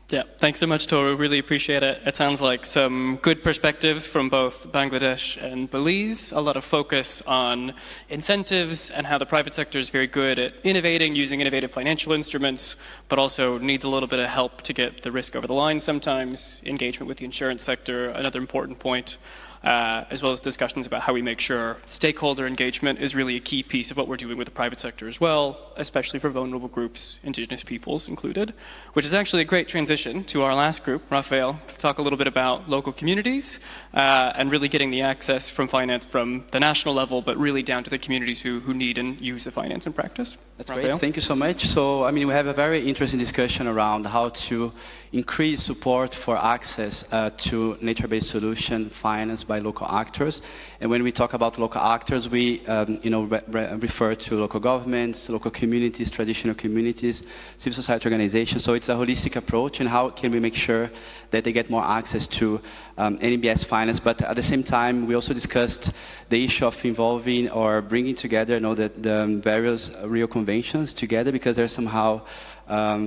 Yeah, thanks so much, Toru. Really appreciate it. It sounds like some good perspectives from both Bangladesh and Belize. A lot of focus on incentives and how the private sector is very good at innovating, using innovative financial instruments, but also needs a little bit of help to get the risk over the line sometimes. Engagement with the insurance sector, another important point. As well as discussions about how we make sure stakeholder engagement is really a key piece of what we're doing with the private sector as well, especially for vulnerable groups, indigenous peoples included, which is actually a great transition to our last group, Rafael, to talk a little bit about local communities and really getting the access from finance from the national level, but really down to the communities who need and use the finance in practice. That's Rafael? great. Thank you so much. So, I mean, we have a very interesting discussion around how to increase support for access to nature-based solution financed by local actors. And when we talk about local actors, we refer to local governments, local communities, traditional communities, civil society organizations. So it's a holistic approach, and how can we make sure that they get more access to NBS finance. But at the same time, we also discussed the issue of involving or bringing together the various Rio conventions together, because there's somehow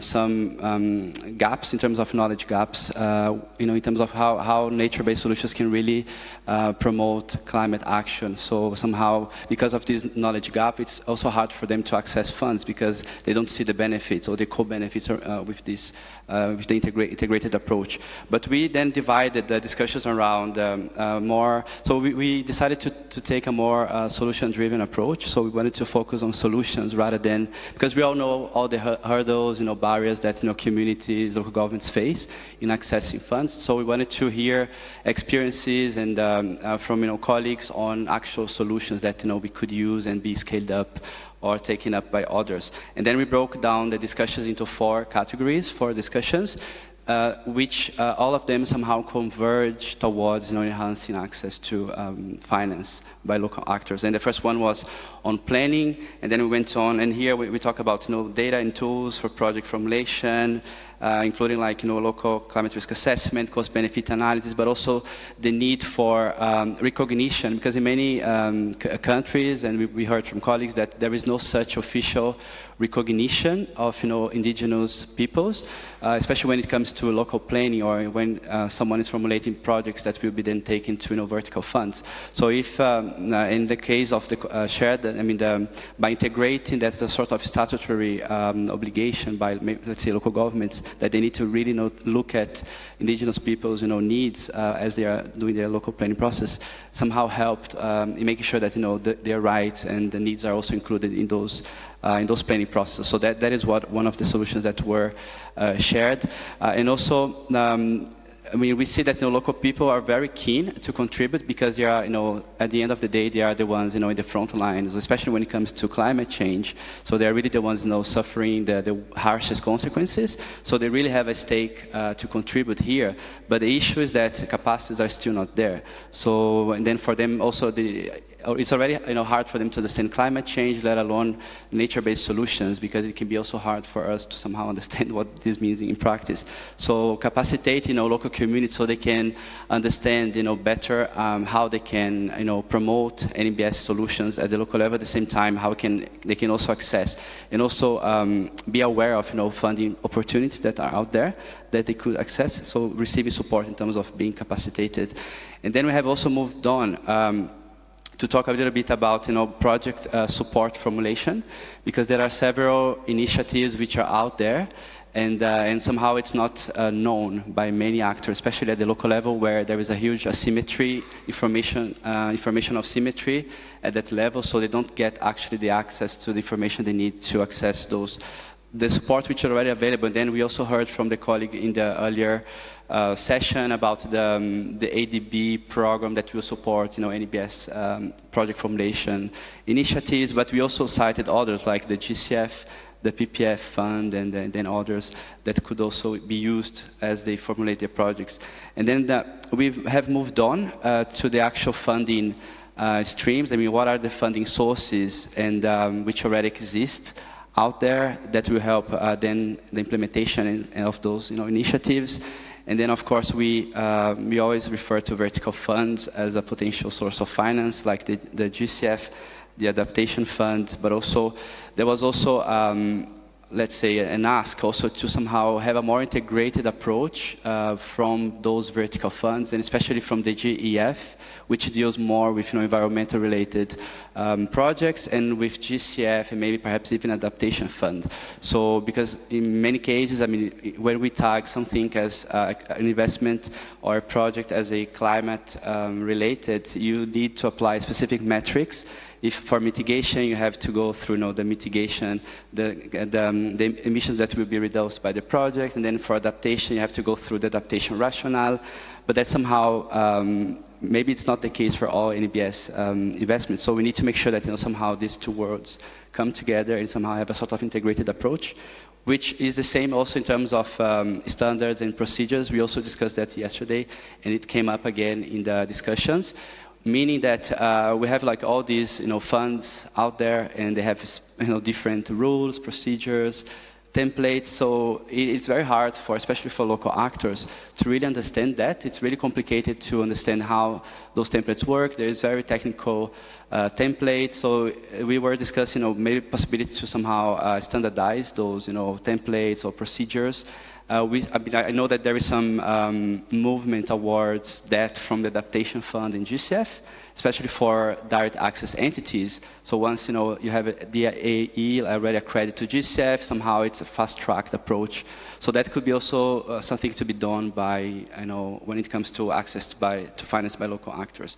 some gaps in terms of knowledge gaps, in terms of how nature-based solutions can really promote climate action. So somehow, because of this knowledge gap, it's also hard for them to access funds because they don't see the benefits or the co-benefits with this with the integrated approach. But we then divided the discussions around more. So we decided to take a more solution-driven approach. So we wanted to focus on solutions rather than, because we all know all the hurdles, barriers that communities, local governments face in accessing funds. So we wanted to hear experiences and from colleagues on actual solutions that we could use and be scaled up or taken up by others. And then we broke down the discussions into 4 categories, 4 discussions, which all of them somehow converge towards enhancing access to finance by local actors. And the first one was on planning, and then we went on, and here we talk about data and tools for project formulation, including local climate risk assessment, cost-benefit analysis, but also the need for recognition, because in many countries, and we heard from colleagues that there is no such official recognition of indigenous peoples, especially when it comes to local planning or when someone is formulating projects that will be then taken to vertical funds. So if in the case of the shared, by integrating that as a sort of statutory obligation by, let's say, local governments, that they need to really look at indigenous people's needs as they are doing their local planning process, somehow helped in making sure that their rights and the needs are also included in those planning processes. So that is one of the solutions that were shared, and also I mean, we see that local people are very keen to contribute because they are, at the end of the day, they are the ones, in the front lines, especially when it comes to climate change. So they are really the ones, suffering the harshest consequences. So they really have a stake to contribute here. But the issue is that capacities are still not there. So, and then for them also, it's already hard for them to understand climate change, let alone nature-based solutions, because it can be also hard for us to somehow understand what this means in practice. So capacitate local communities so they can understand better how they can promote NBS solutions at the local level. At the same time, how they can also access and also be aware of funding opportunities that are out there that they could access. So receiving support in terms of being capacitated, and then we have also moved on. To talk a little bit about project support formulation, because there are several initiatives which are out there, and somehow it's not known by many actors, especially at the local level, where there is a huge asymmetry, information of symmetry at that level, so they don't get actually the access to the information they need to access the support which are already available. And then we also heard from the colleague in the earlier session about the ADB program that will support NBS project formulation initiatives, but we also cited others like the GCF, the PPF fund, and then others that could also be used as they formulate their projects. And then we have moved on to the actual funding streams. I mean, what are the funding sources and which already exist out there that will help then the implementation of those initiatives. And then, of course, we always refer to vertical funds as a potential source of finance, like the GCF, the adaptation fund, but also there was also, let's say, an ask also to somehow have a more integrated approach from those vertical funds, and especially from the GEF, which deals more with environmental related projects, and with GCF and maybe perhaps even adaptation fund. So because in many cases, I mean, when we tag something as an investment or a project as a climate related, you need to apply specific metrics. If for mitigation, you have to go through the mitigation, the emissions that will be reduced by the project, and then for adaptation, you have to go through the adaptation rationale. But that somehow, maybe it's not the case for all NBS investments. So we need to make sure that somehow these two worlds come together and somehow have a sort of integrated approach, which is the same also in terms of standards and procedures. We also discussed that yesterday, and it came up again in the discussions. Meaning that we have like all these funds out there, and they have different rules, procedures, templates. So it's very hard for, especially for local actors, to really understand that. It's really complicated to understand how those templates work. There's very technical templates. So we were discussing maybe possibility to somehow standardize those templates or procedures. I know that there is some movement towards that from the adaptation fund in GCF, especially for direct access entities. So once you have a DAE already accredited to GCF, somehow it's a fast-tracked approach. So that could be also something to be done by when it comes to access to finance by local actors.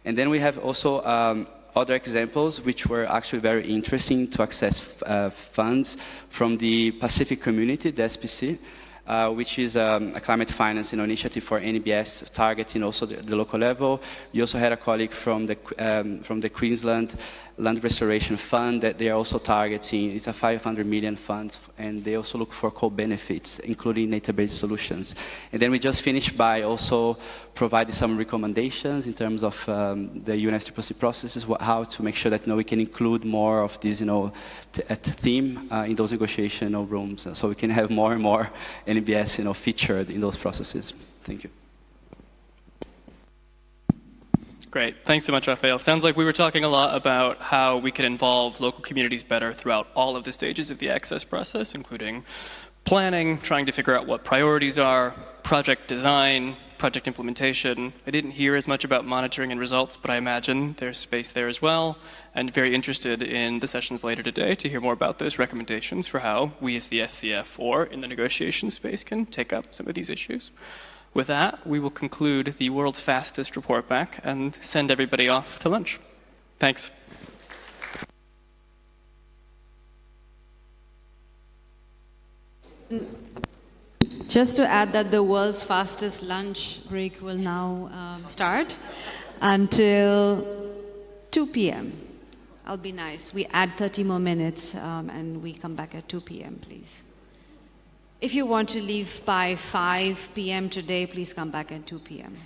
And then we have also other examples which were actually very interesting to access funds from the Pacific community, the SPC. Which is a climate finance initiative for NBS targeting also the local level. You also had a colleague from the Queensland Land Restoration Fund that they are also targeting. It's a 500 million fund, and they also look for co-benefits, including nature-based solutions. And then we just finished by also providing some recommendations in terms of the UNFCCC processes, how to make sure that we can include more of this theme in those negotiation rooms, so we can have more and more NBS featured in those processes. Thank you. Great. Thanks so much, Rafael. Sounds like we were talking a lot about how we can involve local communities better throughout all of the stages of the access process, including planning, trying to figure out what priorities are, project design, project implementation. I didn't hear as much about monitoring and results, but I imagine there's space there as well, and very interested in the sessions later today to hear more about those recommendations for how we as the SCF or in the negotiation space can take up some of these issues. With that, we will conclude the world's fastest report back and send everybody off to lunch. Thanks. Just to add that the world's fastest lunch break will now start until 2 p.m. I'll be nice. We add 30 more minutes and we come back at 2 p.m., please. If you want to leave by 5 p.m. today, please come back at 2 p.m.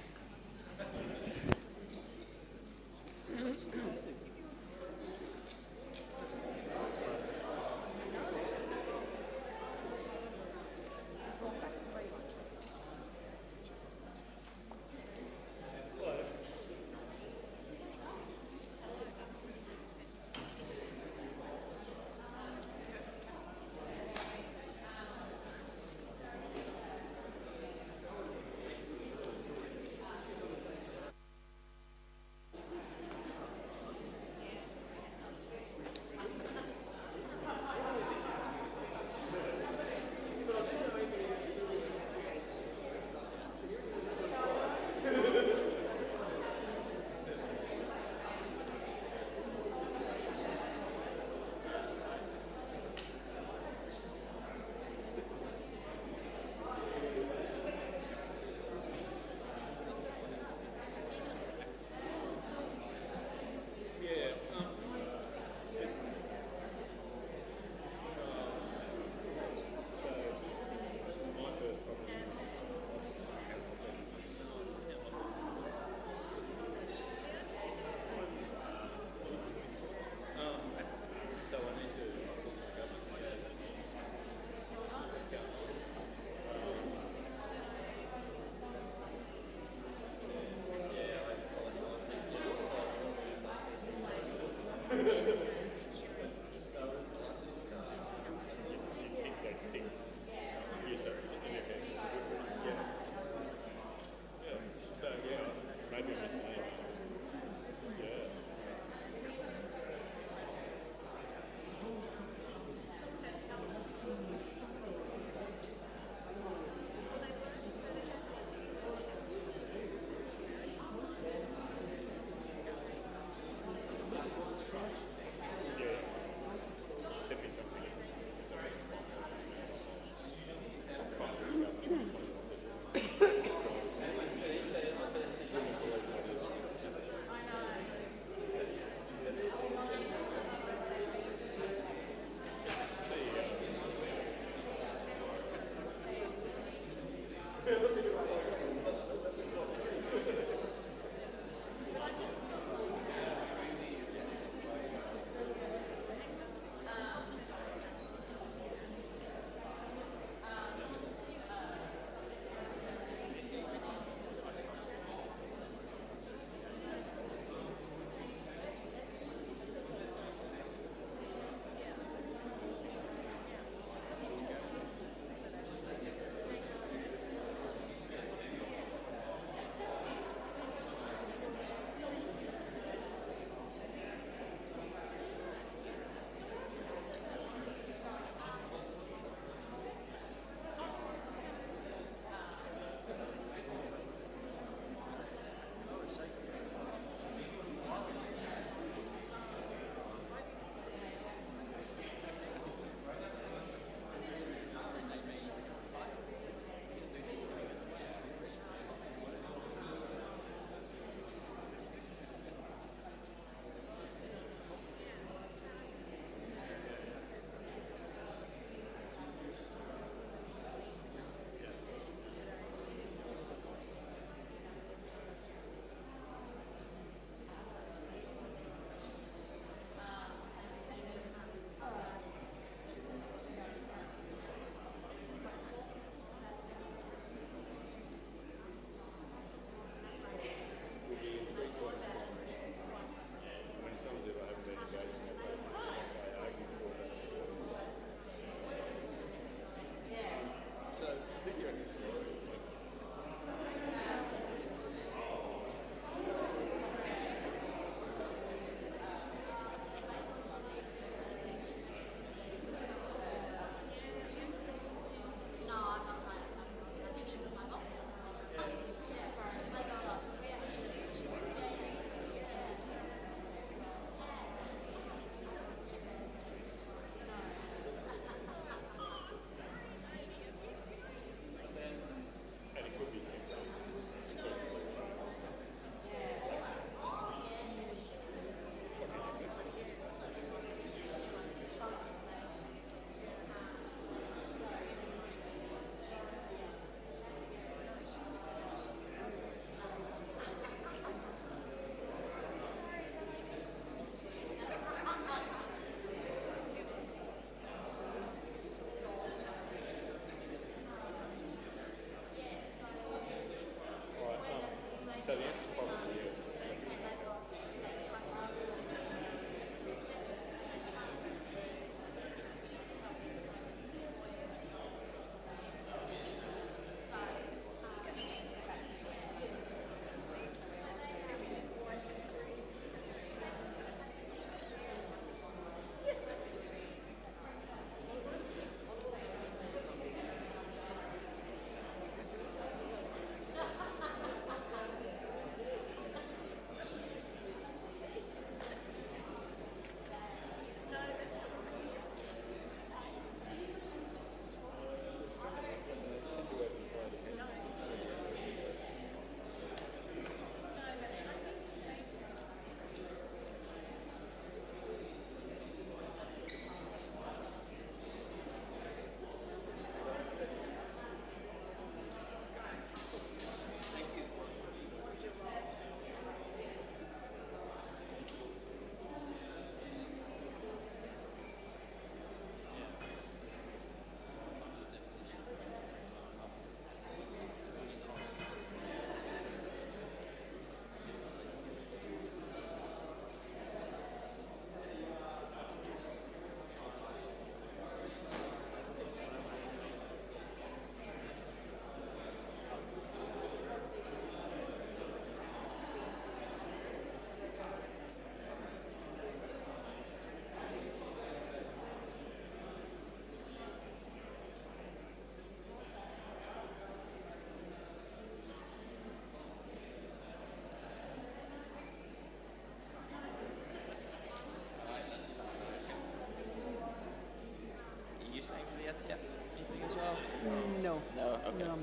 Probably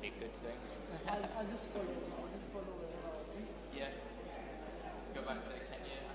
a good thing. I'll just follow. Yeah. Go back to Kenya.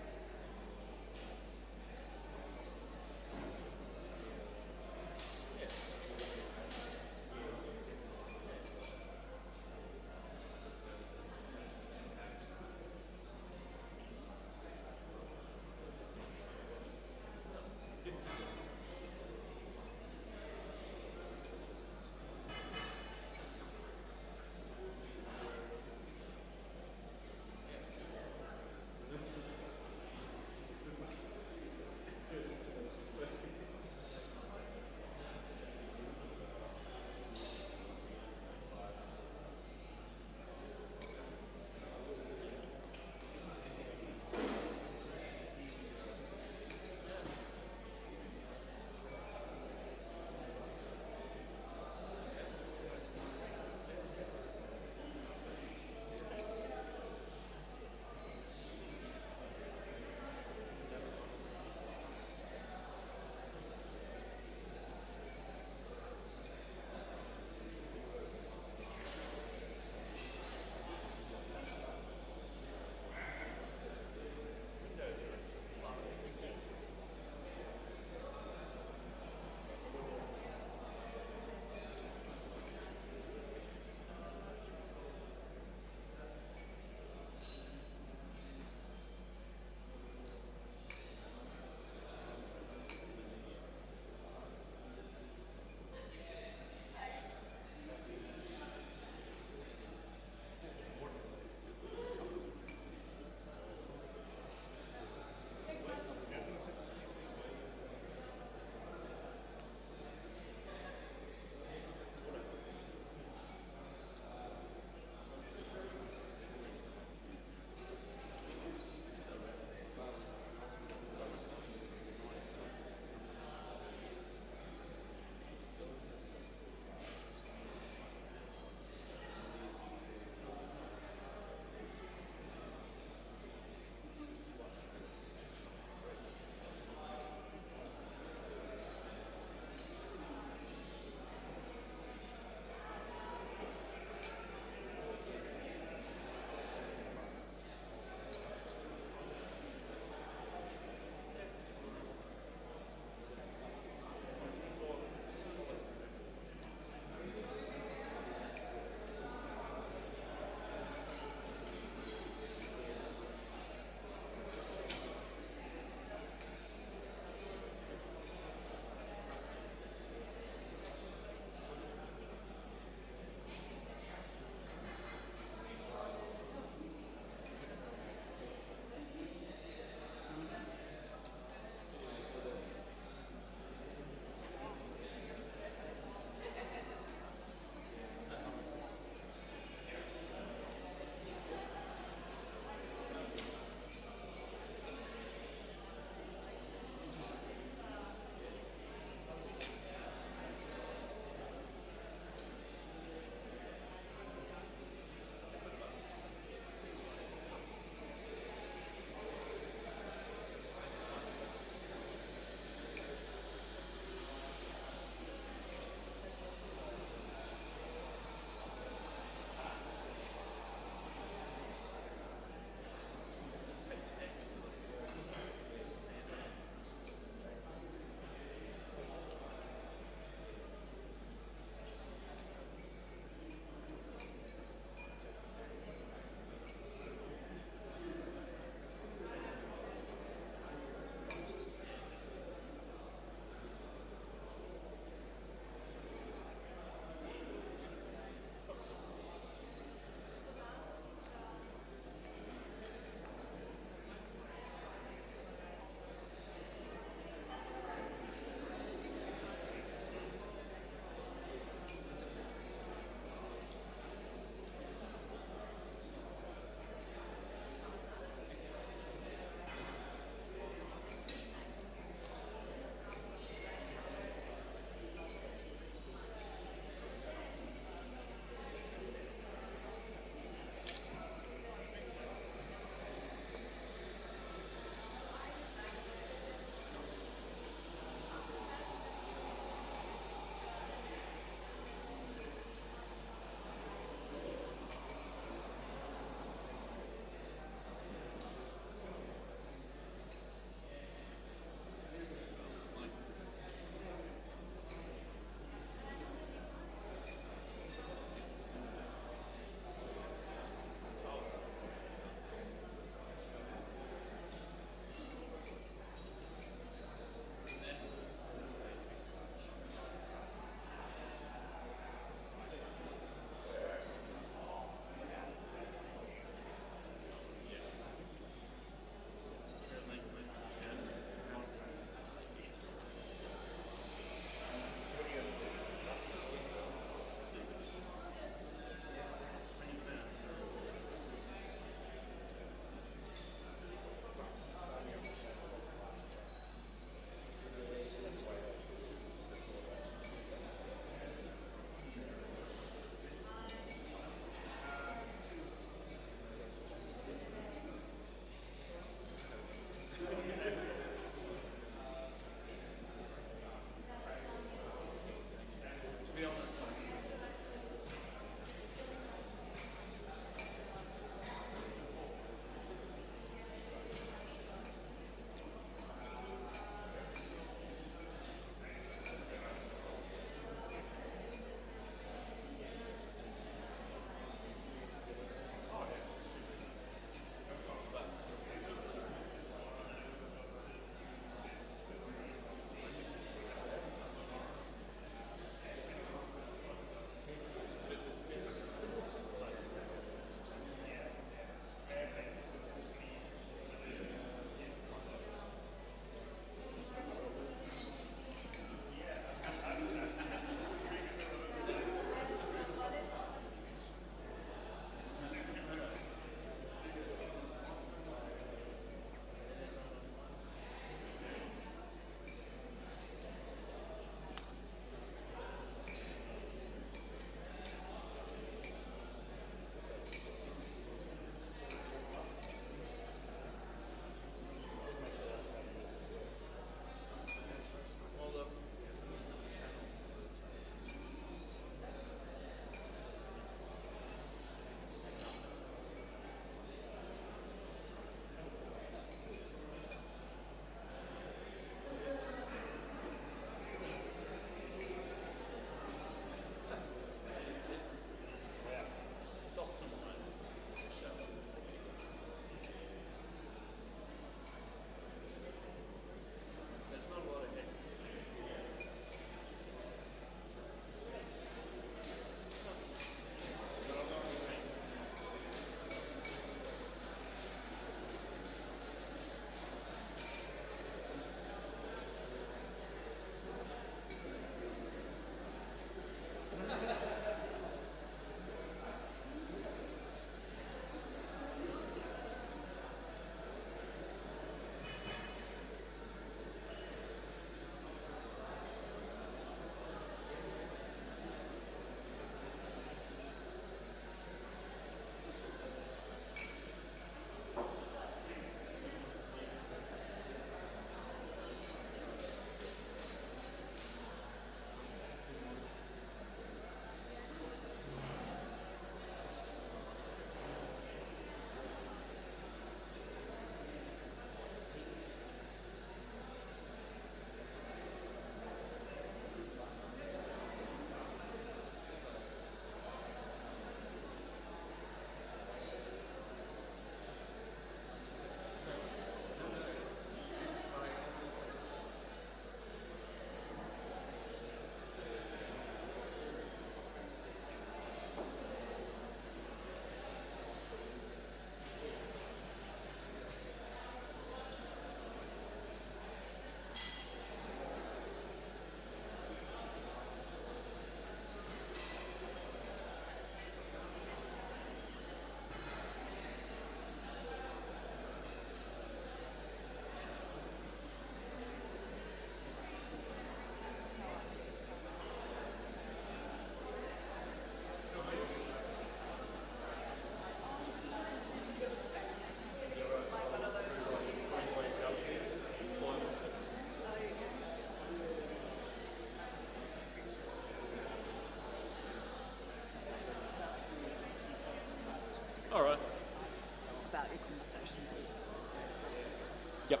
Yep.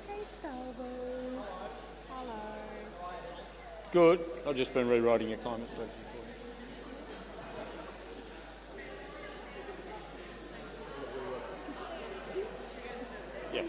Hey, Salvo. Hello. Good. I've just been rewriting your climate strategy. Yeah.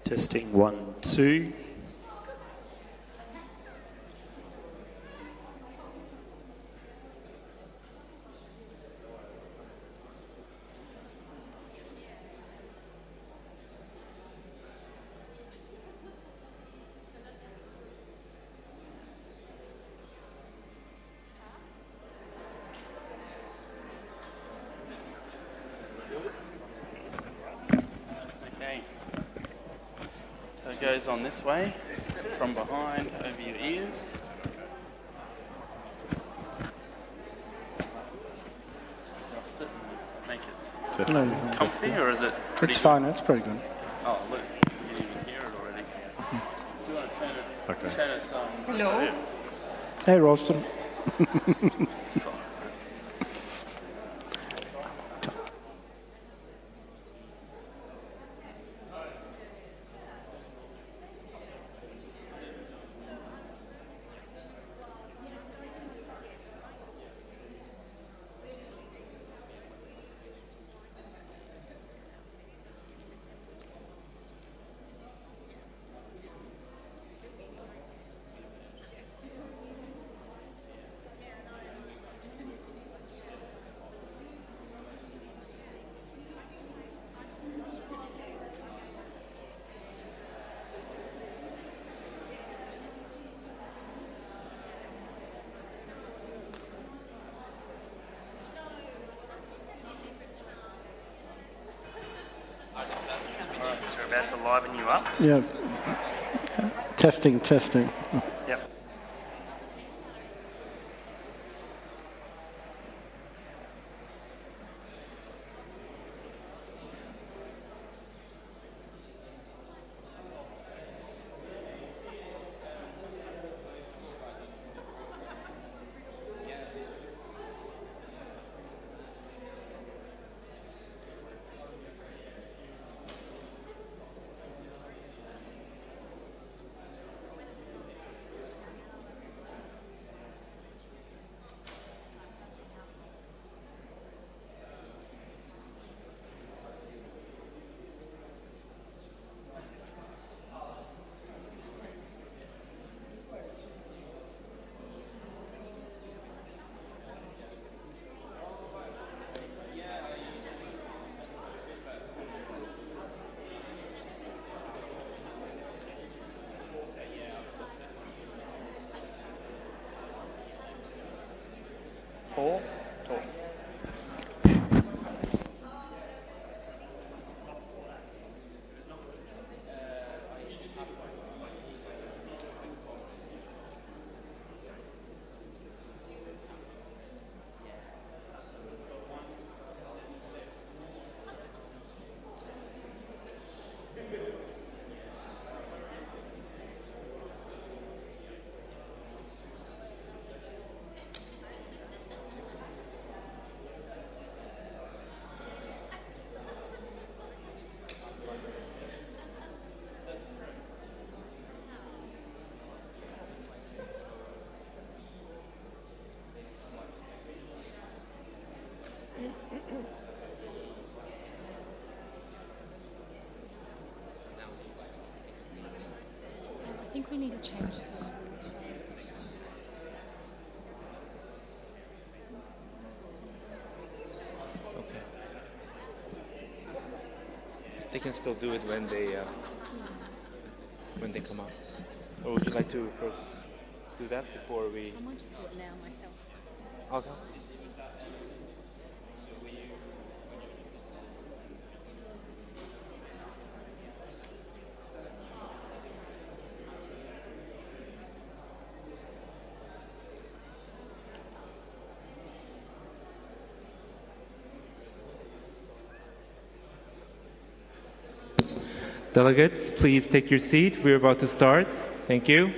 Testing 1, 2. Okay. So it goes on this way, from behind, over your ears. Adjust it and make it Testing. comfy, or is it pretty It's good? fine, it's pretty good. Oh, look, you can even hear it already. Do you want to turn it? Okay. Turn us Hello. Hey, Ralston. liven you up. Yeah. Testing, testing. Yep. Four, talk. I think we need to change the... Okay. They can still do it when they come out. Or would you like to first do that before we... I might just do it now myself. Okay. Delegates, please take your seat. We're about to start. Thank you.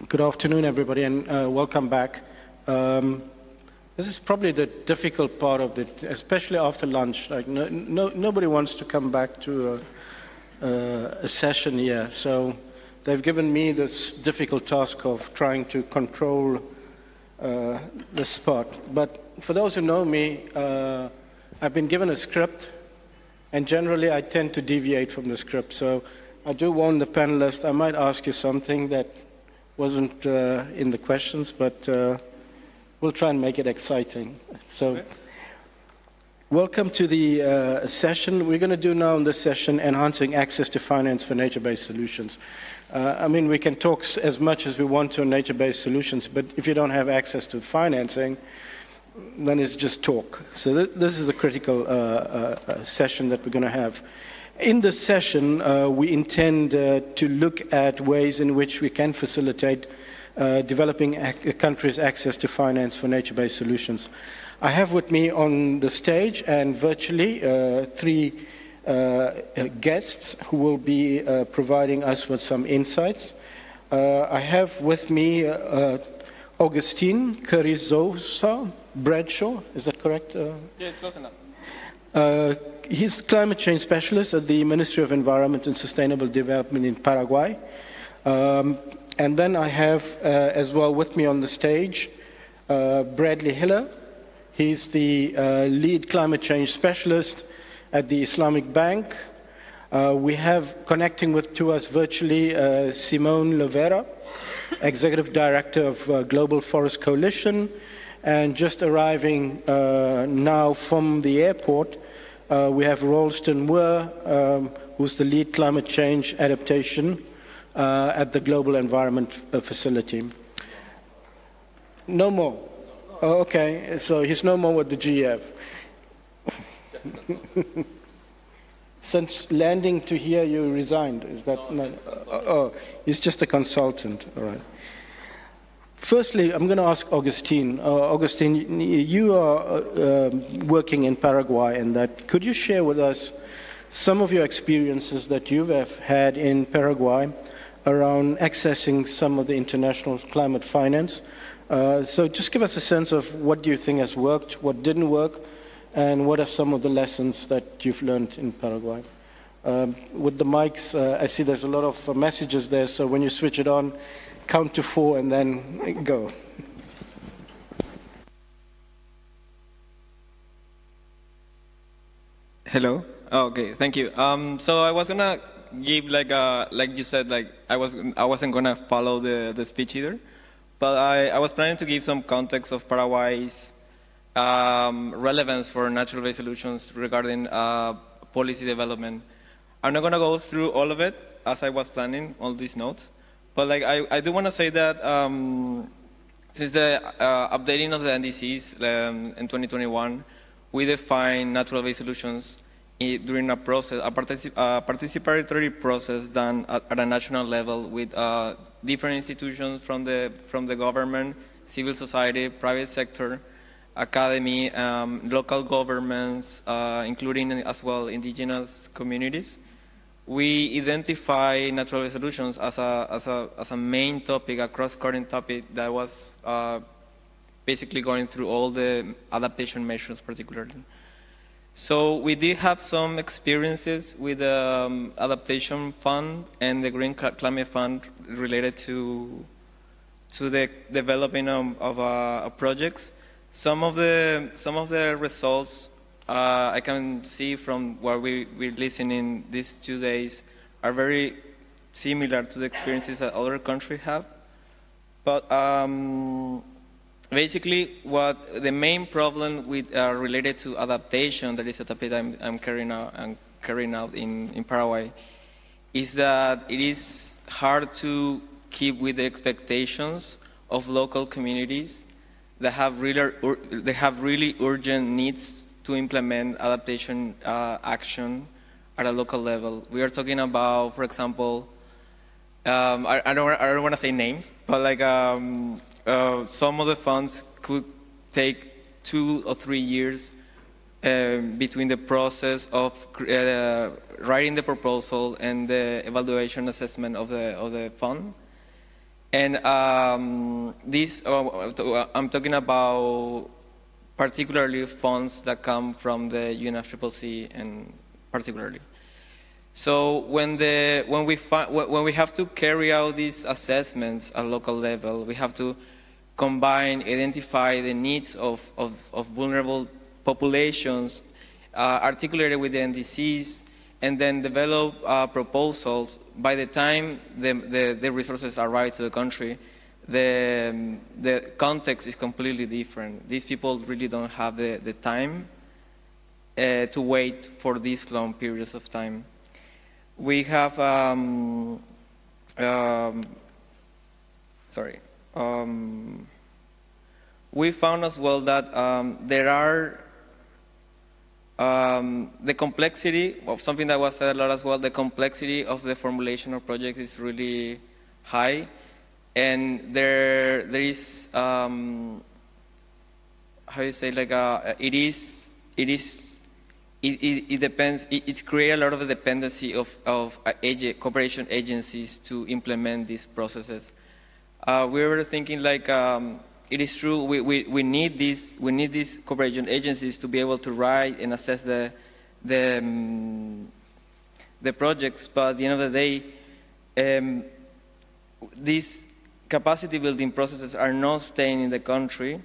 Good afternoon, everybody, and welcome back. This is probably the difficult part of it, especially after lunch. Like nobody wants to come back to a session here. So they've given me this difficult task of trying to control the spot. But for those who know me, I've been given a script, and generally I tend to deviate from the script. So I do warn the panelists, I might ask you something that wasn't in the questions, but we'll try and make it exciting. So, welcome to the session. We're going to do now in this session, enhancing access to finance for nature-based solutions. I mean, we can talk as much as we want to on nature-based solutions, but if you don't have access to financing, then it's just talk. So this is a critical session that we're going to have. In this session, we intend to look at ways in which we can facilitate developing countries' access to finance for nature-based solutions. I have with me on the stage and virtually three guests who will be providing us with some insights. I have with me Augustine Carrizosa Bradshaw, is that correct? Yes, close enough. He's climate change specialist at the Ministry of Environment and Sustainable Development in Paraguay. And then I have as well with me on the stage Bradley Hiller. He's the lead climate change specialist at the Islamic Bank. We have connecting to us virtually Simone Lovera, Executive Director of Global Forest Coalition, and just arriving now from the airport, we have Ralston Moore, who's the lead climate change adaptation at the Global Environment Facility. No more. Oh, okay, so he's no more with the GF. Since landing to here, you resigned. Is that no? Oh, he's just a consultant. All right. Firstly, I'm going to ask Augustine. Augustine, you are working in Paraguay, and that could you share with us some of your experiences that you have had in Paraguay around accessing some of the international climate finance? So just give us a sense of what do you think has worked, what didn't work, and what are some of the lessons that you've learned in Paraguay? With the mics, I see there's a lot of messages there, so when you switch it on, count to 4 and then go. Hello. Oh, okay, thank you. So I was gonna give like you said, like I wasn't gonna follow the speech either, but I was planning to give some context of Paraguay's relevance for natural-based solutions regarding policy development. I'm not gonna go through all of it as I was planning, all these notes, but like I do want to say that since the updating of the NDCs in 2021, we defined natural-based solutions during a process, a participatory process done at a national level with different institutions from the government, civil society, private sector, academy, local governments, including as well indigenous communities. We identify natural solutions as a main topic, a cross-cutting topic that was basically going through all the adaptation measures particularly. So we did have some experiences with the Adaptation Fund and the Green Climate Fund related to the developing of projects. Some of the results I can see from what we're listening these 2 days are very similar to the experiences that other countries have. But basically, what the main problem with related to adaptation, that is a topic I'm carrying out in Paraguay, is that it is hard to keep with the expectations of local communities that have really urgent needs to implement adaptation action at a local level. We are talking about, for example, I don't want to say names, but like some of the funds could take 2 or 3 years between the process of writing the proposal and the evaluation assessment of the fund. And I'm talking about particularly funds that come from the UNFCCC and particularly. So when we have to carry out these assessments at local level, we have to identify the needs of vulnerable populations, articulate it with the NDCs, and then develop proposals. By the time the resources arrive to the country, the context is completely different. These people really don't have the time to wait for these long periods of time. We have, we found as well that there are the complexity of something that was said a lot as well. The complexity of the formulation of projects is really high, and there is how you say, like it depends. It's create a lot of the dependency of cooperation agencies to implement these processes. We were thinking like. It is true. We need these cooperation agencies to be able to write and assess the projects. But at the end of the day, these capacity building processes are not staying in the country,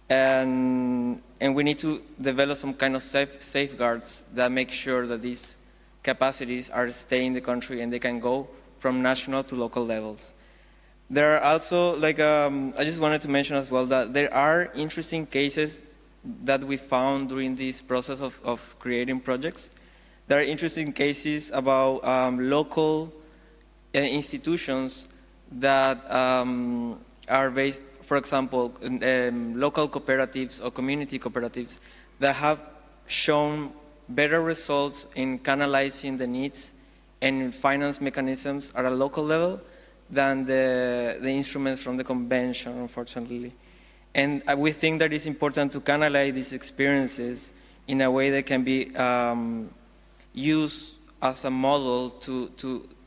and we need to develop some kind of safeguards that make sure that these capacities are staying in the country and they can go from national to local levels. There are also, like, I just wanted to mention as well that there are interesting cases that we found during this process of creating projects. There are interesting cases about local institutions that are based, for example, local cooperatives or community cooperatives that have shown better results in canalizing the needs and finance mechanisms at a local level than the instruments from the convention, unfortunately. And we think that it's important to canalize these experiences in a way that can be used as a model to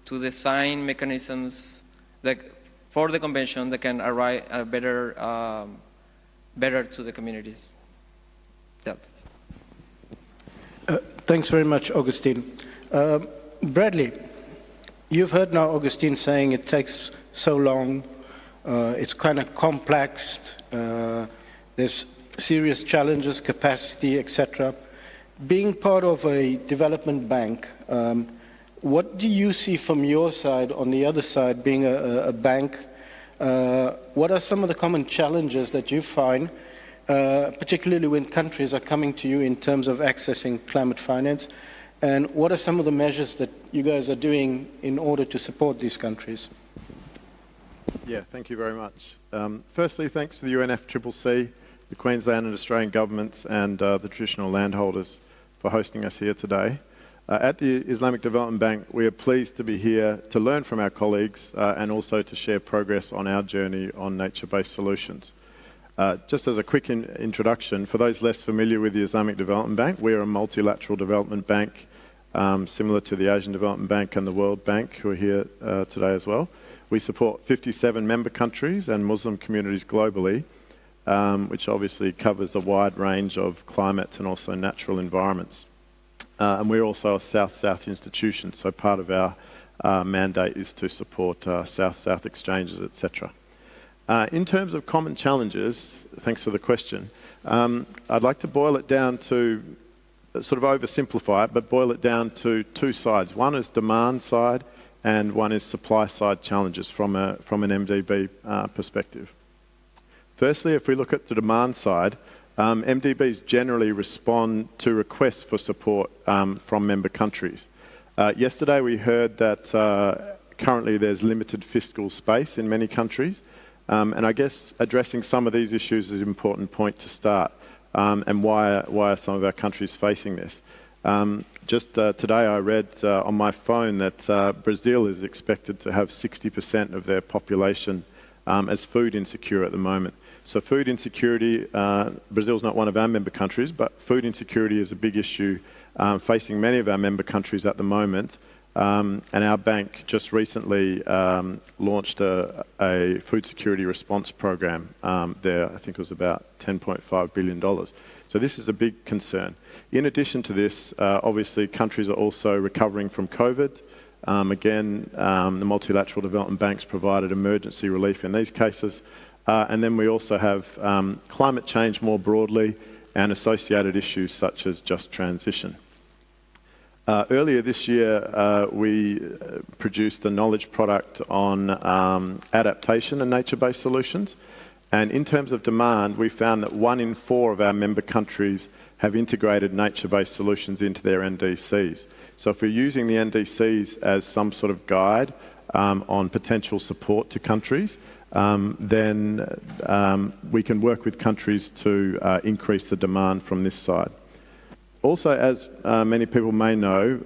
design mechanisms that, for the convention, that can arrive better to the communities. Yeah. Thanks very much, Augustine. Bradley. You've heard now Augustine saying it takes so long, it's kind of complex, there's serious challenges, capacity, etc. Being part of a development bank, what do you see from your side, on the other side, being a bank? What are some of the common challenges that you find, particularly when countries are coming to you in terms of accessing climate finance? And what are some of the measures that you guys are doing in order to support these countries? Yeah, thank you very much. Firstly, thanks to the UNFCCC, the Queensland and Australian governments, and the traditional landholders for hosting us here today. At the Islamic Development Bank, we are pleased to be here to learn from our colleagues and also to share progress on our journey on nature-based solutions. Just as a quick introduction, for those less familiar with the Islamic Development Bank, we are a multilateral development bank similar to the Asian Development Bank and the World Bank, who are here today as well. We support 57 member countries and Muslim communities globally, which obviously covers a wide range of climates and also natural environments. And we're also a South-South institution, so part of our mandate is to support South-South exchanges, etc. In terms of common challenges, thanks for the question, I'd like to boil it down to, sort of oversimplify it, but boil it down to two sides. One is demand side and one is supply side challenges from an MDB perspective. Firstly, if we look at the demand side, MDBs generally respond to requests for support from member countries. Yesterday we heard that currently there's limited fiscal space in many countries. And I guess addressing some of these issues is an important point to start, and why are some of our countries facing this. Just today I read on my phone that Brazil is expected to have 60% of their population as food insecure at the moment. So food insecurity, Brazil's not one of our member countries, but food insecurity is a big issue facing many of our member countries at the moment. And our bank just recently launched a food security response program there. I think it was about $10.5 billion. So this is a big concern. In addition to this, obviously countries are also recovering from COVID. Again, the multilateral development banks provided emergency relief in these cases. And then we also have climate change more broadly and associated issues such as just transition. Earlier this year, we produced a knowledge product on adaptation and nature-based solutions. And in terms of demand, we found that 1 in 4 of our member countries have integrated nature-based solutions into their NDCs. So if we're using the NDCs as some sort of guide on potential support to countries, then we can work with countries to increase the demand from this side. Also, as many people may know,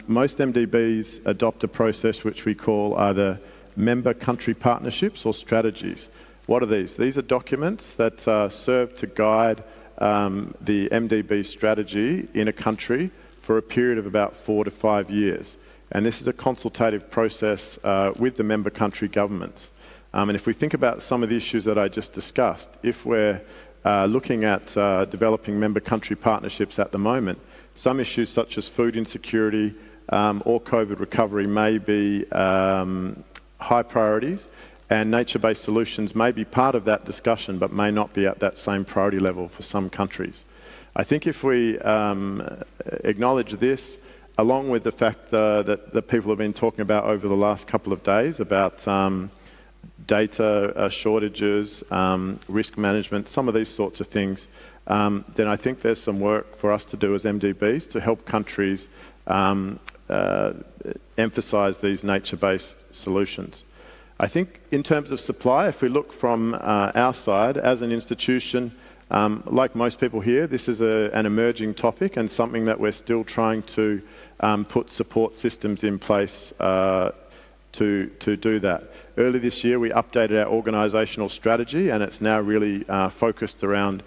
most MDBs adopt a process which we call either member country partnerships or strategies. What are these? These are documents that serve to guide the MDB strategy in a country for a period of about 4 to 5 years. And this is a consultative process with the member country governments. And if we think about some of the issues that I just discussed, if we're looking at developing member country partnerships at the moment, some issues such as food insecurity or COVID recovery may be high priorities, and nature-based solutions may be part of that discussion but may not be at that same priority level for some countries. I think if we acknowledge this, along with the fact that people have been talking about over the last couple of days about data shortages, risk management, some of these sorts of things, then I think there's some work for us to do as MDBs to help countries emphasise these nature-based solutions. I think in terms of supply, if we look from our side as an institution, like most people here, this is an emerging topic and something that we're still trying to put support systems in place to do that. Early this year, we updated our organisational strategy, and it's now really focused around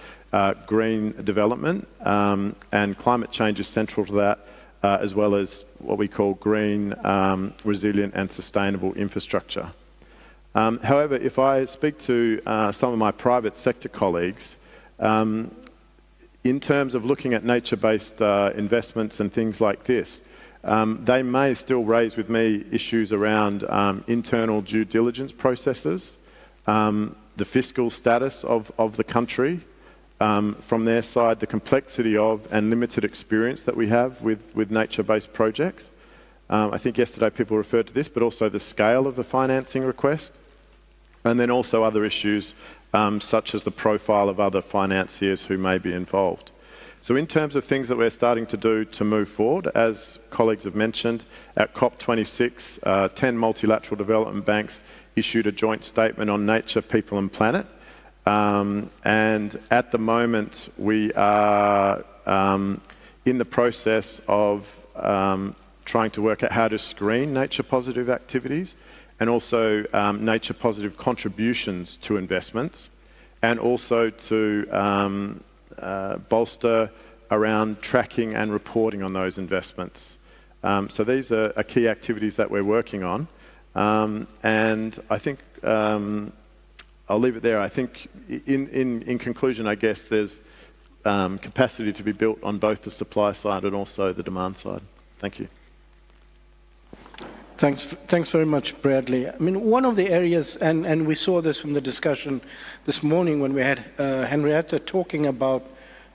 green development, and climate change is central to that, as well as what we call green, resilient and sustainable infrastructure. However, if I speak to some of my private sector colleagues, in terms of looking at nature-based investments and things like this, they may still raise with me issues around internal due diligence processes, the fiscal status of the country, from their side, the complexity of and limited experience that we have with nature-based projects. I think yesterday people referred to this, but also the scale of the financing request, and then also other issues such as the profile of other financiers who may be involved. So in terms of things that we're starting to do to move forward, as colleagues have mentioned, at COP26, 10 multilateral development banks issued a joint statement on nature, people and planet. And at the moment, we are in the process of trying to work out how to screen nature-positive activities and also nature-positive contributions to investments, and also to bolster around tracking and reporting on those investments. So these are key activities that we're working on. And I think I'll leave it there. I think in conclusion, I guess there's capacity to be built on both the supply side and also the demand side. Thank you. Thanks very much, Bradley. I mean, one of the areas, and we saw this from the discussion this morning when we had Henrietta talking about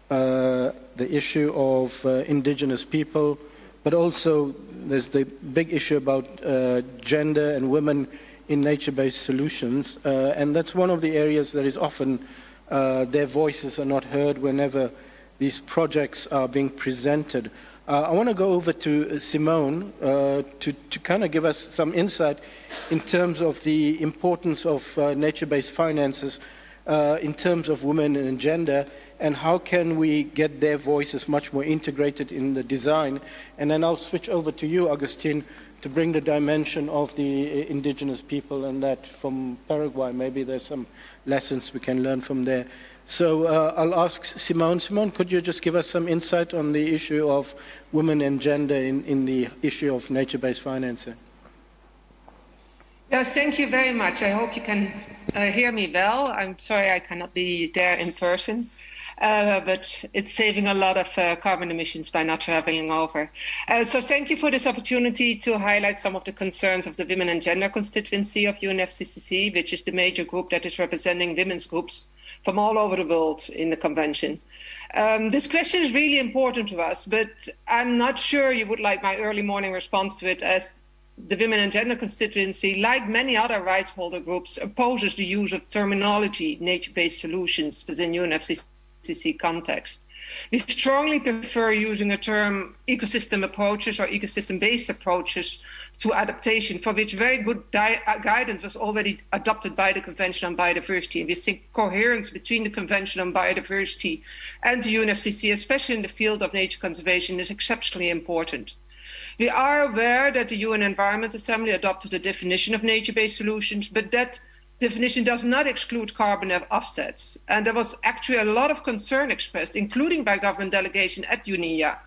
the issue of indigenous people, but also there's the big issue about gender and women in nature-based solutions, and that's one of the areas that is often their voices are not heard whenever these projects are being presented. I want to go over to Simone to kind of give us some insight in terms of the importance of nature-based finances in terms of women and gender, and how can we get their voices much more integrated in the design? And then I'll switch over to you, Agustin, to bring the dimension of the indigenous people and that from Paraguay. Maybe there's some lessons we can learn from there. So I'll ask Simone. Simone, could you just give us some insight on the issue of women and gender in the issue of nature-based financing? Yes, thank you very much. I hope you can hear me well. I'm sorry I cannot be there in person, but it's saving a lot of carbon emissions by not traveling over. So thank you for this opportunity to highlight some of the concerns of the Women and Gender constituency of UNFCCC, which is the major group that is representing women's groups from all over the world in the convention. This question is really important to us, but I'm not sure you would like my early morning response to it, as the Women and Gender constituency, like many other rights holder groups, opposes the use of terminology nature-based solutions within UNFCCC context. We strongly prefer using the term ecosystem approaches or ecosystem-based approaches to adaptation, for which very good guidance was already adopted by the Convention on Biodiversity. And we think coherence between the Convention on Biodiversity and the UNFCCC, especially in the field of nature conservation, is exceptionally important. We are aware that the UN Environment Assembly adopted a definition of nature-based solutions, but that definition does not exclude carbon offsets. And there was actually a lot of concern expressed, including by government delegation at UNIA,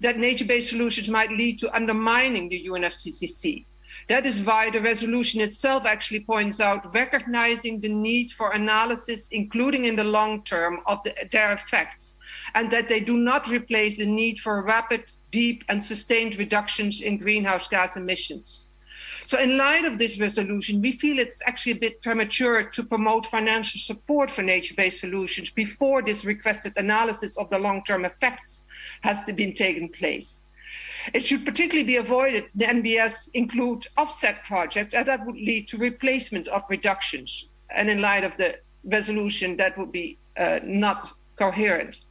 that nature-based solutions might lead to undermining the UNFCCC. That is why the resolution itself actually points out recognizing the need for analysis, including in the long term, of their effects, and that they do not replace the need for rapid, deep and sustained reductions in greenhouse gas emissions. So in light of this resolution, we feel it's actually a bit premature to promote financial support for nature-based solutions before this requested analysis of the long-term effects has been taken place. It should particularly be avoided the NBS include offset projects, and that would lead to replacement of reductions. And in light of the resolution, that would be not coherent.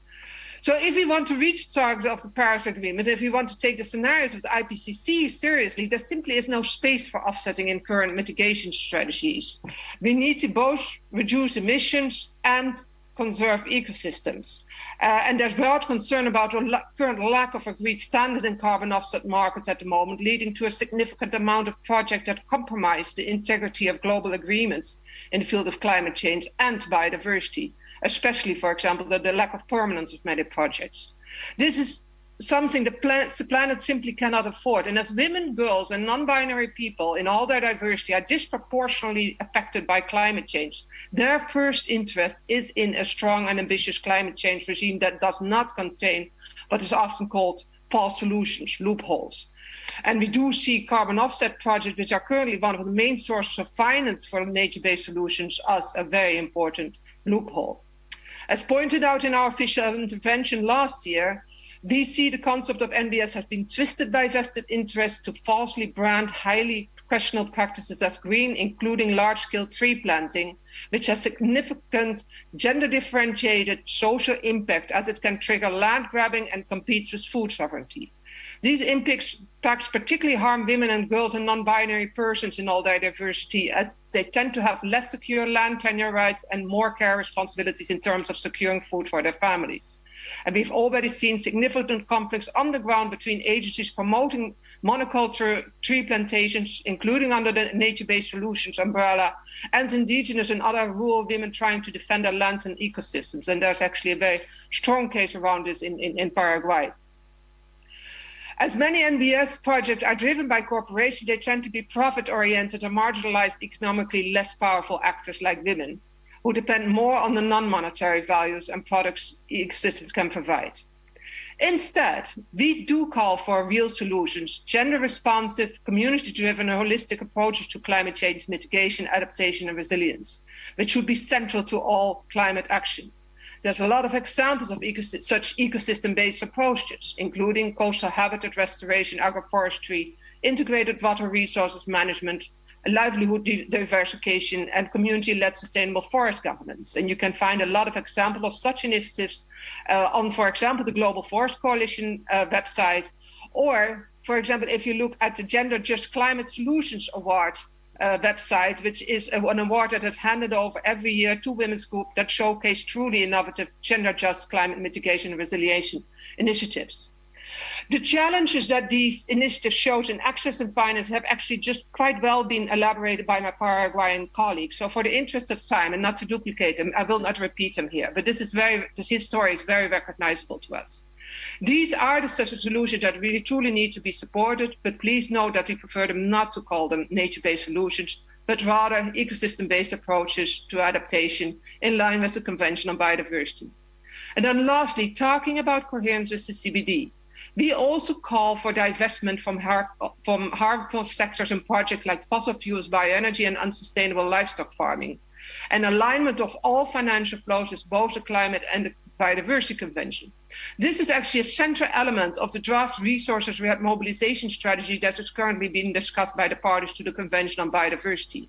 So if we want to reach the target of the Paris Agreement, if we want to take the scenarios of the IPCC seriously, there simply is no space for offsetting in current mitigation strategies. We need to both reduce emissions and conserve ecosystems. And there's broad concern about the current lack of agreed standard in carbon offset markets at the moment, leading to a significant amount of projects that compromise the integrity of global agreements in the field of climate change and biodiversity, especially, for example, the lack of permanence of many projects. This is something the planet simply cannot afford. And as women, girls, and non-binary people in all their diversity are disproportionately affected by climate change, their first interest is in a strong and ambitious climate change regime that does not contain what is often called false solutions, loopholes. And we do see carbon offset projects, which are currently one of the main sources of finance for nature-based solutions, as a very important loophole. As pointed out in our official intervention last year, we see the concept of NBS has been twisted by vested interests to falsely brand highly questionable practices as green, including large-scale tree planting, which has significant gender-differentiated social impact as it can trigger land grabbing and competes with food sovereignty. These impacts particularly harm women and girls and non-binary persons in all their diversity, as they tend to have less secure land tenure rights and more care responsibilities in terms of securing food for their families. And we've already seen significant conflicts on the ground between agencies promoting monoculture tree plantations, including under the nature-based solutions umbrella, and indigenous and other rural women trying to defend their lands and ecosystems. And there's actually a very strong case around this in Paraguay. As many NBS projects are driven by corporations, they tend to be profit-oriented and marginalized economically less powerful actors like women, who depend more on the non-monetary values and products ecosystems can provide. Instead, we do call for real solutions, gender-responsive, community-driven, and holistic approaches to climate change mitigation, adaptation, and resilience, which should be central to all climate action. There's a lot of examples of such ecosystem-based approaches, including coastal habitat restoration, agroforestry, integrated water resources management, livelihood diversification, and community-led sustainable forest governance. And you can find a lot of examples of such initiatives on, for example, the Global Forest Coalition website, or, for example, if you look at the Gender Just Climate Solutions Award, website, which is an award that is handed over every year to women's groups that showcase truly innovative, gender-just climate mitigation and resilience initiatives. The challenges that these initiatives show in access and finance have actually just quite well been elaborated by my Paraguayan colleagues. So for the interest of time and not to duplicate them, I will not repeat them here, but his story is very recognizable to us. These are the such solutions that really truly need to be supported, but please note that we prefer them not to call them nature-based solutions, but rather ecosystem-based approaches to adaptation in line with the Convention on Biodiversity. And then lastly, talking about coherence with the CBD, we also call for divestment from harmful sectors and projects like fossil fuels, bioenergy, and unsustainable livestock farming, and alignment of all financial flows with both the climate and the Biodiversity Convention. This is actually a central element of the draft resources mobilization strategy that is currently being discussed by the parties to the Convention on Biodiversity.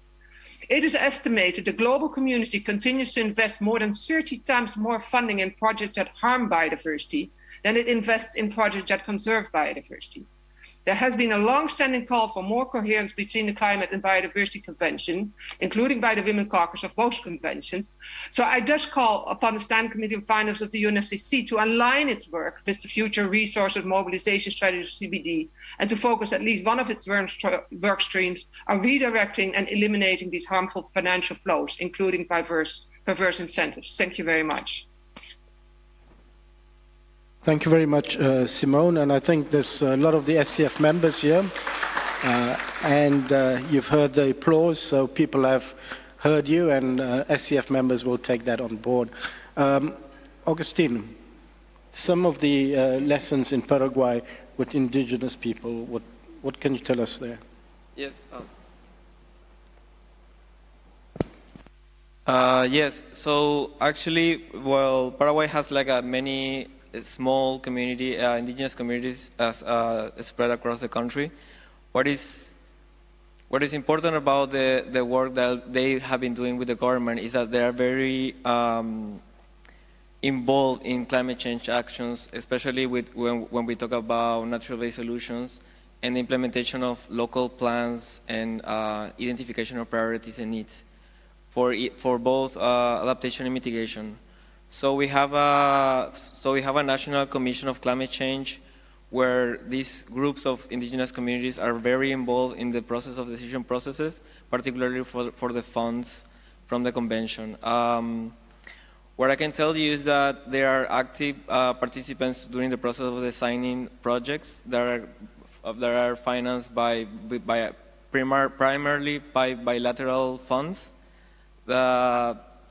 It is estimated the global community continues to invest more than 30 times more funding in projects that harm biodiversity than it invests in projects that conserve biodiversity. There has been a long-standing call for more coherence between the Climate and Biodiversity Convention, including by the Women Caucus of both conventions. So I just call upon the Standing Committee on Finance of the UNFCCC to align its work with the future resources mobilization strategy of CBD and to focus at least one of its work streams on redirecting and eliminating these harmful financial flows, including perverse incentives. Thank you very much. Thank you very much, Simone. And I think there's a lot of the SCF members here. You've heard the applause, so people have heard you, and SCF members will take that on board. Augustine, some of the lessons in Paraguay with indigenous people, what can you tell us there? Yes. Yes. So actually, well, Paraguay has like many small community, indigenous communities spread across the country. What is important about the work that they have been doing with the government is that they are very involved in climate change actions, especially when we talk about natural-based solutions and the implementation of local plans and identification of priorities and needs for both adaptation and mitigation. So we have a National Commission of Climate Change where these groups of indigenous communities are very involved in the process of decision processes, particularly for the funds from the convention. What I can tell you is that there are active participants during the process of designing projects that are financed primarily by bilateral funds.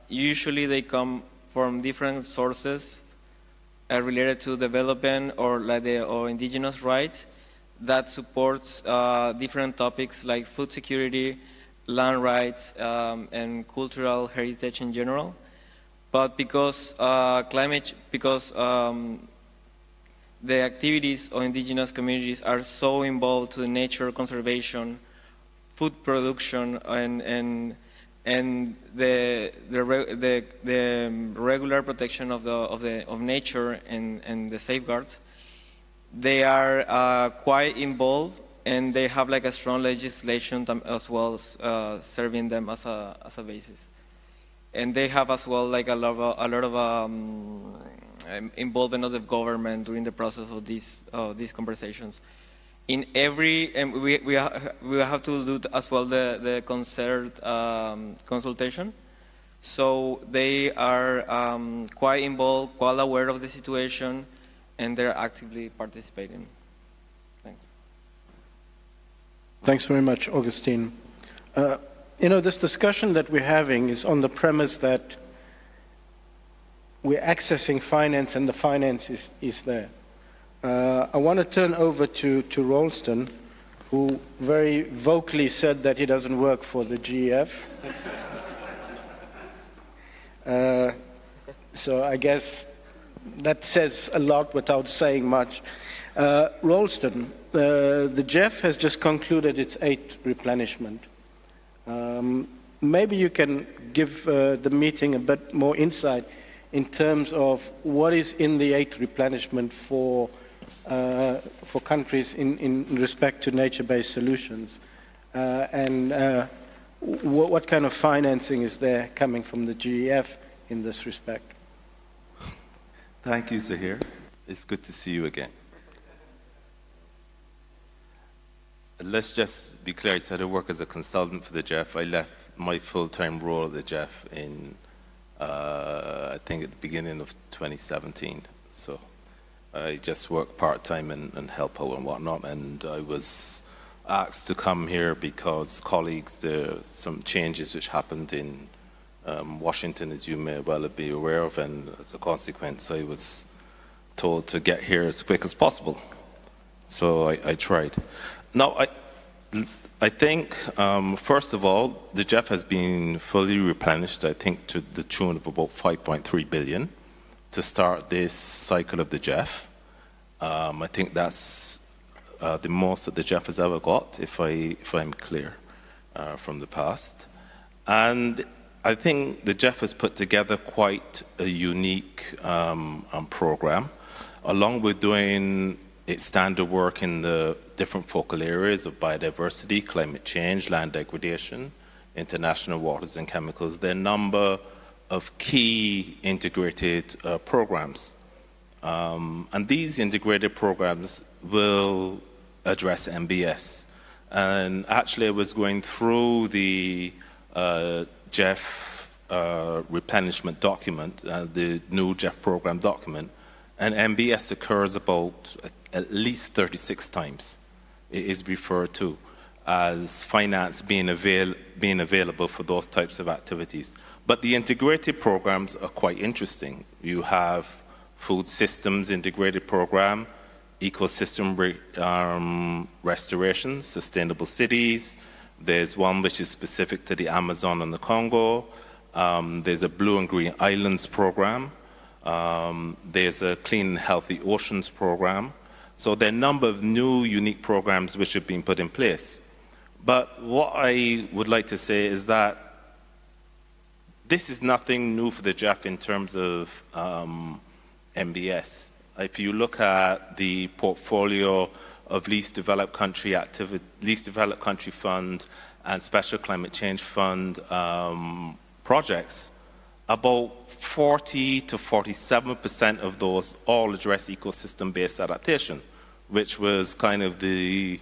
Usually they come from different sources related to development or indigenous rights that supports different topics like food security, land rights, and cultural heritage in general. But because the activities of indigenous communities are so involved to nature conservation, food production, and the regular protection of nature and the safeguards, they are quite involved, and they have like a strong legislation as well as serving them as a basis. And they have as well like a lot of involvement of the government during the process of these conversations. In every, and we have to do as well the concert consultation. So they are quite involved, quite aware of the situation, and they're actively participating. Thanks. Thanks very much, Augustine. This discussion that we're having is on the premise that we're accessing finance and the finance is there. I want to turn over to Ralston, who very vocally said that he doesn't work for the GEF. So I guess that says a lot without saying much. Ralston, the GEF has just concluded its 8th replenishment. Maybe you can give the meeting a bit more insight in terms of what is in the 8th replenishment for countries in respect to nature-based solutions. And what kind of financing is there coming from the GEF in this respect? Thank you, Zahir. It's good to see you again. Let's just be clear, I said I work as a consultant for the GEF. I left my full-time role at the GEF in, I think at the beginning of 2017. So I just work part-time and help out and whatnot. And I was asked to come here because colleagues, there are some changes which happened in Washington, as you may well be aware of, and as a consequence, I was told to get here as quick as possible. So I tried. Now, I think, first of all, the GEF has been fully replenished, I think, to the tune of about 5.3 billion to start this cycle of the GEF. I think that's the most that the GEF has ever got, if I'm clear from the past. And I think the GEF has put together quite a unique program, along with doing its standard work in the different focal areas of biodiversity, climate change, land degradation, international waters and chemicals. There are a number of key integrated programs. And these integrated programs will address MBS. And actually I was going through the GEF replenishment document, the new GEF program document, and MBS occurs about at least 36 times. It is referred to as finance being available for those types of activities. But the integrated programs are quite interesting. You have food systems integrated program, ecosystem restoration, sustainable cities. There's one which is specific to the Amazon and the Congo. There's a Blue and Green Islands program. There's a Clean and Healthy Oceans program. So there are a number of new, unique programs which have been put in place. But what I would like to say is that this is nothing new for the GEF in terms of MBS. If you look at the portfolio of least developed country fund and special climate change fund projects, about 40 to 47% of those all address ecosystem-based adaptation, which was kind of the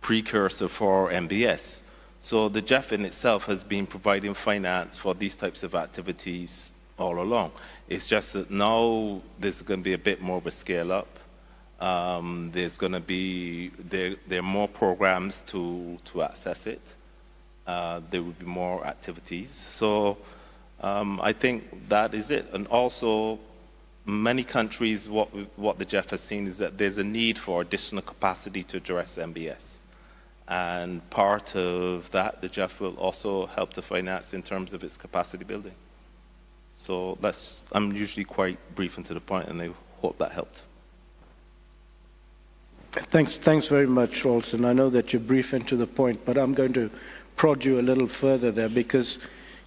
precursor for MBS. So the GEF in itself has been providing finance for these types of activities all along. It's just that now there's going to be a bit more of a scale up. There's going to be, there are more programs to access it. There will be more activities. So I think that is it. And also, many countries, what the GEF has seen is that there's a need for additional capacity to address MBS. And part of that, the GEF will also help to finance in terms of its capacity building. So I'm usually quite brief and to the point, and I hope that helped. Thanks very much, Ralston. I know that you're brief and to the point, but I'm going to prod you a little further there, because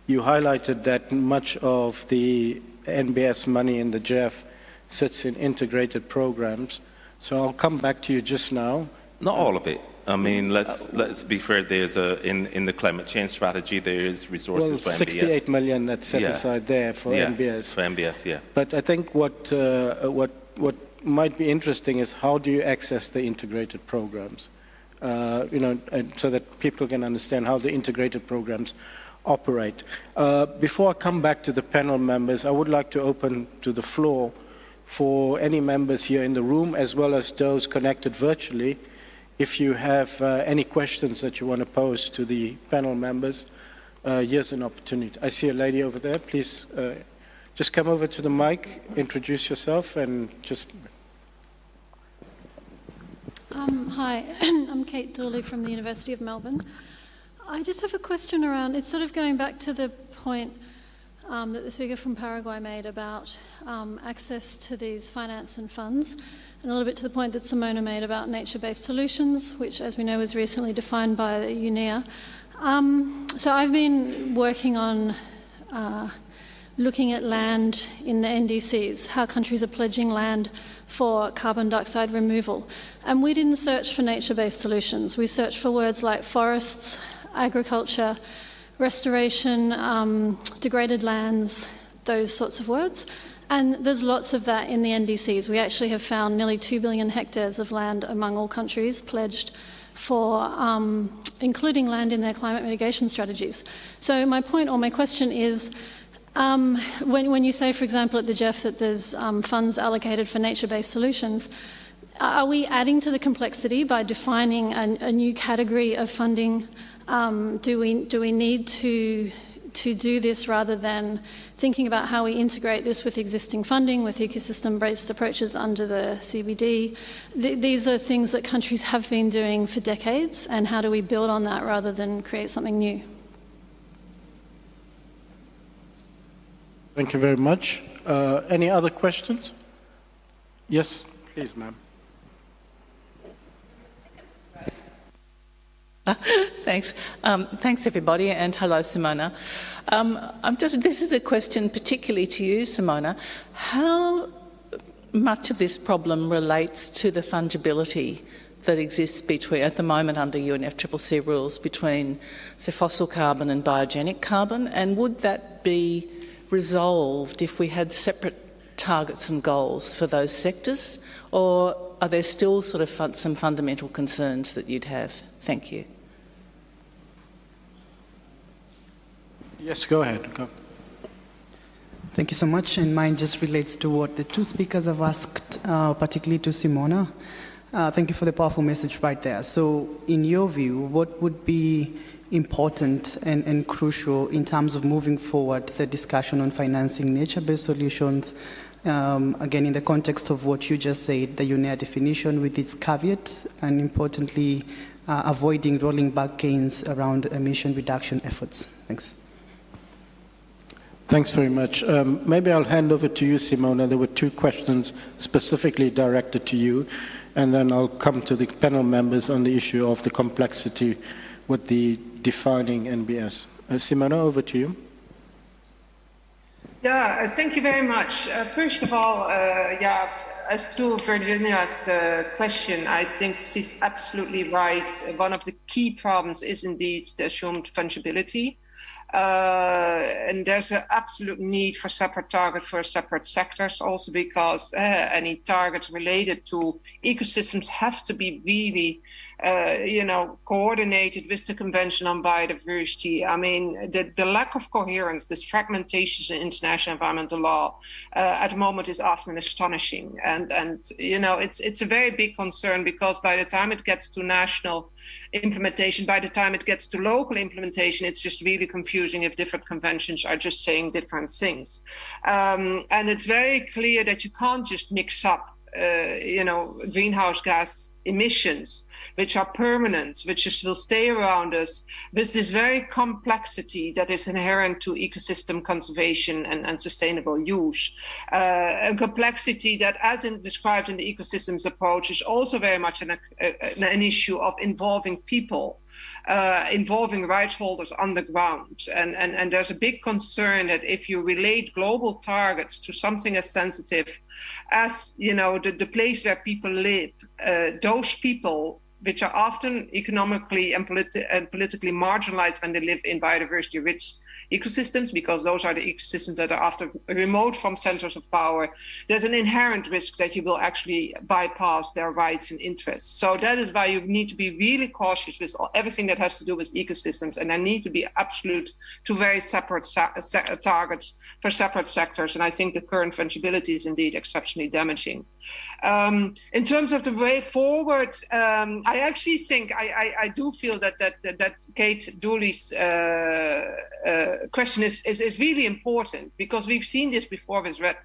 you highlighted that much of the NBS money in the GEF sits in integrated programs. So I'll come back to you just now. Not all of it. I mean, let's be fair. There's in the climate change strategy, there is resources for MBS. 68 million that's set aside there for MBS. For MBS, yeah. But I think what might be interesting is how do you access the integrated programs? And so that people can understand how the integrated programs operate. Before I come back to the panel members, I would like to open to the floor for any members here in the room, as well as those connected virtually. If you have any questions that you want to pose to the panel members, here's an opportunity. I see a lady over there. Please just come over to the mic, introduce yourself, and just... Hi, I'm Kate Dawley from the University of Melbourne. I just have a question around, it's sort of going back to the point that the speaker from Paraguay made about access to these finance and funds, and a little bit to the point that Simona made about nature-based solutions, which, as we know, was recently defined by the UNEA. So I've been working on looking at land in the NDCs, how countries are pledging land for carbon dioxide removal. And we didn't search for nature-based solutions. We searched for words like forests, agriculture, restoration, degraded lands, those sorts of words. And there's lots of that in the NDCs. We actually have found nearly 2 billion hectares of land among all countries pledged for including land in their climate mitigation strategies. So my point or my question is, when you say, for example, at the GEF that there's funds allocated for nature-based solutions, are we adding to the complexity by defining a new category of funding? Do we need to do this rather than thinking about how we integrate this with existing funding, with ecosystem-based approaches under the CBD? These are things that countries have been doing for decades, and how do we build on that rather than create something new? Thank you very much. Any other questions? Yes, please, ma'am. Thanks. Thanks, everybody, and hello, Simona. This is a question particularly to you, Simona. How much of this problem relates to the fungibility that exists between, at the moment under UNFCCC rules, between, say, fossil carbon and biogenic carbon? And would that be resolved if we had separate targets and goals for those sectors? Or are there still sort of some fundamental concerns that you'd have? Thank you. Yes, go ahead. Go. Thank you so much. And mine just relates to what the two speakers have asked, particularly to Simona. Thank you for the powerful message right there. So in your view, what would be important and crucial in terms of moving forward the discussion on financing nature-based solutions, again, in the context of what you just said, the UNEA definition with its caveats, and importantly, avoiding rolling back gains around emission reduction efforts? Thanks. Thanks very much. Maybe I'll hand over to you, Simona. There were two questions specifically directed to you, and then I'll come to the panel members on the issue of the complexity with the defining NBS. Simona, over to you. Yeah, thank you very much. First of all, as to Virginia's question, I think she's absolutely right. One of the key problems is indeed the assumed fungibility. And there's an absolute need for separate targets for separate sectors, also because any targets related to ecosystems have to be really coordinated with the Convention on Biodiversity. I mean, the lack of coherence, this fragmentation in international environmental law at the moment is often astonishing. And it's a very big concern, because by the time it gets to national implementation, by the time it gets to local implementation, it's just really confusing if different conventions are just saying different things. And it's very clear that you can't just mix up greenhouse gas emissions, which are permanent, which just will stay around us, with this very complexity that is inherent to ecosystem conservation and sustainable use. A complexity that, as described in the ecosystems approach, is also very much an issue of involving people, involving rights holders on the ground. And there's a big concern that if you relate global targets to something as sensitive as, the place where people live, those people, which are often economically and politically marginalized when they live in biodiversity-rich ecosystems, because those are the ecosystems that are often remote from centers of power, there's an inherent risk that you will actually bypass their rights and interests. So that is why you need to be really cautious with everything that has to do with ecosystems, and there need to be absolute two very separate targets for separate sectors. And I think the current fungibility is indeed exceptionally damaging. In terms of the way forward, I actually think I do feel that Kate Dooley's question is really important, because we've seen this before with REDD+,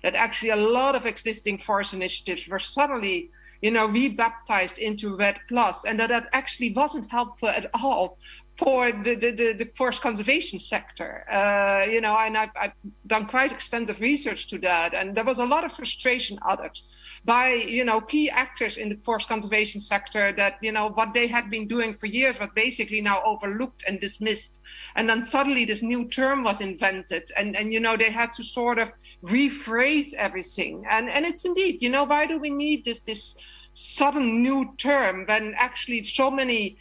that actually a lot of existing forest initiatives were suddenly rebaptized into REDD+, and that actually wasn't helpful at all for the forest conservation sector. And I've done quite extensive research to that, and there was a lot of frustration uttered by key actors in the forest conservation sector that what they had been doing for years was basically now overlooked and dismissed, and then suddenly this new term was invented, and they had to sort of rephrase everything, and it's indeed why do we need this sudden new term when actually so many,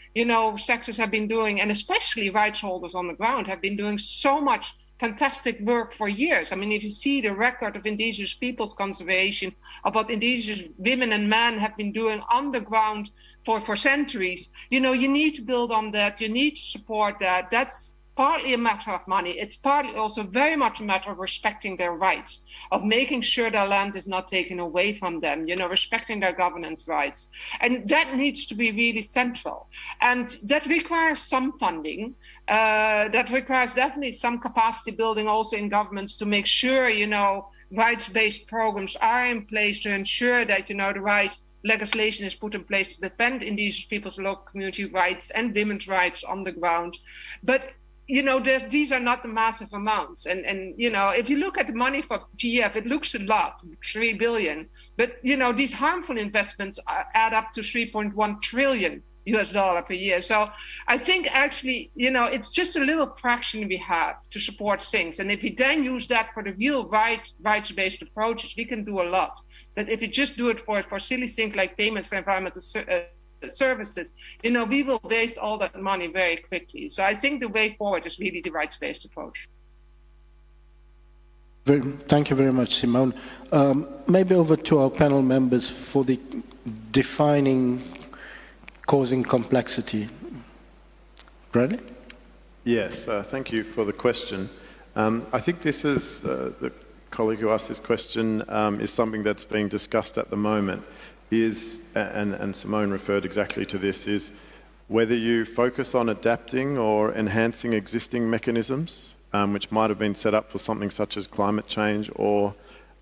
sectors have been doing, and especially rights holders on the ground have been doing so much fantastic work for years. I mean, if you see the record of indigenous peoples conservation, of what indigenous women and men have been doing on the ground for centuries, you need to build on that. You need to support that. That's partly a matter of money. It's partly also very much a matter of respecting their rights, of making sure their land is not taken away from them, respecting their governance rights. And that needs to be really central. And that requires some funding. That requires definitely some capacity building also in governments to make sure, rights-based programs are in place to ensure that, the right legislation is put in place to defend indigenous people's local community rights and women's rights on the ground. But these are not the massive amounts. And if you look at the money for GF, it looks a lot, 3 billion. But, these harmful investments add up to 3.1 trillion US dollar per year. So I think actually, it's just a little fraction we have to support things. And if we then use that for the real rights-based approaches, we can do a lot. But if you just do it for silly things like payments for environmental services, we will waste all that money very quickly. So I think the way forward is really the rights-based approach. Thank you very much, Simone. Maybe over to our panel members for the defining causing complexity. Bradley? Yes, thank you for the question. I think this is, the colleague who asked this question is something that's being discussed at the moment. And Simone referred exactly to this, is whether you focus on adapting or enhancing existing mechanisms, which might have been set up for something such as climate change or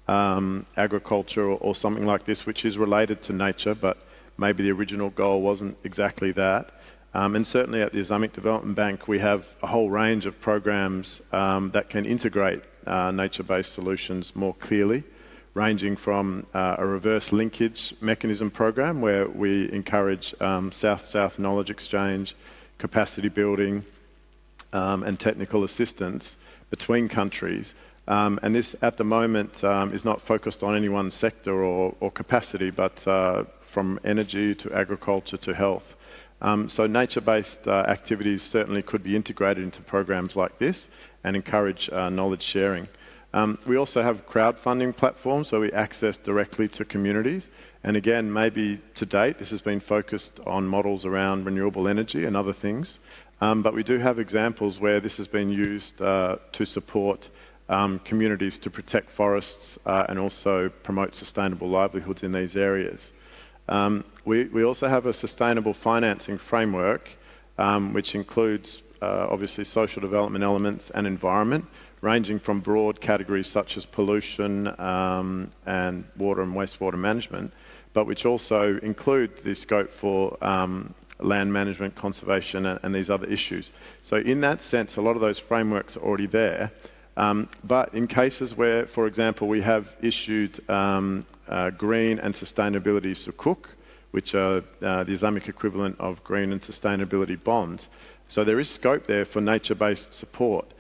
agriculture or something like this, which is related to nature, but maybe the original goal wasn't exactly that. And certainly at the Islamic Development Bank, we have a whole range of programs that can integrate nature-based solutions more clearly, ranging from a reverse linkage mechanism program where we encourage South-South knowledge exchange, capacity building, and technical assistance between countries. And this, at the moment, is not focused on any one sector or capacity, but from energy to agriculture to health. So nature-based activities certainly could be integrated into programs like this and encourage knowledge sharing. We also have crowdfunding platforms where we access directly to communities. And again, maybe to date, this has been focused on models around renewable energy and other things. But we do have examples where this has been used to support communities to protect forests and also promote sustainable livelihoods in these areas. We also have a sustainable financing framework, which includes obviously social development elements and environment, ranging from broad categories such as pollution and water and wastewater management, but which also include the scope for land management, conservation, and these other issues. So in that sense, a lot of those frameworks are already there. But in cases where, for example, we have issued green and sustainability sukuk, which are the Islamic equivalent of green and sustainability bonds. So there is scope there for nature-based support.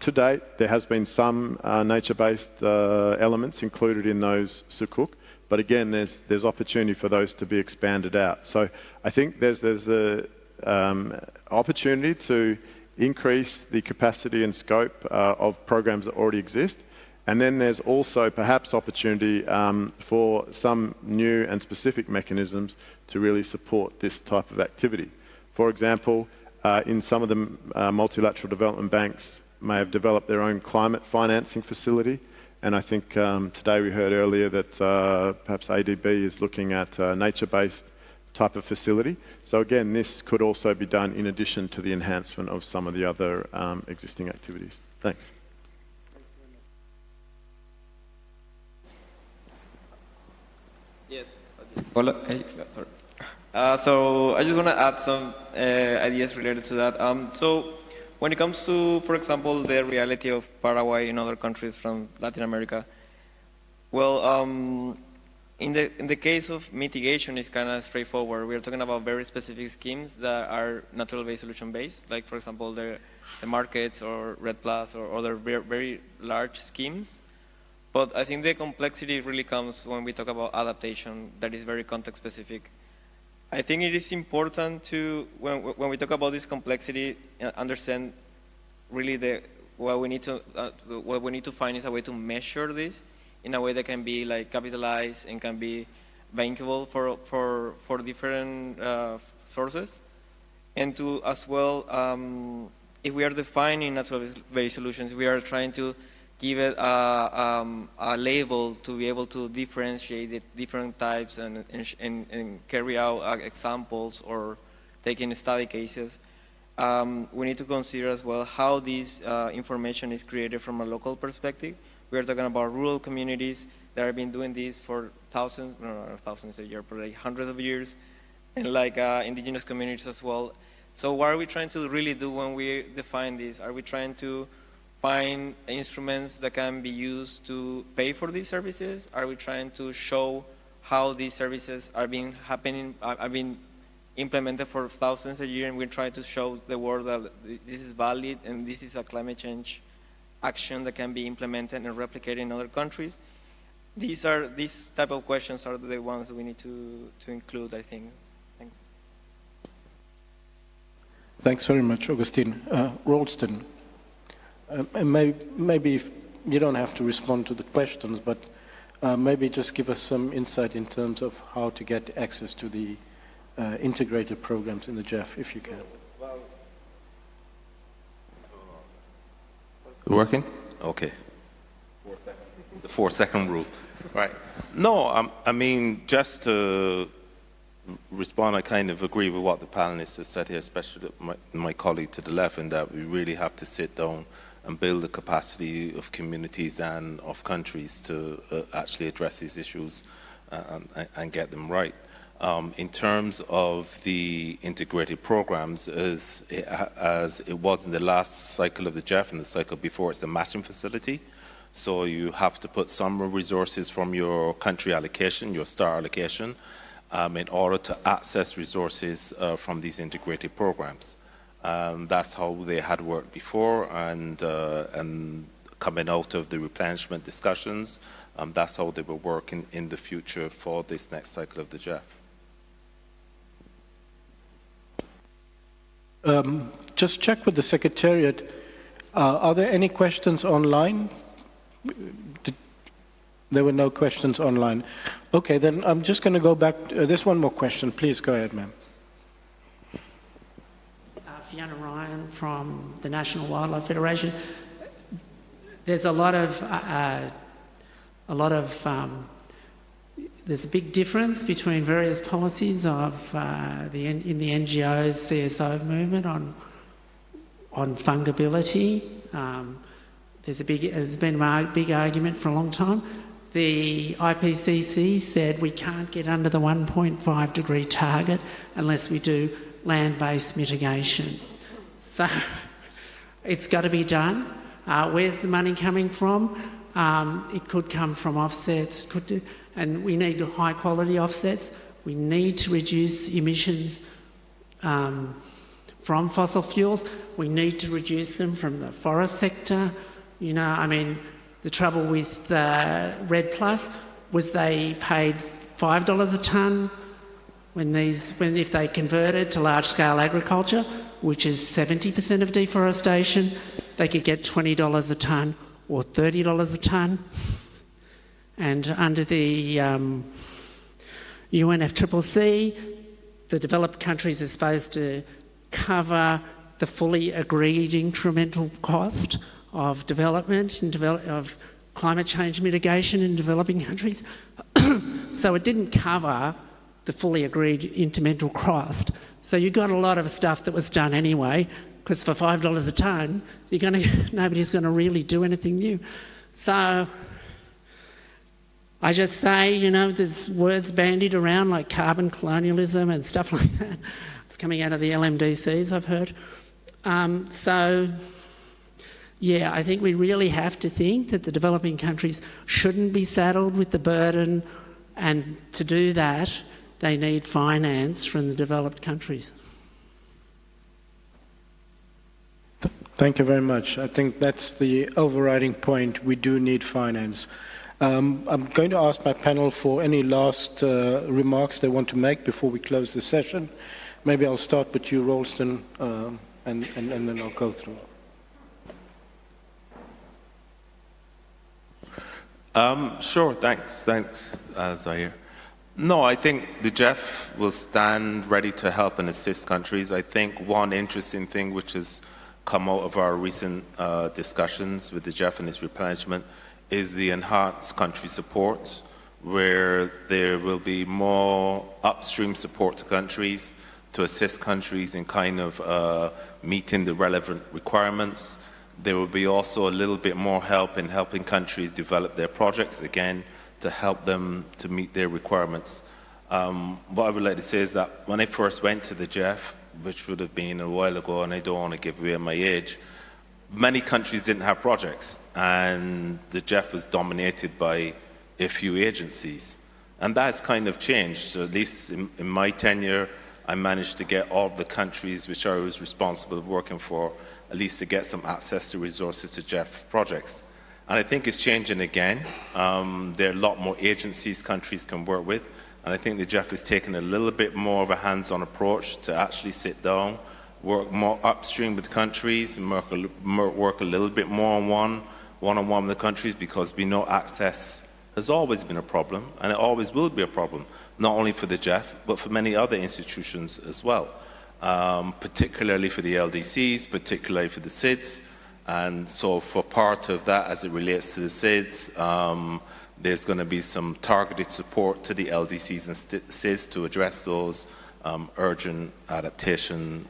To date, there has been some nature-based elements included in those sukuk, but again, there's opportunity for those to be expanded out. So I think there's a opportunity to increase the capacity and scope of programs that already exist. And then there's also perhaps opportunity for some new and specific mechanisms to really support this type of activity. For example, in some of the multilateral development banks may have developed their own climate financing facility. And I think today we heard earlier that perhaps ADB is looking at a nature-based type of facility. So again, this could also be done in addition to the enhancement of some of the other existing activities. Thanks. Yes. So I just want to add some ideas related to that. So when it comes to, for example, the reality of Paraguay and other countries from Latin America, well, in the case of mitigation, it's kind of straightforward. We're talking about very specific schemes that are natural-based solution-based, like, for example, the markets or Red Plus or other very, very large schemes. But I think the complexity really comes when we talk about adaptation that is very context specific. I think it is important to, when we talk about this complexity, understand really what we need to find is a way to measure this in a way that can be like capitalized and can be bankable for different sources. And to as well, if we are defining natural-based solutions, we are trying to give it a label to be able to differentiate the different types and carry out examples or taking study cases. We need to consider as well how this information is created from a local perspective. We are talking about rural communities that have been doing this for thousands of years, but like hundreds of years, and like indigenous communities as well. So what are we trying to really do when we define this? Are we trying to find instruments that can be used to pay for these services? Are we trying to show how these services are being implemented for thousands of years, and we're trying to show the world that this is valid and this is a climate change action that can be implemented and replicated in other countries? These type of questions are the ones that we need to include, I think. Thanks. Thanks very much, Augustine. Ralston, maybe if you don't have to respond to the questions, but maybe just give us some insight in terms of how to get access to the integrated programs in the GEF, if you can. Working? Okay. The 4-second rule. Right. No, I mean, just to respond, I kind of agree with what the panelists have said here, especially my colleague to the left, in that we really have to sit down and build the capacity of communities and of countries to actually address these issues and get them right. In terms of the integrated programs, as it was in the last cycle of the GEF and the cycle before, it's the matching facility. So you have to put some resources from your country allocation, your star allocation, in order to access resources from these integrated programs. That's how they had worked before, and coming out of the replenishment discussions, that's how they will work in the future for this next cycle of the GEF. Just check with the Secretariat. Are there any questions online? There were no questions online. Okay, then I'm just going to go back. There's one more question. Please go ahead, ma'am. Fiona Ryan from the National Wildlife Federation. There's there's a big difference between various policies of in the NGOs CSO movement on fungibility. There's been a big argument for a long time. The IPCC said we can't get under the 1.5 degree target unless we do land-based mitigation. So it's got to be done. Where's the money coming from? It could come from offsets, and we need high quality offsets. We need to reduce emissions from fossil fuels. We need to reduce them from the forest sector. You know, I mean, the trouble with Red Plus was they paid $5 a tonne if they converted to large-scale agriculture, which is 70% of deforestation. They could get $20 a tonne or $30 a tonne. And under the UNFCCC, the developed countries are supposed to cover the fully agreed incremental cost of development and of climate change mitigation in developing countries. So it didn't cover the fully agreed incremental cost. So you got a lot of stuff that was done anyway, because for $5 a tonne, nobody's going to really do anything new. So I just say, you know, there's words bandied around like carbon colonialism and stuff like that. It's coming out of the LMDCs, I've heard. Yeah, I think we really have to think that the developing countries shouldn't be saddled with the burden, and to do that, they need finance from the developed countries. Thank you very much. I think that's the overriding point. We do need finance. I'm going to ask my panel for any last remarks they want to make before we close the session. Maybe I'll start with you, Ralston, and then I'll go through. Sure, thanks, Zahir. No, I think the GEF will stand ready to help and assist countries. I think one interesting thing which has come out of our recent discussions with the GEF and its replenishment is the enhanced country support, where there will be more upstream support to countries to assist countries in kind of meeting the relevant requirements. There will be also a little bit more help in helping countries develop their projects, again, to help them to meet their requirements. What I would like to say is that when I first went to the GEF, which would have been a while ago, and I don't want to give away my age, many countries didn't have projects, and the GEF was dominated by a few agencies. And that's kind of changed. So at least in my tenure, I managed to get all of the countries which I was responsible for working for, at least to get some access to resources to GEF projects. And I think it's changing again. There are a lot more agencies countries can work with, and I think the GEF is taking a little bit more of a hands-on approach to actually sit down, work more upstream with countries, and work a little bit more on one-on-one with the countries, because we know access has always been a problem, and it always will be a problem, not only for the GEF, but for many other institutions as well, particularly for the LDCs, particularly for the SIDS. And so for part of that, as it relates to the SIDS, there's going to be some targeted support to the LDCs and SIDS to address those urgent adaptation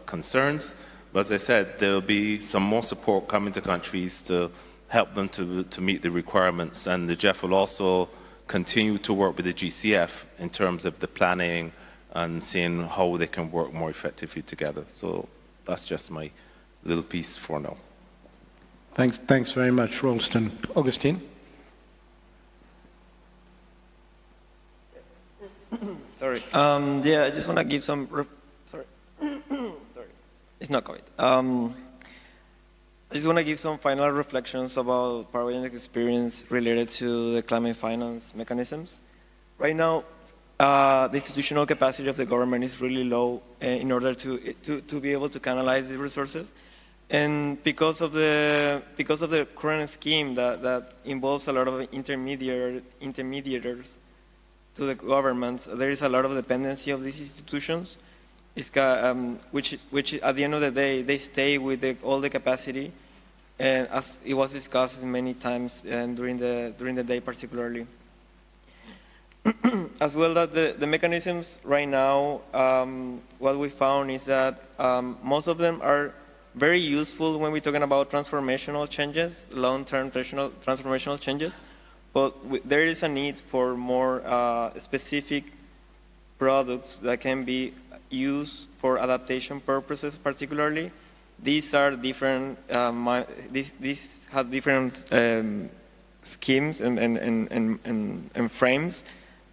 concerns. But as I said, there will be some more support coming to countries to help them to meet the requirements. And the GEF will also continue to work with the GCF in terms of the planning and seeing how they can work more effectively together. So that's just my little piece for now. Thanks very much, Ralston. Augustine? Sorry. Yeah, I just want to give some... Sorry. It's not COVID. I just want to give some final reflections about Paraguayan experience related to the climate finance mechanisms. Right now, the institutional capacity of the government is really low in order to be able to canalize these resources. And because of the current scheme that involves a lot of intermediaries to the governments, there is a lot of dependency of these institutions, which at the end of the day, they stay with all the capacity, and as it was discussed many times and during the day particularly. As well as the mechanisms right now, what we found is that most of them are very useful when we're talking about transformational changes, long-term transformational changes, but there is a need for more specific products that can be used for adaptation purposes particularly. These are different, these have different schemes and frames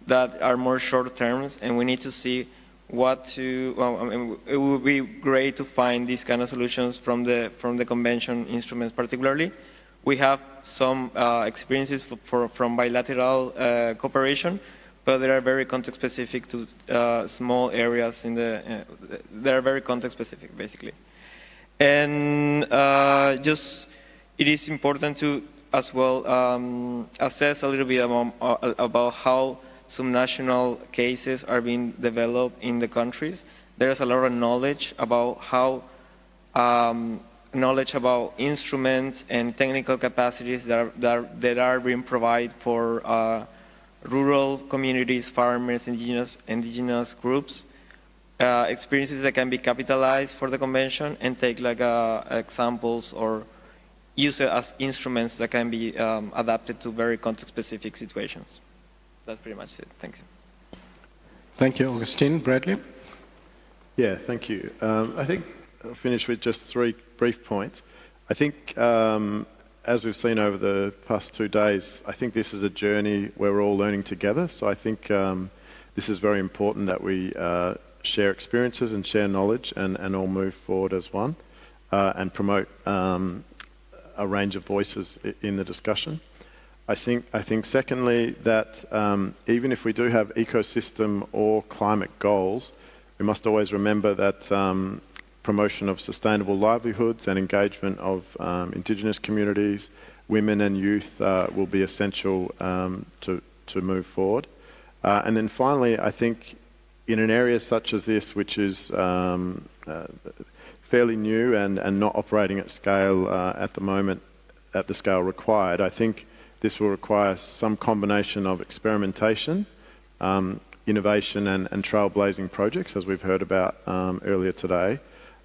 that are more short terms, and we need to see what to, well, I mean, it would be great to find these kind of solutions from the convention instruments particularly. We have some experiences from bilateral cooperation, but they are very context specific to small areas they are very context specific basically. And it is important to as well assess a little bit about how some national cases are being developed in the countries. There is a lot of knowledge about how about instruments and technical capacities that are being provided for rural communities, farmers, indigenous groups, experiences that can be capitalized for the convention and take like examples or use it as instruments that can be adapted to very context-specific situations. That's pretty much it. Thank you. Thank you, Augustine. Bradley? Yeah, thank you. I think I'll finish with just 3 brief points. I think, as we've seen over the past 2 days, I think this is a journey where we're all learning together. So I think this is very important that we share experiences and share knowledge and all move forward as one and promote a range of voices in the discussion. I think secondly that even if we do have ecosystem or climate goals, we must always remember that promotion of sustainable livelihoods and engagement of Indigenous communities, women and youth will be essential to move forward. And then finally, I think in an area such as this, which is fairly new and not operating at scale at the moment, at the scale required, I think this will require some combination of experimentation, innovation and trailblazing projects, as we've heard about earlier today,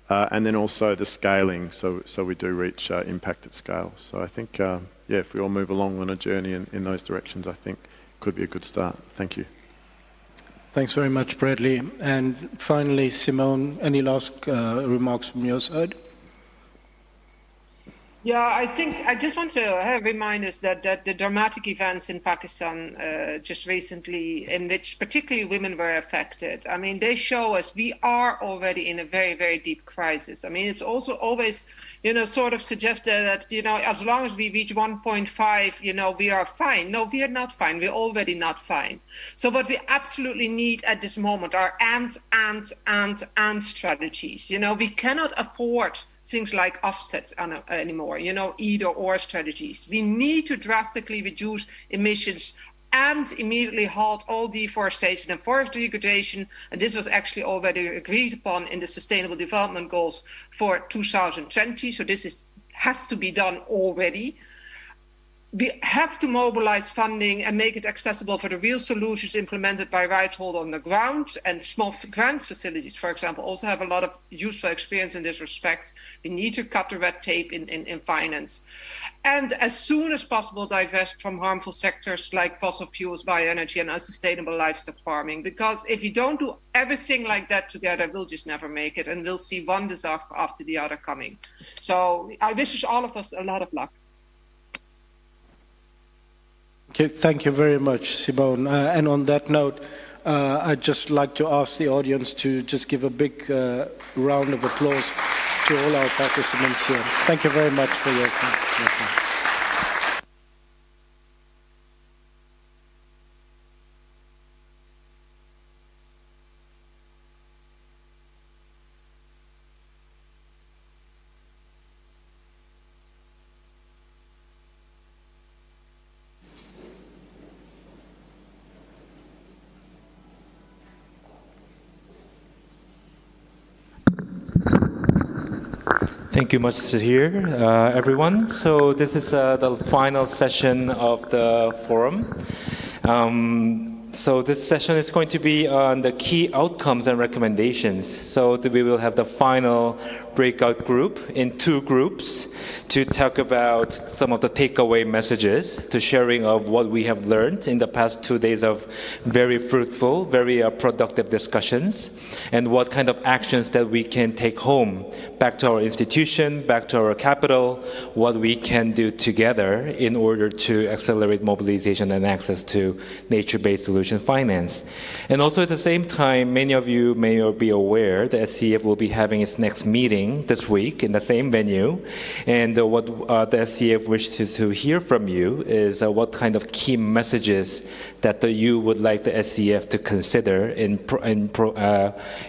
and then also the scaling, so we do reach impact at scale. So I think, yeah, if we all move along on a journey in those directions, I think could be a good start. Thank you. Thanks very much, Bradley. And finally, Simone, any last remarks from your side? Yeah, I think I just want to remind us that the dramatic events in Pakistan just recently, in which particularly women were affected, I mean, they show us we are already in a very, very deep crisis. I mean, it's also always, sort of suggested that, as long as we reach 1.5, we are fine. No, we are not fine. We're already not fine. So what we absolutely need at this moment are and strategies. We cannot afford things like offsets anymore, either or strategies. We need to drastically reduce emissions and immediately halt all deforestation and forest degradation. And this was actually already agreed upon in the Sustainable Development Goals for 2020. So this has to be done already. We have to mobilize funding and make it accessible for the real solutions implemented by rights holders on the ground, and small grants facilities, for example, also have a lot of useful experience in this respect. We need to cut the red tape in finance. And as soon as possible, divest from harmful sectors like fossil fuels, bioenergy and unsustainable livestock farming. Because if you don't do everything like that together, we'll just never make it, and we'll see one disaster after the other coming. So I wish all of us a lot of luck. Okay, thank you very much, Simone. And on that note, I'd just like to ask the audience to just give a big round of applause to all our participants here. Thank you very much for your time. Thank you much, Sahir, everyone. So this is the final session of the forum. So this session is going to be on the key outcomes and recommendations. So we will have the final breakout group in 2 groups to talk about some of the takeaway messages, to sharing of what we have learned in the past 2 days of very fruitful, very productive discussions, and what kind of actions that we can take home back to our institution, back to our capital, what we can do together in order to accelerate mobilization and access to nature-based solution finance. And also at the same time, many of you may be aware the SCF will be having its next meeting this week in the same venue. And what the SCF wishes to hear from you is what kind of key messages that you would like the SCF to consider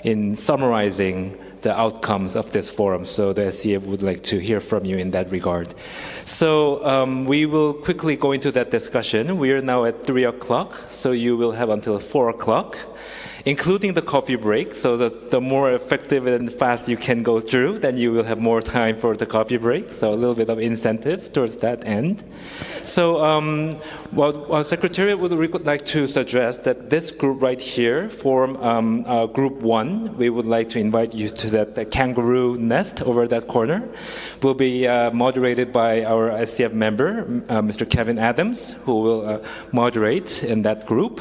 in summarizing the outcomes of this forum. So the SCF would like to hear from you in that regard. So we will quickly go into that discussion. We are now at 3 o'clock, so you will have until 4 o'clock, including the coffee break. So the more effective and fast you can go through, then you will have more time for the coffee break. So a little bit of incentive towards that end. So our Secretariat would like to suggest that this group right here form Group 1. We would like to invite you to that kangaroo nest over that corner. Will be moderated by our SCF member, Mr. Kevin Adams, who will moderate in that group.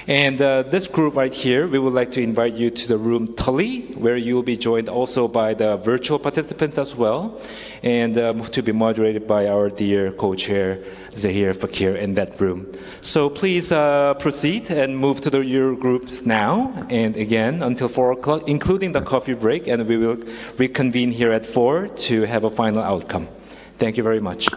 And this group right here, we would like to invite you to the room Tully, where you will be joined also by the virtual participants as well, and to be moderated by our dear co-chair, Zahir Fakir, in that room. So please proceed and move to your groups now, and again, until 4 o'clock, including the coffee break, and we will reconvene here at 4 to have a final outcome. Thank you very much.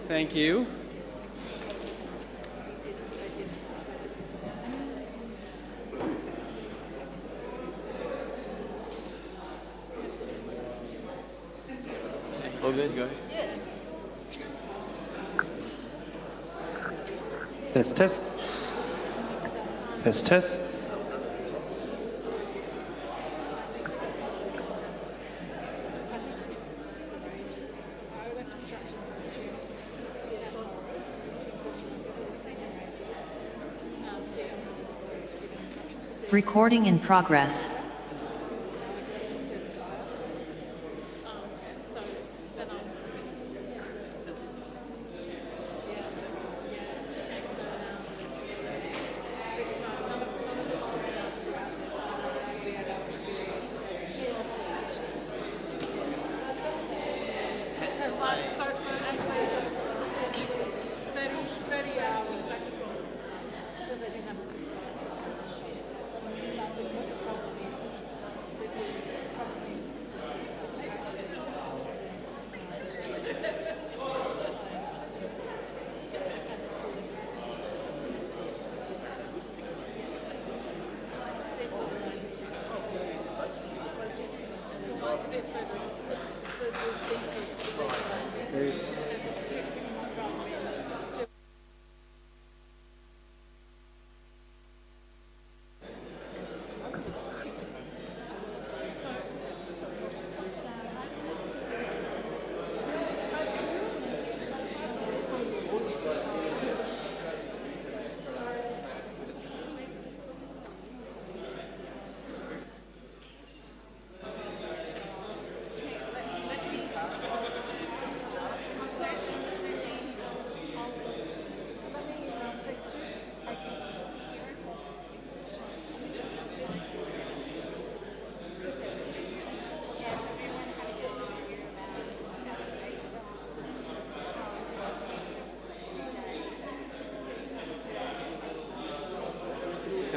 Thank you. All good, go ahead. Test. Test. Recording in progress.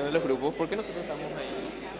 De los grupos, ¿por qué nosotros estamos ahí?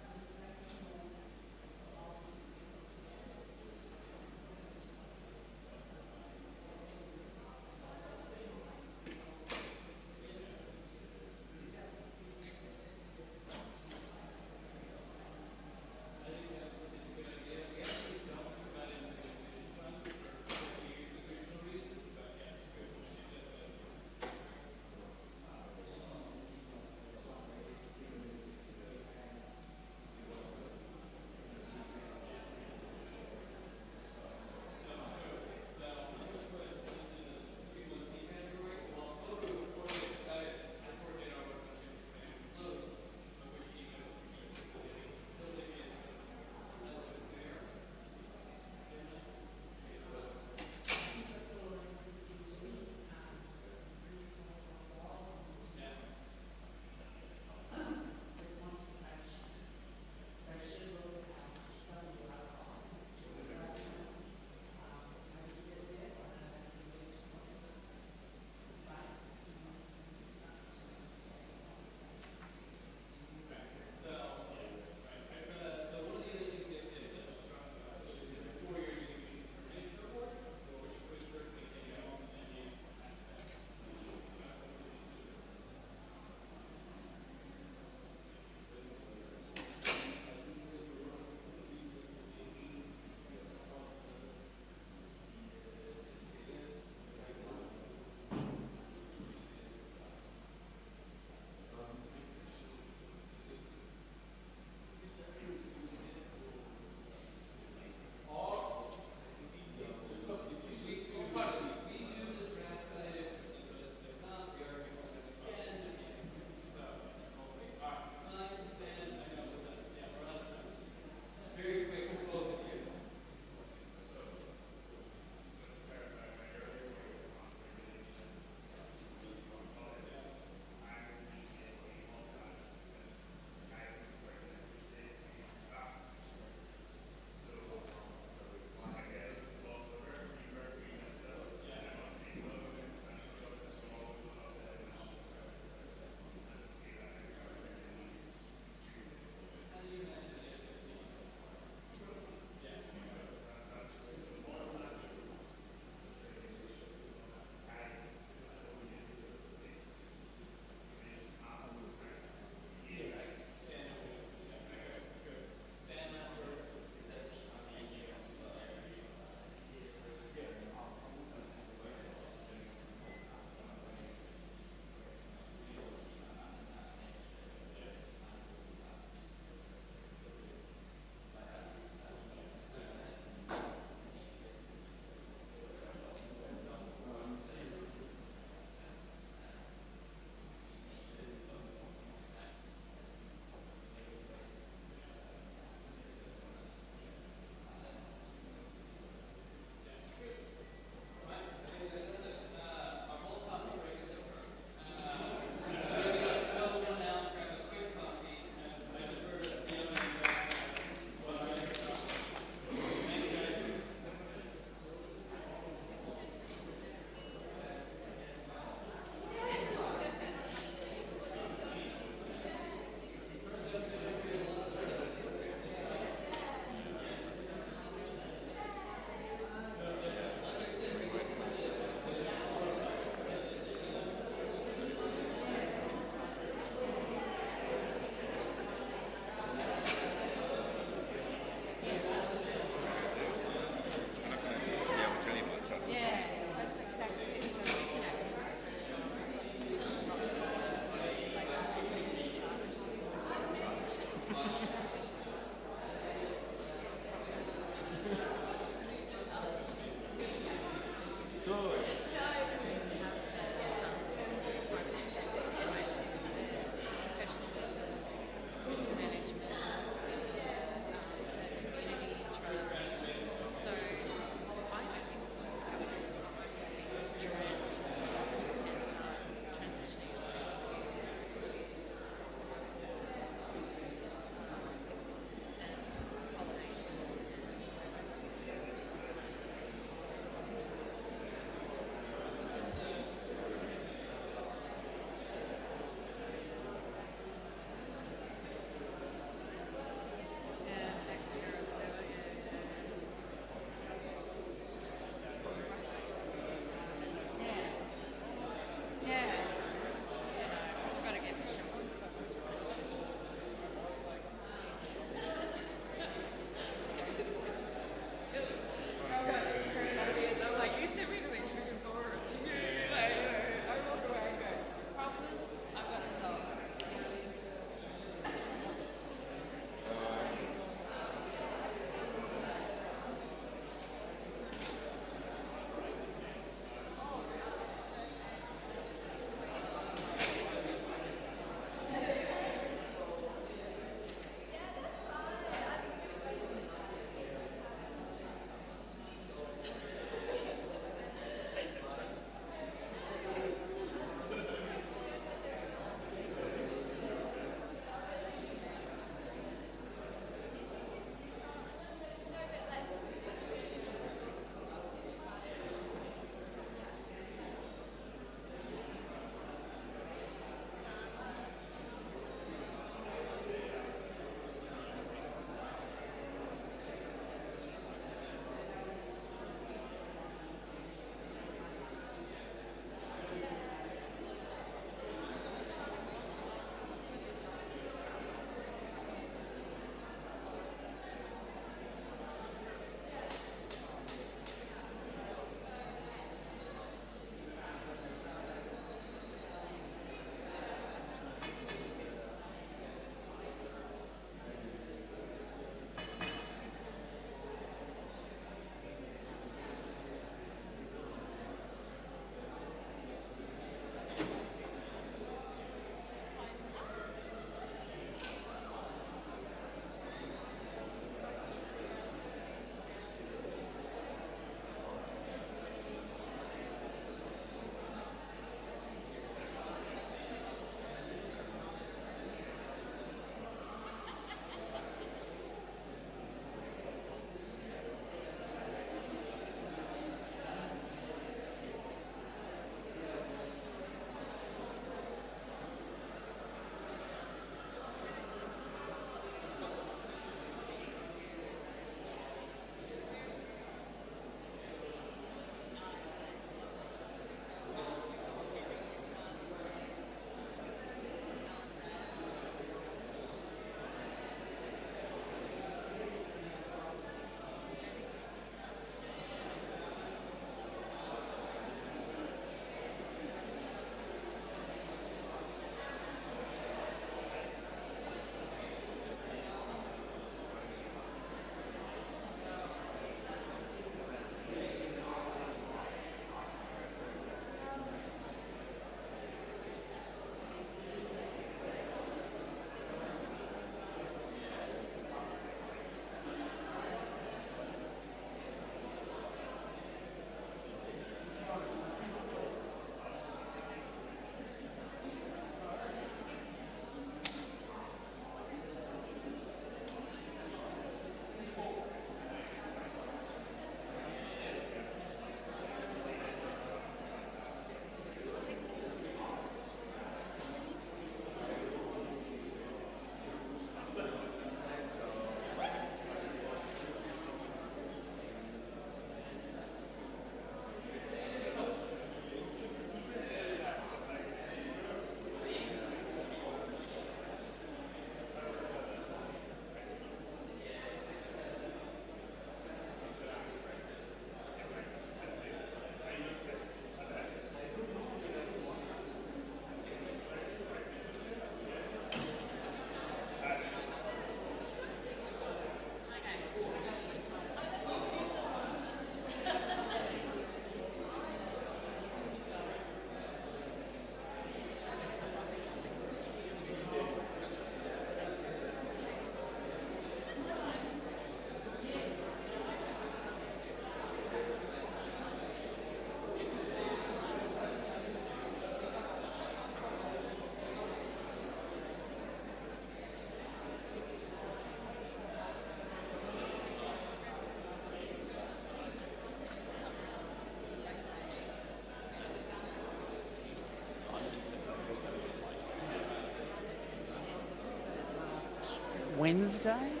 Wednesday.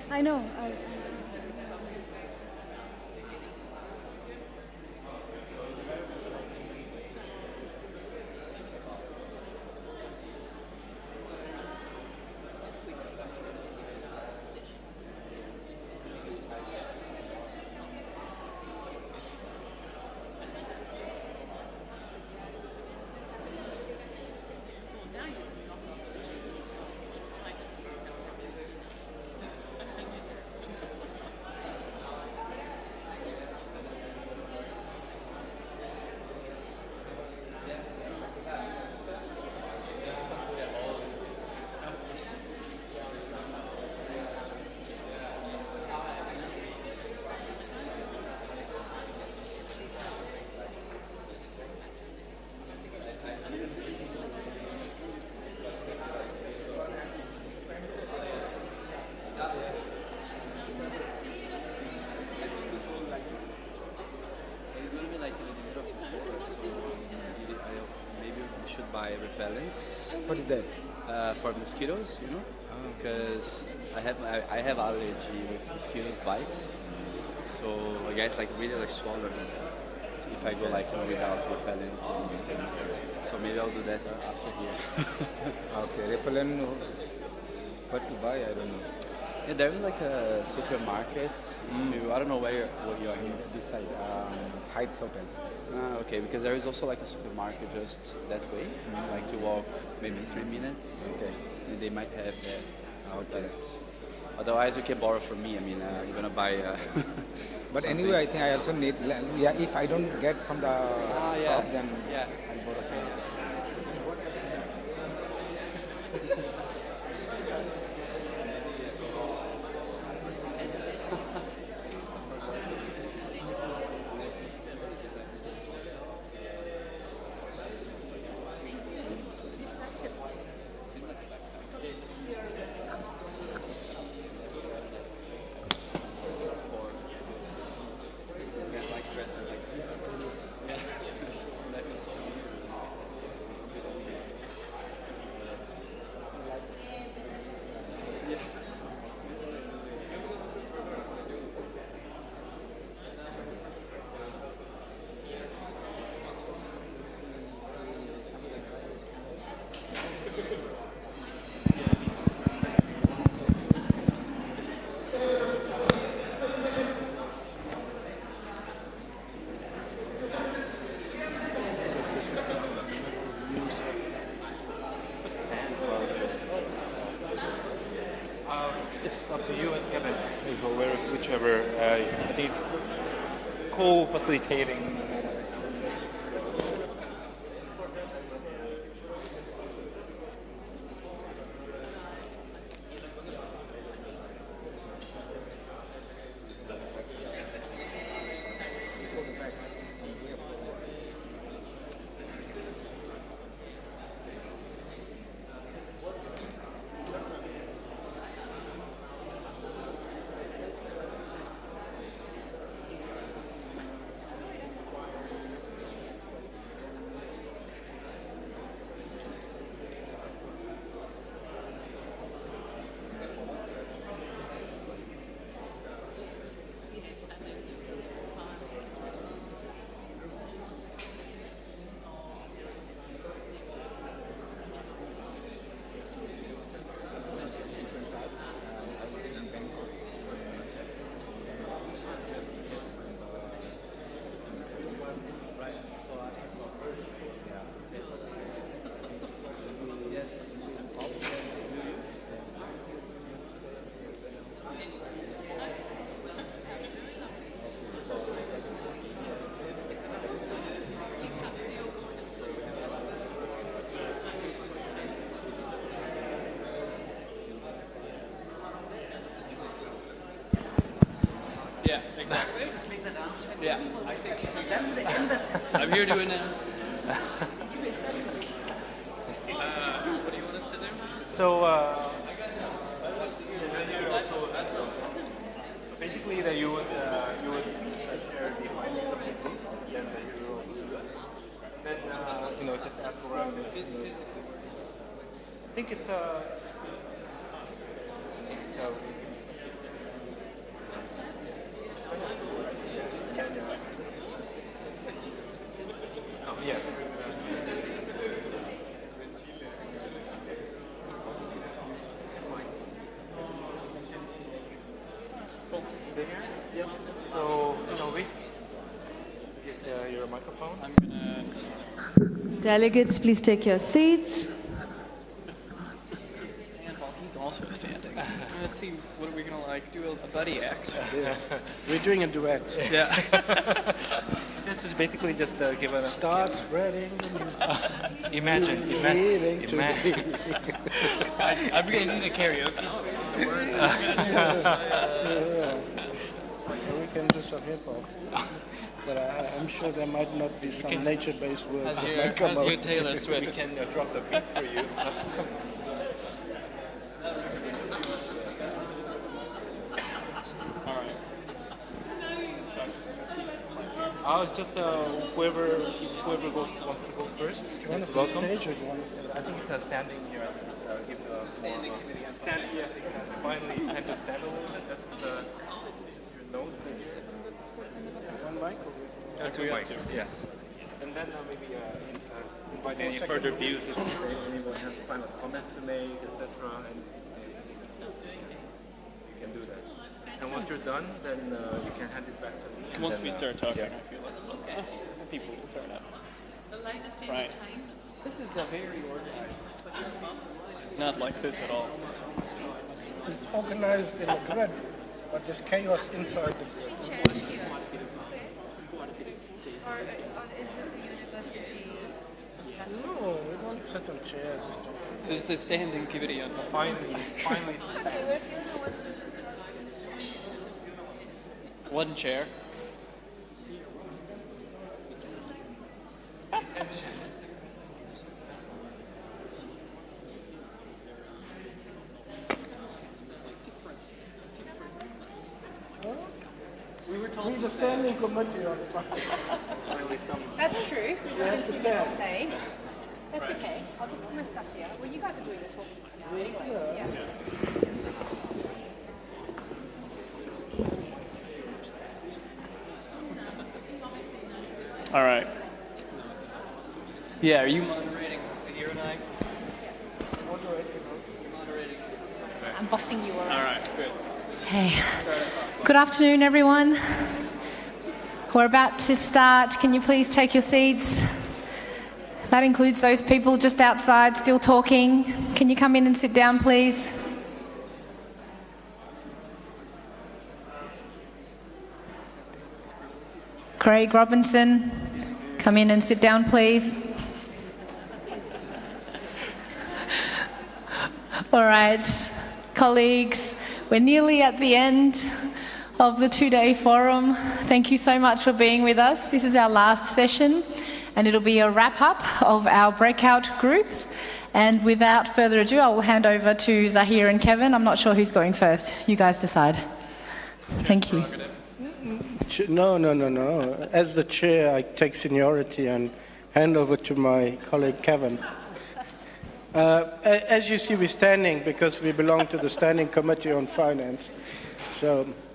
I know. Buy repellents. What is that? For mosquitoes, you know, because I have allergy with mosquitoes bites, so I get like really like swollen if I go like without repellent. So maybe I'll do that after here. Okay, repellent. What to buy? I don't know. Yeah, there is like a supermarket. I don't know where you are. This side, Heights Hotel. Okay, because there is also like a supermarket just that way. Like you walk maybe 3 minutes. Okay. And they might have that. Okay. But otherwise, you can borrow from me. I mean, you're gonna buy. But anyway, I think I also need. Yeah, if I don't get from the shop, then I'll borrow from you. It's up to you and Kevin, whichever. I think co-facilitating. Yeah, exactly. Yeah. I'm here to announce. What do you want us to do? So basically, that you would share the findings of the group, then you will do that. Then just ask around. I think it's So, shall we? Get your microphone. I'm gonna. Delegates, please take your seats. Stand while he's also standing. It seems. What are we gonna like? Do a buddy act? Yeah. We're doing a duet. Yeah. This is basically just given a start spreading. Imagine. I'm gonna need a karaoke song. The words. We can do some hip hop. But I'm sure there might not be some nature-based words. How's your Taylor Swift? We can drop the beat for you. All right. I was just whoever wants to go first. Do you want to sit stage or do you want to stand? I think it's standing here. Give the standing committee. Finally, it's time to stand a little bit. That's your note. One mic? Two mics. Yes. And then maybe invite any further views if anyone has final comments to make, etc. And you can do that. And once you're done, then you can hand it back to me. Once we start talking, I feel like people will turn up. The latest Right. This is a very organized. Not like this at all. It's organized in a grid, but there's chaos inside the grid. Or is this a university? No, we don't sit on chairs. This is the standing committee on finally. One chair. We were told the standing committee on That's true. You have to stand. All day. That's okay. I'll just put my stuff here. Well, you guys are doing the talking now anyway. Yeah. All right. Yeah, are you moderating Zahir and I? I'm bossing you around. All right, good. Hey. Good afternoon, everyone. We're about to start. Can you please take your seats? That includes those people just outside still talking. Can you come in and sit down, please? Craig Robinson, come in and sit down, please. All right, colleagues, we're nearly at the end of the two-day forum. Thank you so much for being with us. This is our last session, and it'll be a wrap-up of our breakout groups. And without further ado, I will hand over to Zahir and Kevin. I'm not sure who's going first. You guys decide. Thank you. No. As the chair, I take seniority and hand over to my colleague Kevin. As you see, we're standing because we belong to the Standing Committee on Finance.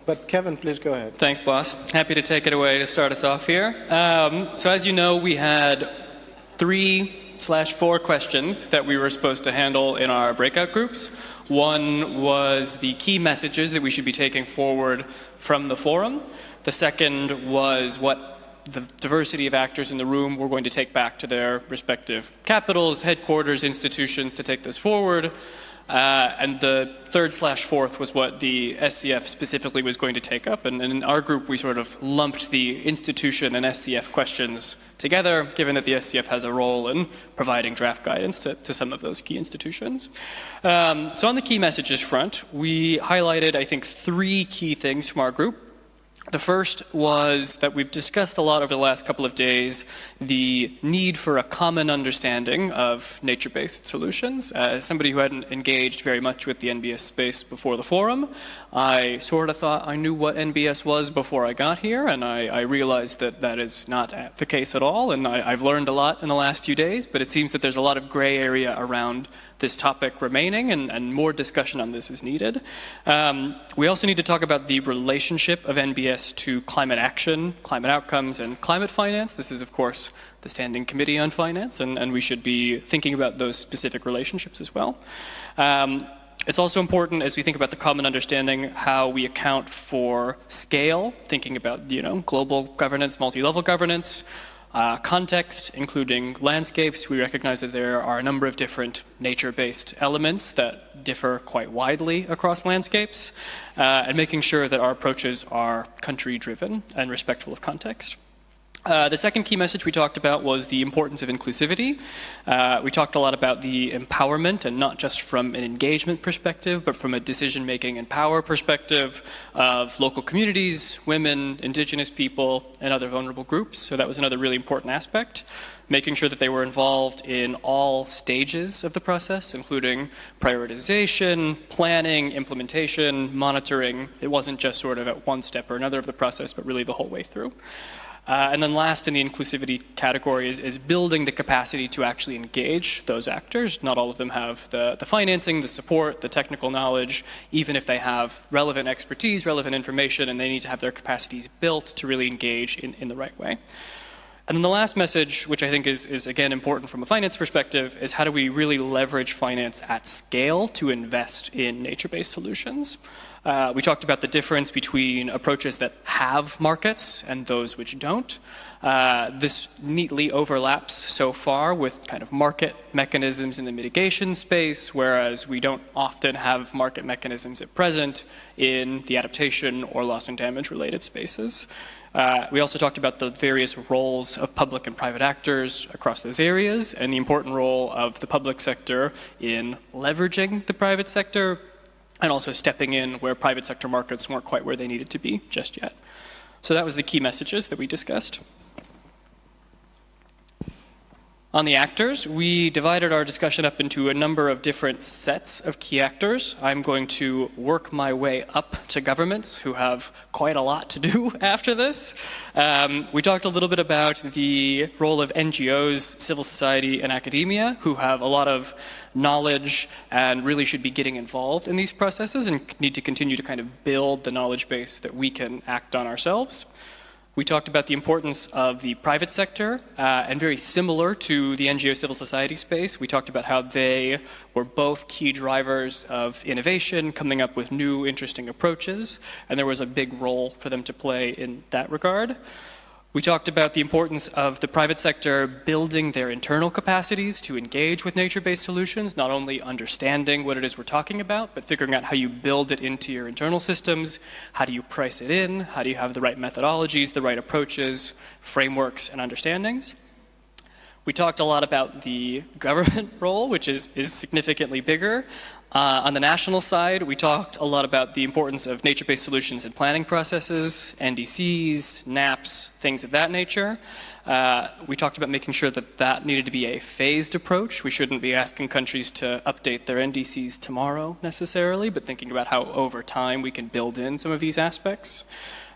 But Kevin, please go ahead. Thanks, boss. Happy to take it away to start us off here. So as you know, we had 3/4 questions that we were supposed to handle in our breakout groups. One was the key messages that we should be taking forward from the forum. The second was what the diversity of actors in the room were going to take back to their respective capitals, headquarters, institutions to take this forward. And the 3/4 was what the SCF specifically was going to take up. And in our group, we sort of lumped the institution and SCF questions together, given that the SCF has a role in providing draft guidance to some of those key institutions. So on the key messages front, we highlighted, I think, 3 key things from our group. The first was that we've discussed a lot over the last couple of days the need for a common understanding of nature-based solutions. As somebody who hadn't engaged very much with the NBS space before the forum, I sort of thought I knew what NBS was before I got here, and I realized that that is not the case at all, and I've learned a lot in the last few days, but it seems that there's a lot of gray area around this topic remaining, and more discussion on this is needed. We also need to talk about the relationship of NBS to climate action, climate outcomes, and climate finance. This is, of course, the Standing Committee on Finance, and we should be thinking about those specific relationships as well. It's also important, as we think about the common understanding, how we account for scale, thinking about, global governance, multi-level governance, context, including landscapes. We recognize that there are a number of different nature-based elements that differ quite widely across landscapes, and making sure that our approaches are country-driven and respectful of context. The second key message we talked about was the importance of inclusivity. We talked a lot about the empowerment, and not just from an engagement perspective, but from a decision-making and power perspective of local communities, women, indigenous people, and other vulnerable groups. So that was another really important aspect, making sure that they were involved in all stages of the process, including prioritization, planning, implementation, monitoring. It wasn't just sort of at one step or another of the process, but really the whole way through. And then last in the inclusivity category is building the capacity to actually engage those actors. Not all of them have the financing, the support, the technical knowledge, even if they have relevant expertise, relevant information, and they need to have their capacities built to really engage in the right way. And then the last message, which I think is again important from a finance perspective, is how do we really leverage finance at scale to invest in nature-based solutions? We talked about the difference between approaches that have markets and those which don't. This neatly overlaps so far with kind of market mechanisms in the mitigation space, whereas we don't often have market mechanisms at present in the adaptation or loss and damage related spaces. We also talked about the various roles of public and private actors across those areas, and the important role of the public sector in leveraging the private sector, and also stepping in where private sector markets weren't quite where they needed to be just yet. So that was the key messages that we discussed. On the actors, we divided our discussion up into a number of different sets of key actors. I'm going to work my way up to governments, who have quite a lot to do after this. We talked a little bit about the role of NGOs, civil society, and academia, who have a lot of knowledge and really should be getting involved in these processes and need to continue to kind of build the knowledge base that we can act on ourselves. We talked about the importance of the private sector, and very similar to the NGO civil society space, we talked about how they were both key drivers of innovation, coming up with new interesting approaches, and there was a big role for them to play in that regard. We talked about the importance of the private sector building their internal capacities to engage with nature-based solutions, not only understanding what it is we're talking about, but figuring out how you build it into your internal systems, how do you price it in, how do you have the right methodologies, the right approaches, frameworks, and understandings. We talked a lot about the government role, which is significantly bigger. On the national side, we talked a lot about the importance of nature-based solutions in planning processes, NDCs, NAPs, things of that nature. We talked about making sure that that needed to be a phased approach. We shouldn't be asking countries to update their NDCs tomorrow necessarily, but thinking about how over time we can build in some of these aspects.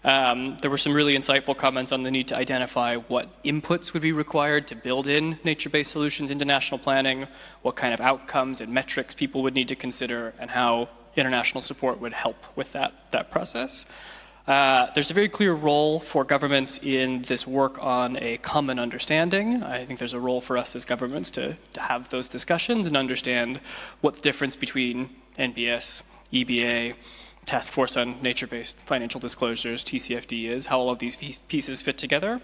There were some really insightful comments on the need to identify what inputs would be required to build in nature-based solutions into national planning, what kind of outcomes and metrics people would need to consider, and how international support would help with that process. There's a very clear role for governments in this work on a common understanding. I think there's a role for us as governments to have those discussions and understand what the difference between NBS, EBA, Task Force on Nature-Based Financial Disclosures, TCFD, is, how all of these pieces fit together.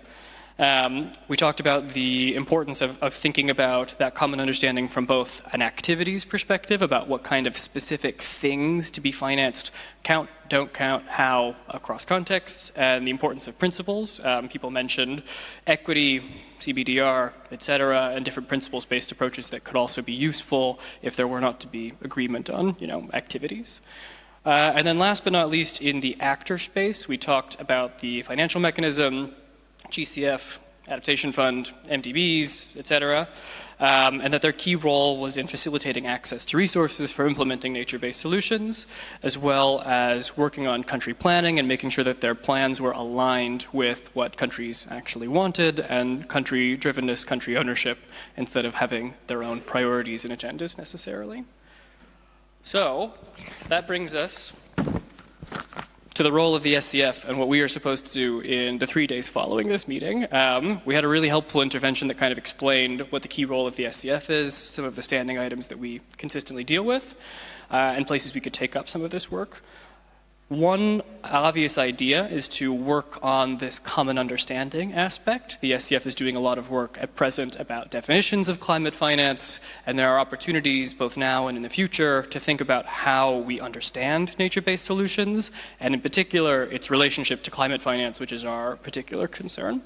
We talked about the importance of thinking about that common understanding from both an activities perspective, about what kind of specific things to be financed, count, don't count, how, across contexts, and the importance of principles. People mentioned equity, CBDR, et cetera, and different principles-based approaches that could also be useful if there were not to be agreement on, activities. And then last but not least, in the actor space, we talked about the financial mechanism, GCF, Adaptation Fund, MDBs, etc., and that their key role was in facilitating access to resources for implementing nature-based solutions, as well as working on country planning and making sure that their plans were aligned with what countries actually wanted and country-drivenness, country ownership, instead of having their own priorities and agendas necessarily. So that brings us to the role of the SCF and what we are supposed to do in the 3 days following this meeting. We had a really helpful intervention that kind of explained what the key role of the SCF is, some of the standing items that we consistently deal with, and places we could take up some of this work. One obvious idea is to work on this common understanding aspect. The SCF is doing a lot of work at present about definitions of climate finance, and there are opportunities both now and in the future to think about how we understand nature-based solutions, and in particular, its relationship to climate finance, which is our particular concern.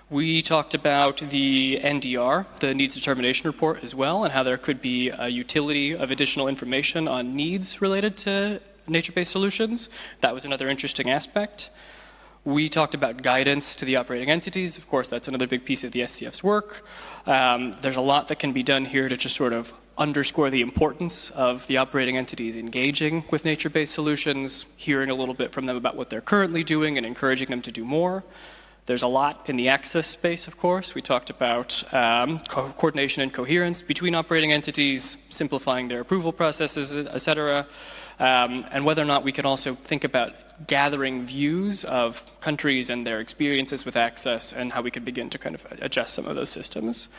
We talked about the NDR, the Needs Determination Report, as well, and how there could be a utility of additional information on needs related to nature-based solutions. That was another interesting aspect. We talked about guidance to the operating entities. Of course, that's another big piece of the SCF's work. There's a lot that can be done here to just sort of underscore the importance of the operating entities engaging with nature-based solutions, hearing a little bit from them about what they're currently doing and encouraging them to do more. There's a lot in the access space, of course. We talked about coordination and coherence between operating entities, simplifying their approval processes, et cetera. And whether or not we can also think about gathering views of countries and their experiences with access and how we could begin to kind of adjust some of those systems.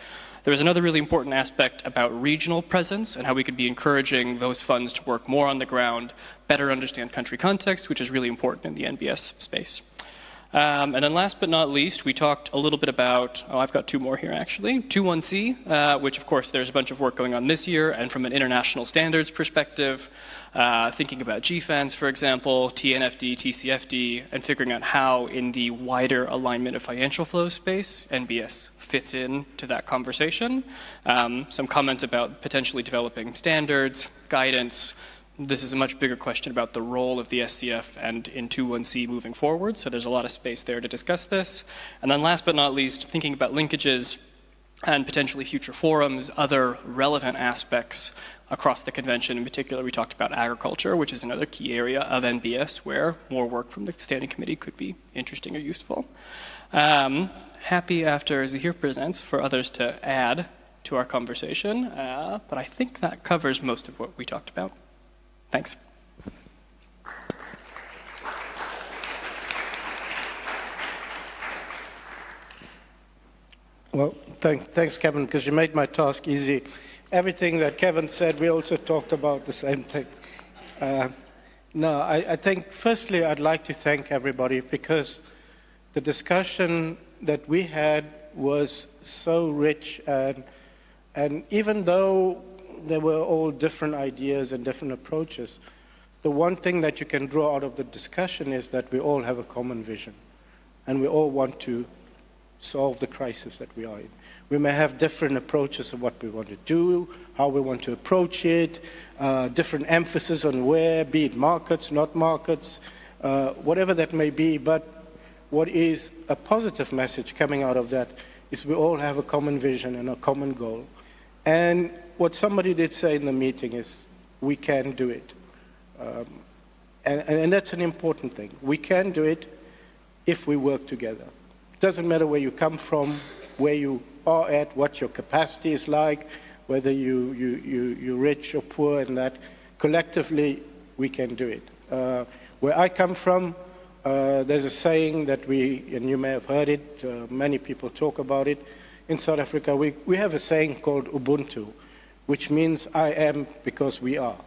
There was another really important aspect about regional presence and how we could be encouraging those funds to work more on the ground, better understand country context, which is really important in the NBS space. And then last but not least, we talked a little bit about, I've got two more here actually, 21C, which of course there's a bunch of work going on this year, and from an international standards perspective, thinking about GFANs, for example, TNFD, TCFD, and figuring out how in the wider alignment of financial flow space, NBS fits in to that conversation. Some comments about potentially developing standards, guidance. This is a much bigger question about the role of the SCF and in 21C moving forward, so there's a lot of space there to discuss this. And then last but not least, thinking about linkages and potentially future forums, other relevant aspects across the convention. In particular, we talked about agriculture, which is another key area of NBS where more work from the Standing Committee could be interesting or useful. Happy after Zahir presents for others to add to our conversation, but I think that covers most of what we talked about. Thanks. Well, thanks, Kevin, because you made my task easy. Everything that Kevin said, we also talked about the same thing. No, I think, firstly, I'd like to thank everybody because the discussion that we had was so rich, and even though there were all different ideas and different approaches, the one thing that you can draw out of the discussion is that we all have a common vision, and we all want to solve the crisis that we are in. We may have different approaches of what we want to do, how we want to approach it, different emphasis on where, be it markets, not markets, whatever that may be. But what is a positive message coming out of that is we all have a common vision and a common goal. And what somebody did say in the meeting is, we can do it. And that's an important thing. We can do it if we work together. It doesn't matter where you come from, where you are at, what your capacity is like, whether you're rich or poor, and that collectively we can do it. Where I come from, there's a saying that and you may have heard it, many people talk about it. In South Africa, we have a saying called Ubuntu, which means I am because we are.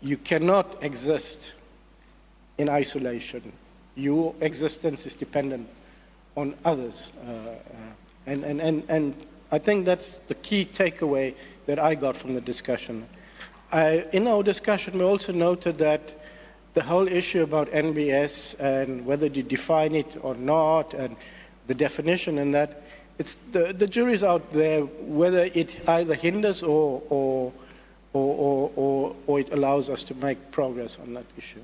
You cannot exist in isolation. Your existence is dependent on others. And I think that's the key takeaway that I got from the discussion. In our discussion, we also noted that the whole issue about NBS and whether you define it or not, and the definition and that, the jury's out there whether it either hinders or it allows us to make progress on that issue.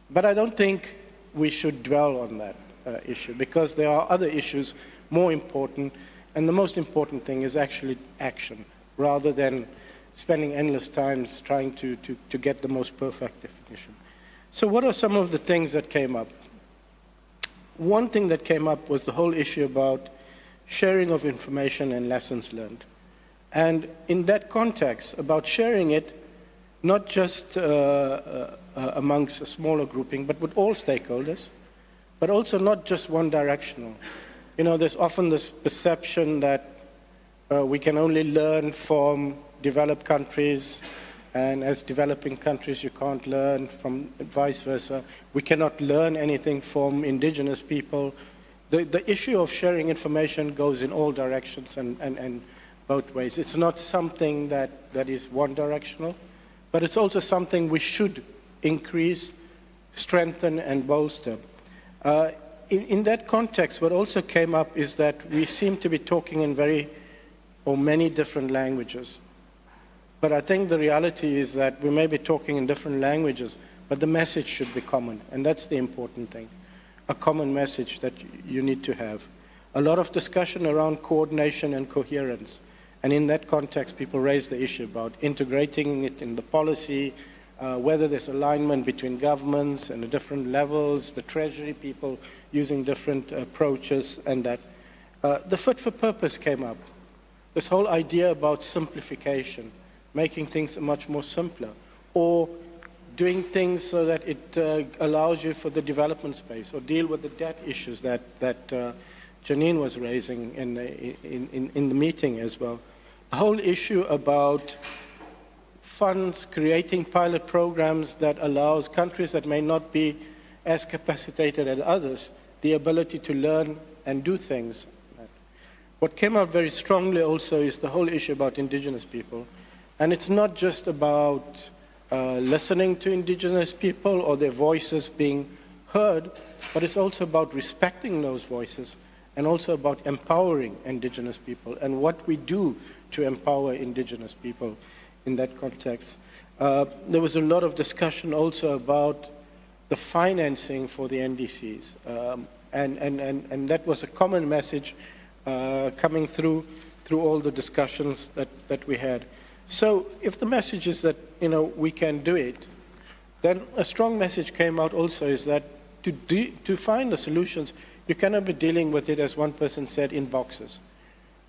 But I don't think we should dwell on that. issue, because there are other issues more important, and the most important thing is actually action, rather than spending endless time trying to get the most perfect definition. So what are some of the things that came up? One thing that came up was the whole issue about sharing of information and lessons learned. And in that context, about sharing it, not just amongst a smaller grouping, but with all stakeholders, but also not just one directional. You know, there's often this perception that we can only learn from developed countries, and as developing countries you can't learn from vice versa. We cannot learn anything from indigenous people. The issue of sharing information goes in all directions and both ways. It's not something that is one directional, but it's also something we should increase, strengthen, and bolster. In that context, what also came up is that we seem to be talking in many different languages. But I think the reality is that we may be talking in different languages, but the message should be common, and that's the important thing, a common message that you need to have. A lot of discussion around coordination and coherence, and in that context, people raise the issue about integrating it in the policy, whether there's alignment between governments and the different levels, the treasury people using different approaches, and that. The fit for purpose came up. This whole idea about simplification, making things much more simpler, or doing things so that it allows you for the development space, or deal with the debt issues that Janine was raising in the meeting as well. The whole issue about funds, creating pilot programs that allows countries that may not be as capacitated as others the ability to learn and do things. What came out very strongly also is the whole issue about indigenous people. And it's not just about listening to indigenous people or their voices being heard, but it's also about respecting those voices and also about empowering indigenous people and what we do to empower indigenous people in that context. There was a lot of discussion also about the financing for the NDCs. And that was a common message coming through all the discussions that we had. So if the message is that, you know, we can do it, then a strong message came out also is that to find the solutions, you cannot be dealing with it, as one person said, in boxes.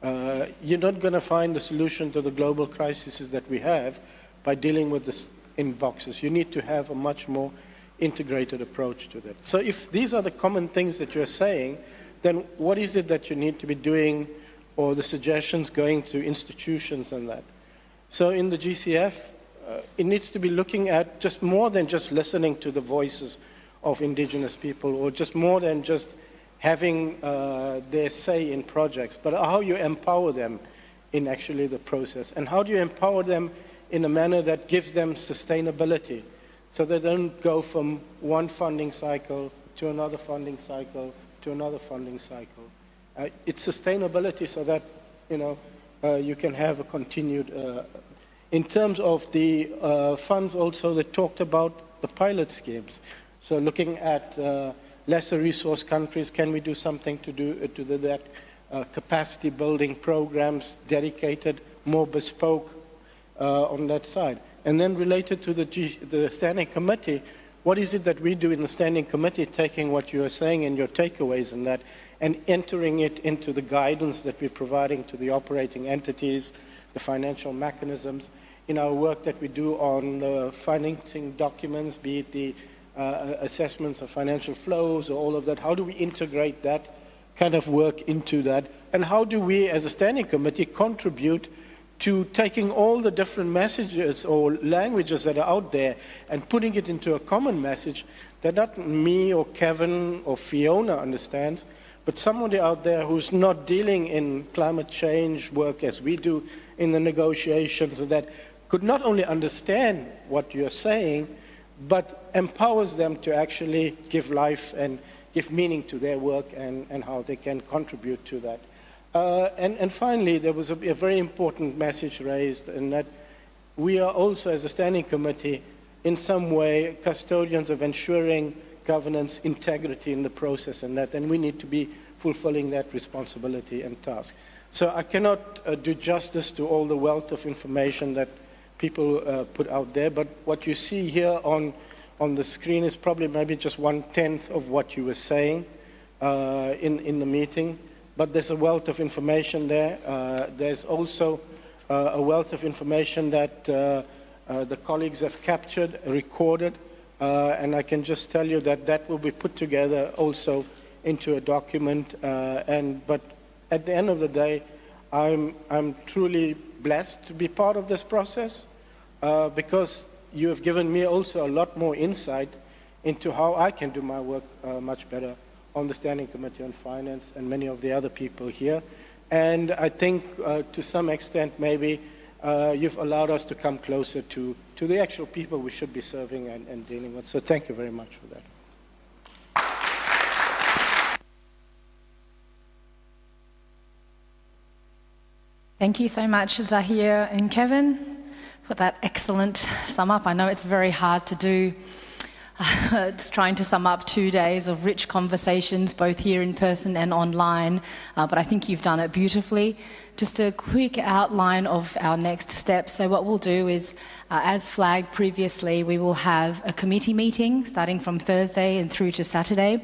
You're not going to find the solution to the global crises that we have by dealing with this in boxes. You need to have a much more integrated approach to that. So if these are the common things that you're saying, then what is it that you need to be doing, or the suggestions going to institutions and that? So in the GCF, it needs to be looking at just more than just listening to the voices of indigenous people, or just more than just having their say in projects, but how you empower them in actually the process. And how do you empower them in a manner that gives them sustainability, so they don't go from one funding cycle to another funding cycle to another funding cycle. It's sustainability so that, you know, you can have a continued, in terms of the funds also that talked about the pilot schemes. So looking at lesser resource countries, can we do something to do to that capacity building programs dedicated, more bespoke on that side. And then related to the standing committee, what is it that we do in the standing committee, taking what you are saying and your takeaways in that, and entering it into the guidance that we're providing to the operating entities, the financial mechanisms, in our work that we do on the financing documents, be it the assessments of financial flows or all of that. How do we integrate that kind of work into that? And how do we, as a standing committee, contribute to taking all the different messages or languages that are out there and putting it into a common message that not me or Kevin or Fiona understands, but somebody out there who's not dealing in climate change work as we do in the negotiations, that could not only understand what you're saying, but empowers them to actually give life and give meaning to their work and how they can contribute to that. And finally, there was a very important message raised, in that we are also, as a standing committee, in some way custodians of ensuring governance, integrity in the process and that, and we need to be fulfilling that responsibility and task. So I cannot do justice to all the wealth of information that people put out there, but what you see here on the screen is probably maybe just 1/10 of what you were saying in the meeting, but there's a wealth of information there. There's also a wealth of information that the colleagues have captured, recorded, and I can just tell you that that will be put together also into a document. But at the end of the day, I'm truly blessed to be part of this process because you have given me also a lot more insight into how I can do my work much better on the Standing Committee on Finance and many of the other people here. And I think to some extent maybe you've allowed us to come closer to the actual people we should be serving and dealing with. So thank you very much for that. Thank you so much, Zahir and Kevin, for that excellent sum up. I know it's very hard to do, just trying to sum up 2 days of rich conversations, both here in person and online, but I think you've done it beautifully. Just a quick outline of our next steps. So what we'll do is, as flagged previously, we will have a committee meeting starting from Thursday and through to Saturday.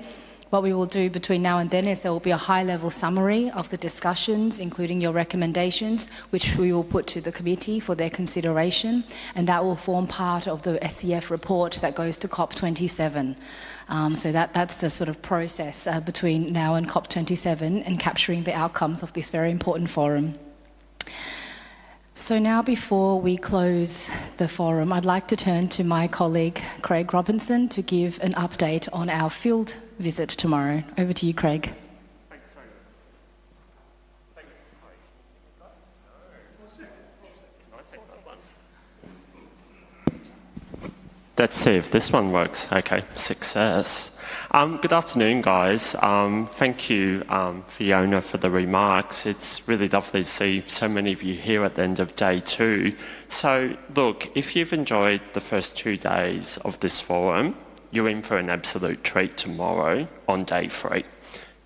What we will do between now and then is there will be a high-level summary of the discussions, including your recommendations, which we will put to the committee for their consideration, and that will form part of the SCF report that goes to COP27. So that's the sort of process between now and COP27 and capturing the outcomes of this very important forum. So now, before we close the forum, I'd like to turn to my colleague Craig Robinson to give an update on our field visit tomorrow. Over to you, Craig. Let's see if this one works. Okay, success. Good afternoon, guys. Thank you, Fiona, for the remarks. It's really lovely to see so many of you here at the end of day 2. So, look, if you've enjoyed the first 2 days of this forum, you're in for an absolute treat tomorrow on day 3.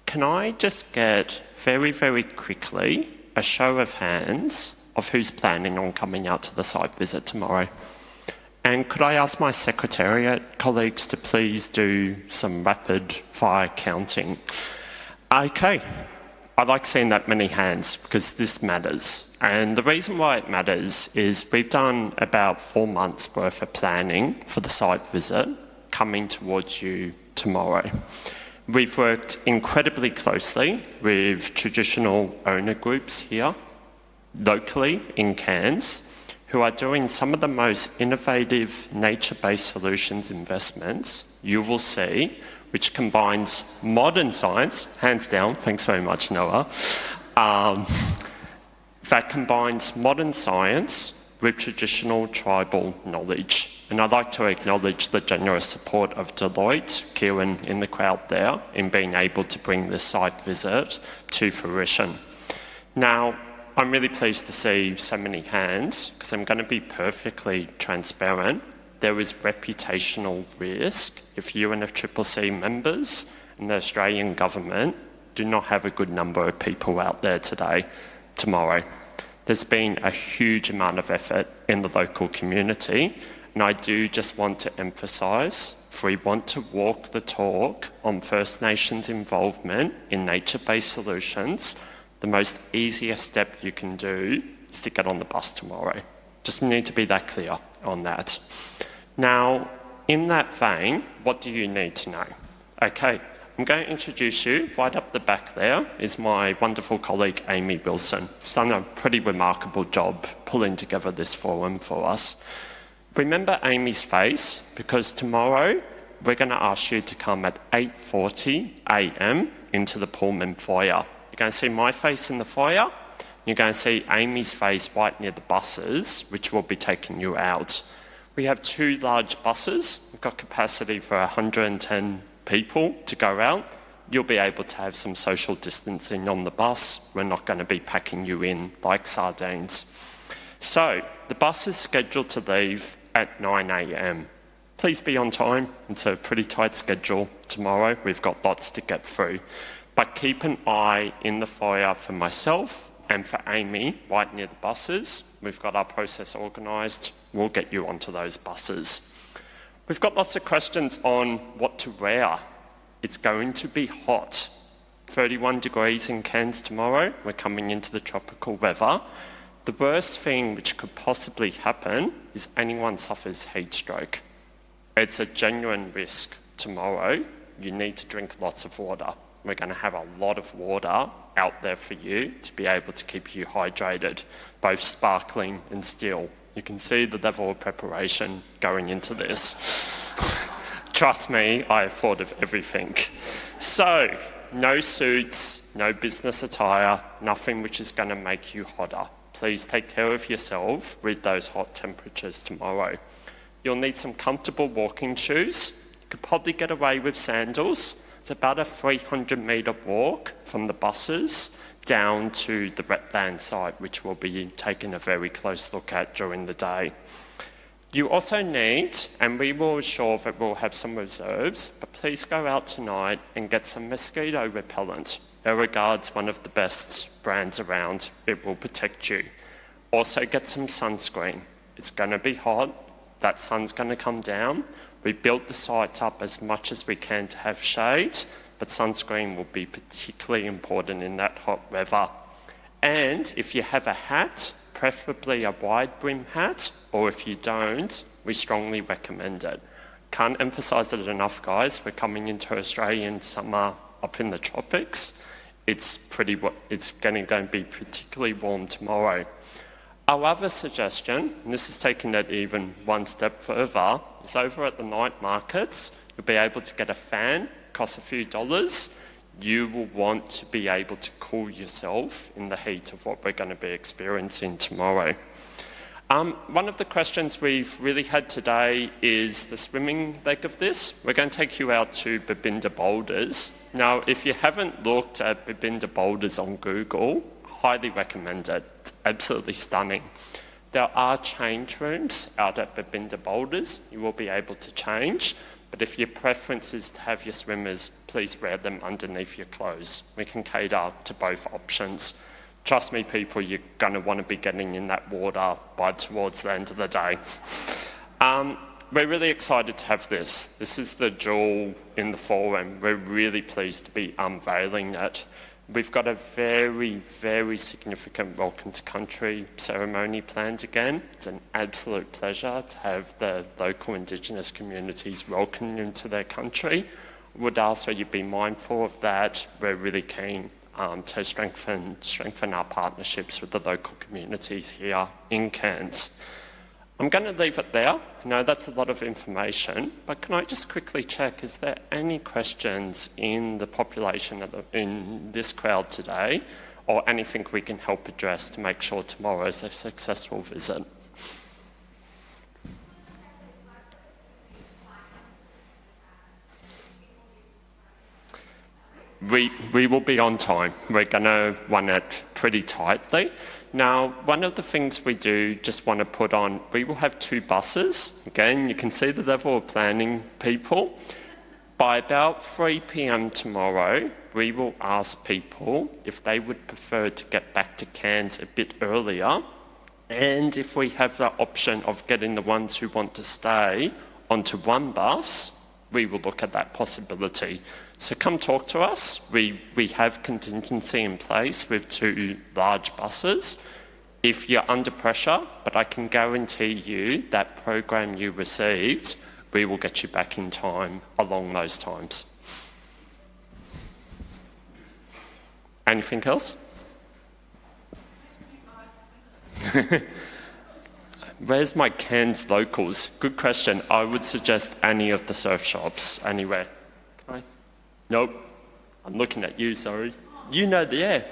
Can I just get very, very quickly a show of hands of who's planning on coming out to the site visit tomorrow? And could I ask my Secretariat colleagues to please do some rapid fire counting? Okay, I like seeing that many hands because this matters. And the reason why it matters is we've done about 4 months worth of planning for the site visit coming towards you tomorrow. We've worked incredibly closely with traditional owner groups here, locally in Cairns, who are doing some of the most innovative nature-based solutions investments you will see, which combines modern science, hands down, thanks very much, Noah, that combines modern science with traditional tribal knowledge. And I'd like to acknowledge the generous support of Deloitte, Kieran in the crowd there, in being able to bring this site visit to fruition. Now, I'm really pleased to see so many hands, because I'm going to be perfectly transparent. There is reputational risk if UNFCCC members and the Australian government do not have a good number of people out there tomorrow. There's been a huge amount of effort in the local community, and I do just want to emphasise, if we want to walk the talk on First Nations involvement in nature-based solutions, the most easiest step you can do is to get on the bus tomorrow. Just need to be that clear on that. Now, in that vein, what do you need to know? Okay, I'm going to introduce you. Right up the back there is my wonderful colleague, Amy Wilson. She's done a pretty remarkable job pulling together this forum for us. Remember Amy's face, because tomorrow we're going to ask you to come at 8:40 a.m. into the Pullman foyer. You're going to see my face in the foyer. You're going to see Amy's face right near the buses, which will be taking you out. We have 2 large buses. We've got capacity for 110 people to go out. You'll be able to have some social distancing on the bus. We're not going to be packing you in like sardines. So, the bus is scheduled to leave at 9 a.m. please be on time. It's a pretty tight schedule tomorrow. We've got lots to get through. But keep an eye in the foyer for myself and for Amy right near the buses. We've got our process organised. We'll get you onto those buses. We've got lots of questions on what to wear. It's going to be hot. 31 degrees in Cairns tomorrow. We're coming into the tropical weather. The worst thing which could possibly happen is anyone suffers heat stroke. It's a genuine risk tomorrow. You need to drink lots of water. We're going to have a lot of water out there for you to be able to keep you hydrated, both sparkling and still. You can see the level of preparation going into this. Trust me, I have thought of everything. So, no suits, no business attire, nothing which is going to make you hotter. Please take care of yourself with those hot temperatures tomorrow. You'll need some comfortable walking shoes. You could probably get away with sandals. It's about a 300-metre walk from the buses down to the wetland site, which we'll be taking a very close look at during the day. You also need, and we will ensure that we'll have some reserves, but please go out tonight and get some mosquito repellent. Aeroguard's one of the best brands around. It will protect you. Also get some sunscreen. It's going to be hot. That sun's going to come down. We built the site up as much as we can to have shade, but sunscreen will be particularly important in that hot weather. And if you have a hat, preferably a wide brim hat, or if you don't, we strongly recommend it. Can't emphasise it enough, guys. We're coming into Australian summer up in the tropics. It's going to be particularly warm tomorrow. Our other suggestion, and this is taking it even one step further, is over at the night markets, you'll be able to get a fan, costs a few dollars. You will want to be able to cool yourself in the heat of what we're going to be experiencing tomorrow. One of the questions we've really had today is the swimming leg of this. We're going to take you out to Babinda Boulders. Now, if you haven't looked at Babinda Boulders on Google, highly recommend it. It's absolutely stunning. There are change rooms out at Babinda Boulders. You will be able to change. But if your preference is to have your swimmers, please wear them underneath your clothes. We can cater to both options. Trust me, people, you're going to want to be getting in that water by towards the end of the day. We're really excited to have this. This is the jewel in the forum. We're really pleased to be unveiling it. We've got a very, very significant welcome to country ceremony planned again. It's an absolute pleasure to have the local Indigenous communities welcome you into their country. Would ask that you be mindful of that. We're really keen to strengthen our partnerships with the local communities here in Cairns. I'm going to leave it there. I know that's a lot of information, but can I just quickly check, is there any questions in the population in this crowd today, or anything we can help address to make sure tomorrow is a successful visit? We will be on time. We're going to run it pretty tightly. Now, one of the things we do just want to put on, we will have 2 buses. Again, you can see the level of planning, people. By about 3 p.m. tomorrow, we will ask people if they would prefer to get back to Cairns a bit earlier, and if we have the option of getting the ones who want to stay onto one bus, we will look at that possibility. So come talk to us. We have contingency in place with 2 large buses. If you're under pressure, but I can guarantee you that program you received, we will get you back in time along those times. Anything else? Where's my Cairns locals? Good question. I would suggest any of the surf shops, anywhere. Can I? Nope. I'm looking at you, sorry. You know the air.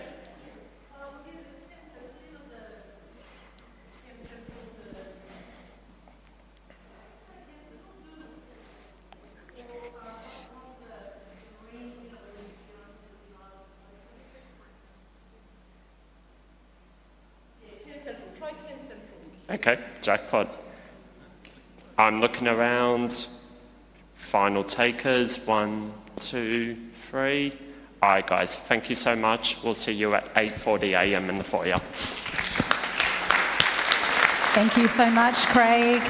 Okay, jackpot. I'm looking around. Final takers, 1, 2, 3. All right, guys, thank you so much. We'll see you at 8:40 a.m. in the foyer. Thank you so much, Craig.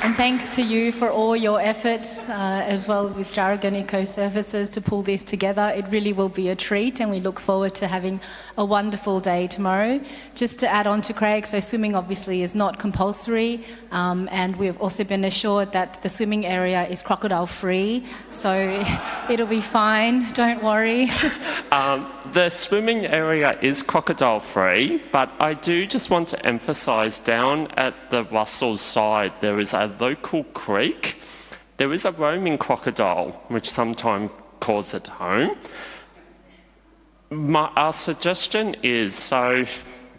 And thanks to you for all your efforts, as well with Jargon Eco Services, to pull this together. It really will be a treat, and we look forward to having a wonderful day tomorrow. Just to add on to Craig, so swimming obviously is not compulsory, and we've also been assured that the swimming area is crocodile-free, so it'll be fine, don't worry. The swimming area is crocodile-free, but I do just want to emphasise down at the Russell side there is a local creek. There is a roaming crocodile, which sometimes calls it home. Our suggestion is, so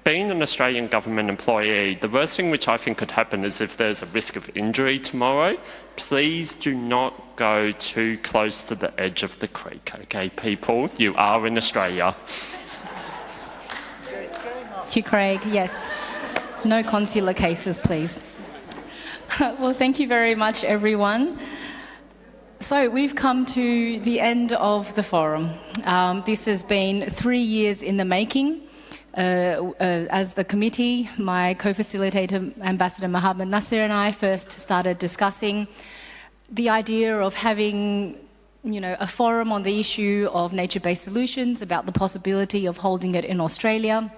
being an Australian government employee, the worst thing which I think could happen is if there's a risk of injury tomorrow, please do not go too close to the edge of the creek, okay, people? You are in Australia. Thank you, Craig. Yes. No consular cases, please. Well, thank you very much, everyone. So we've come to the end of the forum. This has been 3 years in the making. As the committee, my co-facilitator, Ambassador Mohamed Nasr, and I first started discussing the idea of having, a forum on the issue of nature-based solutions, about the possibility of holding it in Australia.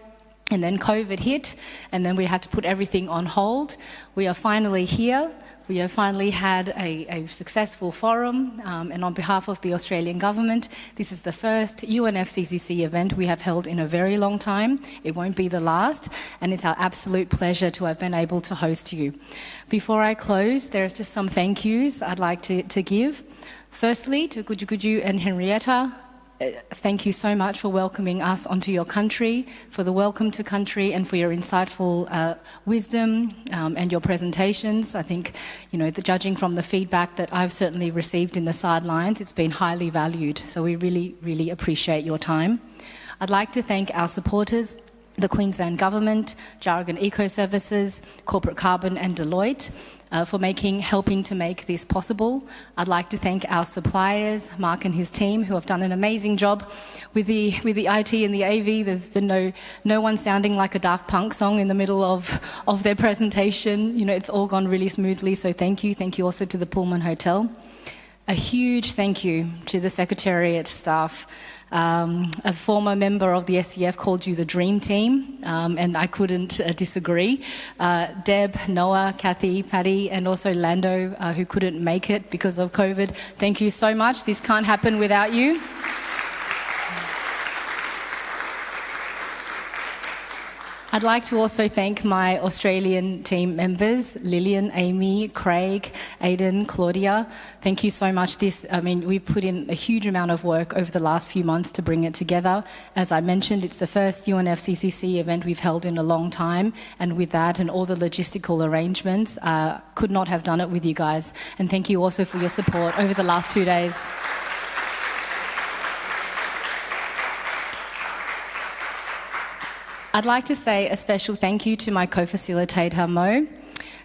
And then COVID hit, and then we had to put everything on hold. We are finally here. We have finally had a successful forum, and on behalf of the Australian government, this is the first UNFCCC event we have held in a very long time. It won't be the last, and it's our absolute pleasure to have been able to host you. Before I close, there's just some thank yous I'd like to give. Firstly, to Guju and Henrietta. Thank you so much for welcoming us onto your country, for the welcome to country, and for your insightful wisdom and your presentations. I think, judging from the feedback that I've certainly received in the sidelines, it's been highly valued. So we really, really appreciate your time. I'd like to thank our supporters, the Queensland Government, Jargon Eco Services, Corporate Carbon and Deloitte, for helping to make this possible. I'd like to thank our suppliers, Mark and his team, who have done an amazing job with the IT and the AV. There's been no one sounding like a Daft Punk song in the middle of their presentation. It's all gone really smoothly, so thank you. Thank you also to the Pullman Hotel. A huge thank you to the Secretariat staff. A former member of the SCF called you the dream team, and I couldn't disagree. Deb, Noah, Kathy, Patty, and also Lando, who couldn't make it because of COVID. Thank you so much. This can't happen without you. I'd like to also thank my Australian team members, Lillian, Amy, Craig, Aidan, Claudia. Thank you so much. We've put in a huge amount of work over the last few months to bring it together. As I mentioned, it's the first UNFCCC event we've held in a long time, and with that and all the logistical arrangements, could not have done it with you guys. And thank you also for your support over the last 2 days. I'd like to say a special thank you to my co-facilitator, Mo.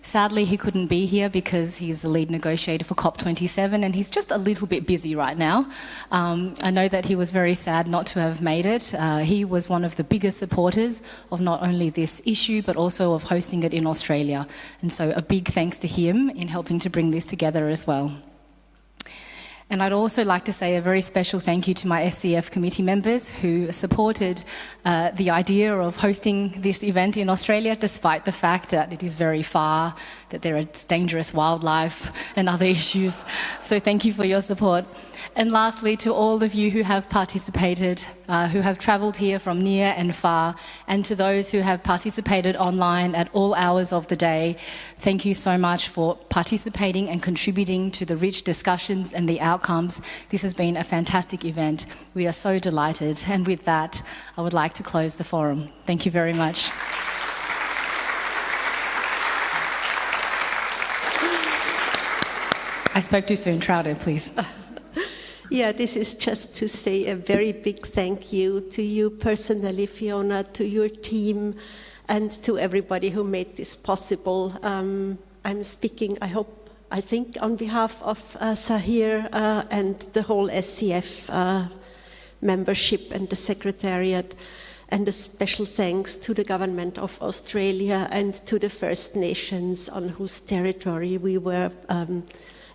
Sadly, he couldn't be here because he's the lead negotiator for COP27 and he's just a little bit busy right now. I know that he was very sad not to have made it. He was one of the biggest supporters of not only this issue, but also of hosting it in Australia. And so a big thanks to him in helping to bring this together as well. And I'd also like to say a very special thank you to my SCF committee members who supported the idea of hosting this event in Australia, despite the fact that it is very far, that there is dangerous wildlife and other issues. So thank you for your support. And lastly, to all of you who have participated, who have travelled here from near and far, and to those who have participated online at all hours of the day, thank you so much for participating and contributing to the rich discussions and the outcomes. This has been a fantastic event. We are so delighted. And with that, I would like to close the forum. Thank you very much. I spoke too soon. Trouder, please. Yeah, this is just to say a very big thank you to you personally, Fiona, to your team, and to everybody who made this possible. I'm speaking, I hope I think on behalf of Sahir and the whole SCF membership and the Secretariat, and a special thanks to the Government of Australia and to the First Nations on whose territory we were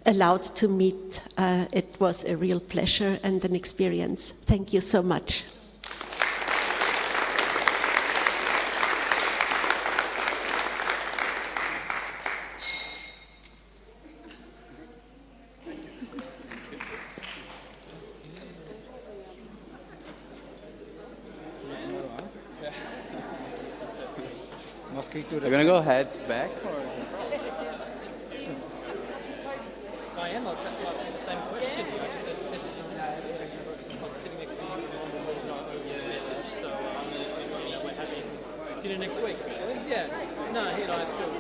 allowed to meet. It was a real pleasure and an experience. Thank you so much. Are you going to go head back? Or? I am. I was about to ask you the same question. I just had this message I was sitting next to you over the message, so we're having dinner next week, actually. Yeah. No, he and I are still